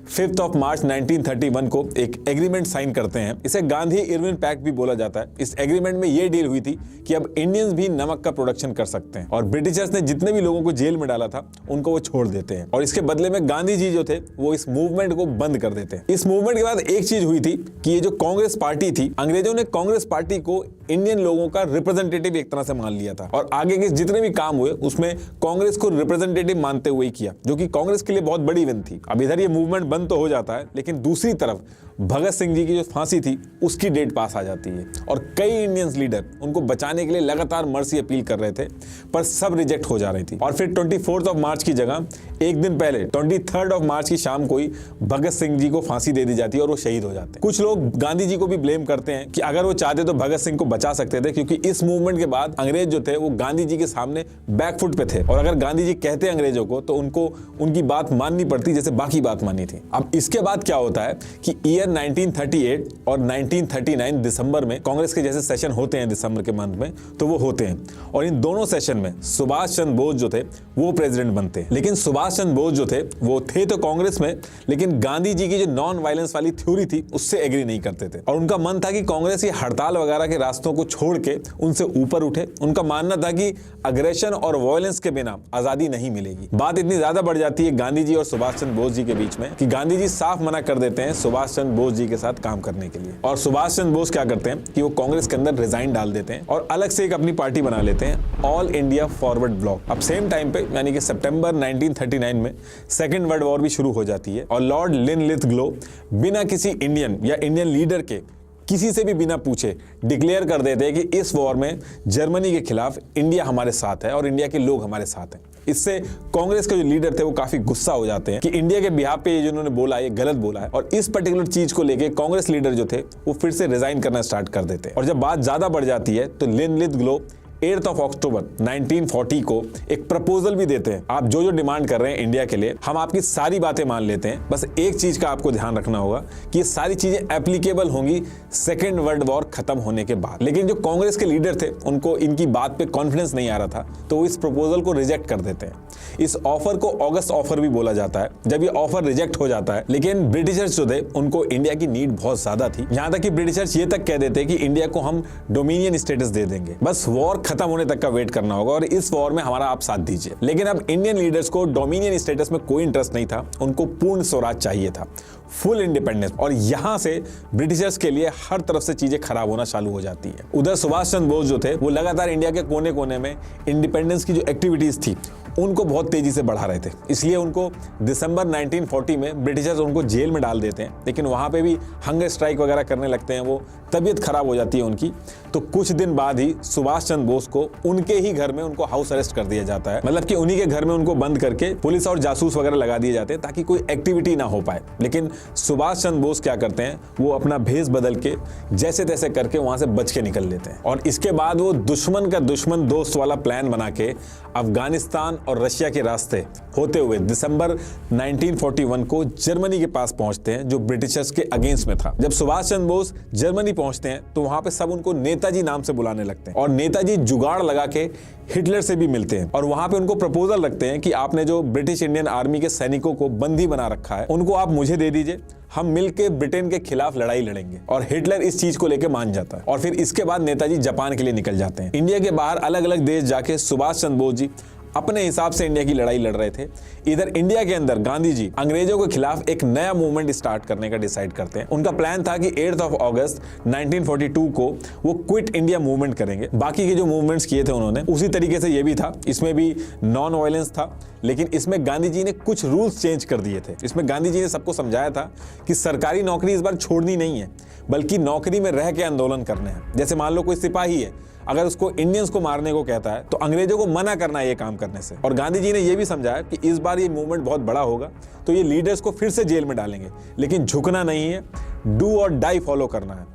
5 मार्च 1931 को एक एग्रीमेंट साइन करते हैं। इसे गांधी इरविन पैक्ट भी बोला जाता है। इस एग्रीमेंट में ये डील हुई थी कि अब इंडियंस भी नमक का प्रोडक्शन कर सकते हैं और ब्रिटिशर्स ने जितने भी लोगों को जेल में डाला था उनको वो छोड़ देते हैं और इसके बदले में गांधी जी जो थे वो इस मूवमेंट को बंद कर देते हैं। इस मूवमेंट के बाद एक चीज हुई थी कि ये जो कांग्रेस पार्टी थी, अंग्रेजों ने कांग्रेस पार्टी को इंडियन लोगों का रिप्रेजेंटेटिव एक तरह से मान लिया था और आगे के जितने भी काम हुए उसमें कांग्रेस को रिप्रेजेंटेटिव मानते हुए किया, जो कि कांग्रेस के लिए बहुत बड़ी विन थी। अब इधर ये मूवमेंट बंद तो हो जाता है, लेकिन दूसरी तरफ भगत सिंह जी की जो फांसी थी उसकी डेट पास आ जाती है और कई इंडियन लीडर उनको बचाने के लिए लगातार मर्सी अपील कर रहे थे, पर सब रिजेक्ट हो जा रही थी। और फिर 24 मार्च की जगह एक दिन पहले 23 मार्च की शाम को ही भगत सिंह जी को फांसी दे दी जाती है और वो शहीद हो जाते हैं। कुछ लोग गांधी जी को भी ब्लेम करते हैं कि अगर वो चाहते तो भगत सिंह को बचा सकते थे, क्योंकि इस मूवमेंट के बाद अंग्रेज जो थे वो गांधी जी के सामने बैकफुट पे थे और अगर गांधी जी कहते अंग्रेजों को तो उनको उनकी बात माननी पड़ती जैसे बाकी बात मानी थी। अब इसके बाद क्या होता है कि ईयर 1938 और 1939 दिसंबर में कांग्रेस के जैसे सेशन होते हैं दिसंबर के मंथ में, तो वो होते हैं और इन दोनों सेशन में सुभाष चंद्र बोस जो थे वो प्रेसिडेंट बनते हैं। लेकिन सुभाष चंद्र बोस जो थे वो थे तो कांग्रेस में, लेकिन गांधी जी की जो नॉन वायलेंस वाली थ्योरी थी उससे एग्री नहीं करते थे और उनका मन था कि कांग्रेस ये हड़ताल वगैरह के रास्तों को छोड़ के उनसे ऊपर उठे। उनका मानना था कि अग्रेशन और वायलेंस के बिना आजादी नहीं मिलेगी। बात इतनी ज्यादा बढ़ जाती है गांधी जी और सुभाष चंद्र बोस जी के बीच में कि गांधी जी साफ मना कर देते हैं सुभाष चंद्र बोस जी के साथ काम करने के लिए और सुभाष चंद्र बोस क्या करते हैं कि वो कांग्रेस के अंदर रिजाइन डाल देते हैं और अलग से एक अपनी पार्टी बना लेते हैं, ऑल इंडिया फॉरवर्ड ब्लॉक। अब सेम टाइम पे यानी कि सितंबर 1939 में सेकेंड वर्ल्ड वॉर भी शुरू हो जाती है और लॉर्ड लिनलिथ-ग्लो बिना किसी इंडियन या इंडियन लीडर के किसी से भी बिना पूछे डिक्लेयर कर देते हैं कि इस वॉर में जर्मनी के खिलाफ इंडिया हमारे साथ है और इंडिया के लोग हमारे साथ हैं। इससे कांग्रेस के जो लीडर थे वो काफी गुस्सा हो जाते हैं कि इंडिया के बिहाफ पे ये जो उन्होंने बोला ये गलत बोला है और इस पर्टिकुलर चीज को लेके कांग्रेस लीडर जो थे वो फिर से रिजाइन करना स्टार्ट कर देते हैं। और जब बात ज्यादा बढ़ जाती है तो लिनलिथ-ग्लो 8 अक्टूबर 1940 को एक प्रपोजल भी देते हैं, आप जो जो डिमांड कर रहे हैं इंडिया के लिए हम आपकी सारी बातें मान लेते हैं, बस एक चीज का आपको ध्यान रखना होगा कि ये सारी चीजें एप्लीकेबल होंगी सेकेंड वर्ल्ड वॉर खत्म होने के बाद। लेकिन जो कांग्रेस के लीडर थे उनको इनकी बात पे कॉन्फिडेंस नहीं आ रहा था तो वो इस प्रपोजल को रिजेक्ट कर देते हैं। इस ऑफर को ऑगस्ट ऑफर भी बोला जाता है। जब ये ऑफर रिजेक्ट हो जाता है, लेकिन ब्रिटिशर्स जो थे उनको इंडिया की नीड बहुत ज्यादा थी, यहां तक कि ब्रिटिशर्स ये तक कह देते कि इंडिया को हम डोमिनियन स्टेटस दे देंगे, बस वॉर खत्म होने तक का वेट करना होगा और इस वॉर में हमारा आप साथ दीजिए। लेकिन अब इंडियन लीडर्स को डोमिनियन स्टेटस में कोई इंटरेस्ट नहीं था, उनको पूर्ण स्वराज चाहिए था, फुल इंडिपेंडेंस। और यहां से ब्रिटिशर्स के लिए हर तरफ से चीजें खराब होना चालू हो जाती है। उधर सुभाष चंद्र बोस जो थे वो लगातार इंडिया के कोने कोने में इंडिपेंडेंस की जो एक्टिविटीज थी उनको बहुत तेजी से बढ़ा रहे थे, इसलिए उनको दिसंबर 1940 में ब्रिटिशर्स उनको जेल में डाल देते हैं। लेकिन वहां पे भी हंगर स्ट्राइक वगैरह करने लगते हैं, वो तबीयत खराब हो जाती है उनकी। तो कुछ दिन बाद ही सुभाष चंद्र बोस को उनके ही घर में उनको हाउस अरेस्ट कर दिया जाता है, मतलब कि उन्हीं के घर में उनको बंद करके पुलिस और जासूस वगैरह लगा दिए जाते हैं ताकि कोई एक्टिविटी ना हो पाए। लेकिन सुभाष चंद्र बोस क्या करते हैं, वो अपना भेष बदल के जैसे तैसे करके वहां से बच के निकल लेते हैं और इसके बाद वो दुश्मन का दुश्मन दोस्त वाला प्लान बना के अफगानिस्तान और रशिया के रास्ते होते हुए दिसंबर 1941 को जर्मनी के पास पहुंचते हैं, जो ब्रिटिशर्स के अगेंस्ट में था। जब सुभाष चंद्र बोस जर्मनी पहुंचते हैं तो वहां पे सब उनको नेताजी नाम से बुलाने लगते हैं और नेताजी जुगाड़ लगा के हिटलर से भी मिलते हैं और वहां पे उनको प्रपोजल रखते हैं कि आपने जो ब्रिटिश इंडियन आर्मी के सैनिकों को बंदी बना रखा है उनको आप मुझे दे दीजिए, हम मिलकर ब्रिटेन के खिलाफ लड़ाई लड़ेंगे। और हिटलर इस चीज को लेकर मान जाता है और फिर इसके बाद नेताजी जापान के लिए निकल जाते हैं। इंडिया के बाहर अलग अलग देश जाके सुभाष चंद्र बोस जी अपने हिसाब से इंडिया की लड़ाई लड़ रहे थे। इधर इंडिया के अंदर गांधी जी अंग्रेजों के खिलाफ एक नया मूवमेंट स्टार्ट करने का डिसाइड करते हैं। उनका प्लान था कि 8 अगस्त 1942 को वो क्विट इंडिया मूवमेंट करेंगे। बाकी के जो मूवमेंट्स किए थे उन्होंने उसी तरीके से ये भी था, इसमें भी नॉन वायलेंस था, लेकिन इसमें गांधी जी ने कुछ रूल्स चेंज कर दिए थे। इसमें गांधी जी ने सबको समझाया था कि सरकारी नौकरी इस बार छोड़नी नहीं है, बल्कि नौकरी में रह के आंदोलन करने हैं। जैसे मान लो कोई सिपाही है, अगर उसको इंडियंस को मारने को कहता है तो अंग्रेजों को मना करना है ये काम करने से। और गांधी जी ने ये भी समझाया कि इस बार ये मूवमेंट बहुत बड़ा होगा तो ये लीडर्स को फिर से जेल में डालेंगे, लेकिन झुकना नहीं है, डू और डाई फॉलो करना है,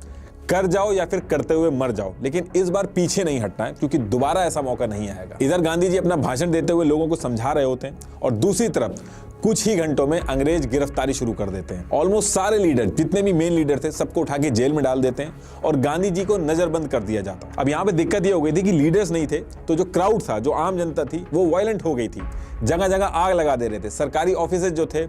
कर जाओ या फिर करते हुए मर जाओ, लेकिन इस बार पीछे नहीं हटना है क्योंकि दोबारा ऐसा मौका नहीं आएगा। इधर गांधी जी अपना भाषण देते हुए लोगों को समझा रहे होते हैं और दूसरी तरफ कुछ ही घंटों में अंग्रेज गिरफ्तारी शुरू कर देते हैं। ऑलमोस्ट सारे लीडर, जितने भी मेन लीडर थे, सबको उठा के जेल में डाल देते हैं और गांधी जी को नजरबंद कर दिया जाता है। अब यहाँ पे दिक्कत ये हो गई थी कि लीडर्स नहीं थे तो जो क्राउड था, जो आम जनता थी, वो वायलेंट हो गई थी। जगह जगह आग लगा दे रहे थे, सरकारी ऑफिस जो थे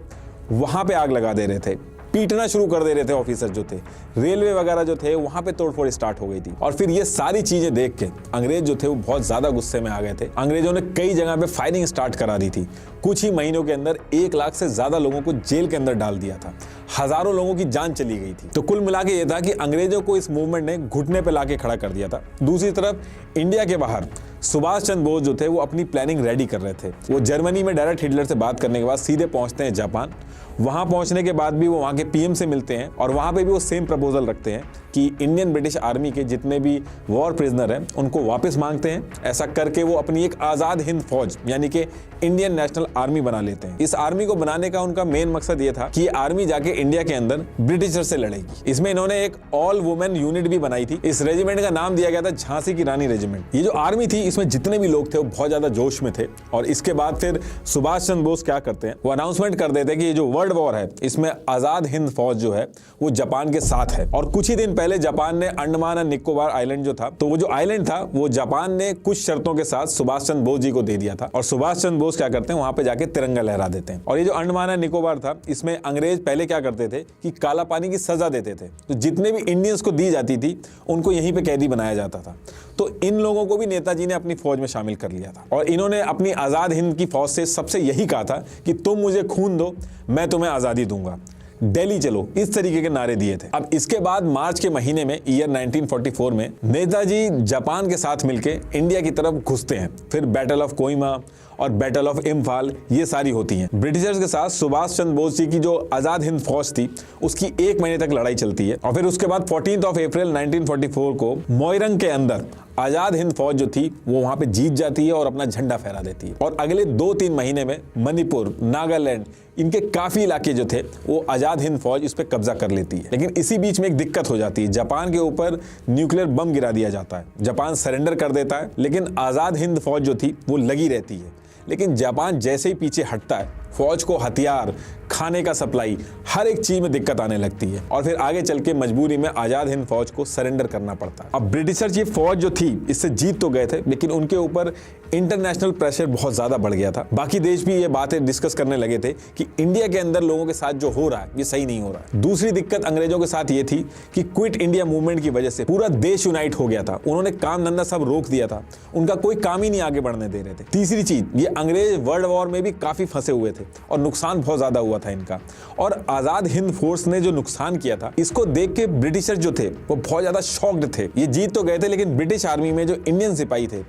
वहां पे आग लगा दे रहे थे, पीटना शुरू कर दे रहे थे ऑफिसर जो थे, रेलवे वगैरह जो थे वहां पे तोड़फोड़ स्टार्ट हो गई थी। और फिर ये सारी चीजें देख के अंग्रेज जो थे वो बहुत ज्यादा गुस्से में आ गए थे। अंग्रेजों ने कई जगह पे फायरिंग स्टार्ट करा दी थी। कुछ ही महीनों के अंदर 1 लाख से ज्यादा लोगों को जेल के अंदर डाल दिया था, हजारों लोगों की जान चली गई थी। तो कुल मिला के ये था कि अंग्रेजों को इस मूवमेंट ने घुटने पे लाके खड़ा कर दिया था। दूसरी तरफ इंडिया के बाहर सुभाष चंद्र बोस जो थे वो अपनी प्लानिंग रेडी कर रहे थे। वो जर्मनी में डायरेक्ट हिटलर से बात करने के बाद सीधे पहुंचते हैं जापान। वहां पहुंचने के बाद भी वो वहां के पीएम से मिलते हैं और वहां पे भी वो सेम प्रपोजल रखते हैं कि इंडियन ब्रिटिश आर्मी के जितने भी वॉर प्रिजनर हैं उनको वापस मांगते हैं। ऐसा करके वो अपनी एक आज़ाद हिंद फौज यानी कि इंडियन नेशनल आर्मी बना लेते हैं। इस आर्मी को बनाने का उनका मेन मकसद ये था कि ये आर्मी जाके इंडिया के अंदर ब्रिटिशर से लड़ेगी। इसमें इन्होंने एक ऑल वुमेन यूनिट भी बनाई थी। इस रेजिमेंट का नाम दिया गया था झांसी की रानी रेजिमेंट। ये जो आर्मी थी इसमें जितने भी लोग थे वो बहुत ज्यादा जोश में थे। और इसके बाद फिर सुभाष चंद्र बोस क्या करते हैं, वो अनाउंसमेंट कर देते हैं कि ये जो वर्ल्ड वॉर है इसमें आजाद हिंद फौज जो है वो जापान के साथ है। और कुछ ही दिन पहले जापान ने अंडमान और निकोबार आइलैंड जो था, तो वो जो आइलैंड था वो जापान ने कुछ शर्तों के साथ सुभाष चंद्र बोस जी को दे दिया था। और सुभाष चंद्र बोस क्या करते हैं, वहां पे जाके तिरंगा लहरा देते हैं। और ये जो अंडमान और निकोबार था इसमें अंग्रेज पहले क्या करते थे कि काला पानी की सजा देते थे। तो जितने भी इंडियंस को दी जाती थी उनको यहीं पे कैदी बनाया जाता था। तो इन लोगों को भी नेताजी ने अपनी फौज में शामिल कर लिया था। और इन्होंने अपनी आजाद हिंद की फौज से सबसे यही कहा था कि तुम मुझे खून दो, मैं तुम्हें आजादी दूंगा, दिल्ली चलो, इस तरीके के नारे दिए थे। अब इसके बाद मार्च के महीने में ईयर 1944 में नेताजी जापान के साथ मिलके इंडिया की तरफ घुसते हैं। फिर बैटल ऑफ कोहिमा और बैटल ऑफ इम्फाल ये सारी होती हैं। ब्रिटिशर्स के साथ सुभाष चंद्र बोस जी की जो आजाद हिंद फौज थी उसकी 1 महीने तक लड़ाई चलती है। और फिर उसके बाद 14 अप्रैल 1944 को मोइरंग के अंदर आजाद हिंद फौज जो थी वो वहां पे जीत जाती है और अपना झंडा फहरा देती है। और अगले 2-3 महीने में मणिपुर, नागालैंड, इनके काफी इलाके जो थे वो आजाद हिंद फौज इस पे कब्जा कर लेती है। लेकिन इसी बीच में एक दिक्कत हो जाती है, जापान के ऊपर न्यूक्लियर बम गिरा दिया जाता है। जापान सरेंडर कर देता है, लेकिन आजाद हिंद फौज जो थी वो लगी रहती है। लेकिन जापान जैसे ही पीछे हटता है, फौज को हथियार, खाने का सप्लाई, हर एक चीज में दिक्कत आने लगती है। और फिर आगे चल के मजबूरी में आजाद हिंद फौज को सरेंडर करना पड़ता है। अब ब्रिटिशर की फौज जो थी इससे जीत तो गए थे, लेकिन उनके ऊपर इंटरनेशनल प्रेशर बहुत ज्यादा बढ़ गया था। बाकी देश भी ये बातें डिस्कस करने लगे थे कि इंडिया के अंदर लोगों के साथ जो हो रहा है ये सही नहीं हो रहा है। दूसरी दिक्कत अंग्रेजों के साथ ये थी कि क्विट इंडिया मूवमेंट की वजह से पूरा देश यूनाइट हो गया था। उन्होंने काम धंधा सब रोक दिया था, उनका कोई काम ही नहीं आगे बढ़ने दे रहे थे। तीसरी चीज, ये अंग्रेज वर्ल्ड वॉर में भी काफी फंसे हुए थे और नुकसान बहुत ज्यादा हुआ था इनका। और आजाद हिंद फोर्स ने जो नुकसान किया था इसको देख के ब्रिटिशर जो थे वो बहुत ज्यादा शॉक्ड थे। ये जीत तो गए थे, लेकिन ब्रिटिश आर्मी में जो इंडियन सिपाही थे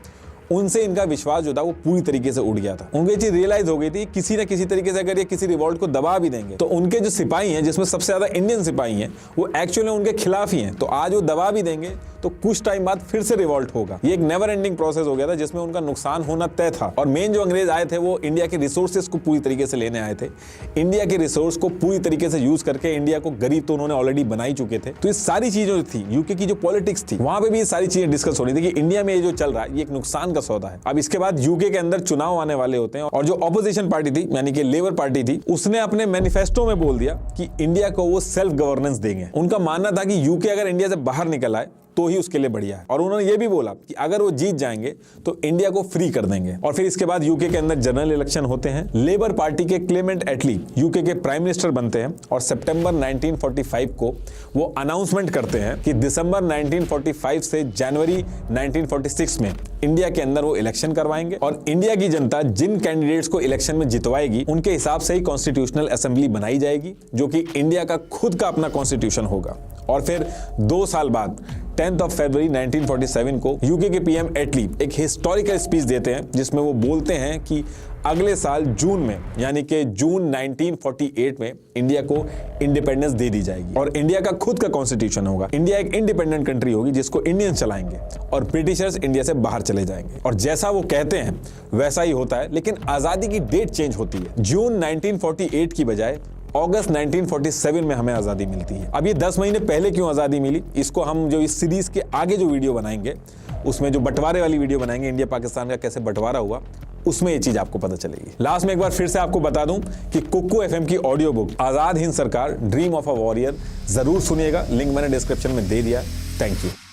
उनसे इनका विश्वास जो था वो पूरी तरीके से उड़ गया था। उनको ये चीज रियलाइज हो गई थी किसी न किसी तरीके से अगर ये किसी रिवॉल्ट को दबा भी देंगे तो उनके जो सिपाही हैं, जिसमें सबसे ज्यादा इंडियन सिपाही हैं, वो एक्चुअली उनके खिलाफ ही हैं। तो आज वो दबा भी देंगे तो कुछ टाइम बाद फिर से रिवॉल्ट होगा। ये एक नेवर एंडिंग प्रोसेस हो गया था जिसमें उनका नुकसान होना तय था। और मेन जो अंग्रेज आए थे वो इंडिया के रिसोर्सेज को पूरी तरीके से लेने आए थे। इंडिया के रिसोर्स को पूरी तरीके से यूज करके इंडिया को गरीब तो उन्होंने ऑलरेडी बना ही चुके थे। तो ये सारी चीजें थी, यूके की जो पॉलिटिक्स थी वहां पे भी ये सारी चीजें डिस्कस हो रही थी कि इंडिया में ये जो चल रहा है ये एक नुकसान का सौदा है। अब इसके बाद यूके के अंदर चुनाव आने वाले होते हैं और जो ऑपोजिशन पार्टी थी यानी कि लेबर पार्टी थी, उसने अपने मैनिफेस्टो में बोल दिया कि इंडिया को वो सेल्फ गवर्नेंस देंगे। उनका मानना था कि यूके अगर इंडिया से बाहर निकल आए तो ही उसके लिए बढ़िया है। और उन्होंने ये भी बोला कि अगर वो जीत जाएंगे तो इंडिया को फ्री कर देंगे। और फिर इसके बाद यूके के अंदर जनरल इलेक्शन होते हैं। लेबर पार्टी के क्लेमेंट एटली यूके के प्राइम मिनिस्टर बनते हैं और सितंबर 1945 को वो अनाउंसमेंट करते हैं कि दिसंबर 1945 से जनवरी 1946 में इंडिया के अंदर वो इलेक्शन करवाएंगे और इंडिया की जनता जिन कैंडिडेट्स को इलेक्शन में जितवाएगी उनके हिसाब से ही कॉन्स्टिट्यूशनल असेंबली बनाई जाएगी, जो कि इंडिया का खुद का अपना कॉन्स्टिट्यूशन होगा। और फिर 2 साल बाद 10 फरवरी 1947 को यूके के पीएम एटली एक हिस्टोरिकल स्पीच देते हैं जिसमें वो बोलते हैं कि अगले साल जून में यानी कि जून 1948 में इंडिया को इंडिपेंडेंस दे दी जाएगी और इंडिया का खुद का कॉन्स्टिट्यूशन होगा। इंडिया एक इंडिपेंडेंट कंट्री होगी जिसको इंडियंस चलाएंगे और ब्रिटिशर्स इंडिया से बाहर चले जाएंगे। और जैसा वो कहते हैं वैसा ही होता है, लेकिन आजादी की डेट चेंज होती है। जून 1948 की बजाय अगस्त 1947 में हमें आज़ादी मिलती है। अब ये 10 महीने पहले क्यों आज़ादी मिली, इसको हम जो इस सीरीज के आगे जो वीडियो बनाएंगे उसमें जो बंटवारे वाली वीडियो बनाएंगे, इंडिया पाकिस्तान का कैसे बंटवारा हुआ, उसमें ये चीज आपको पता चलेगी। लास्ट में एक बार फिर से आपको बता दूं कि कुक्कू एफएम की ऑडियो बुक आजाद हिंद सरकार ड्रीम ऑफ अ वॉरियर जरूर सुनिएगा, लिंक मैंने डिस्क्रिप्शन में दे दिया। Thank you.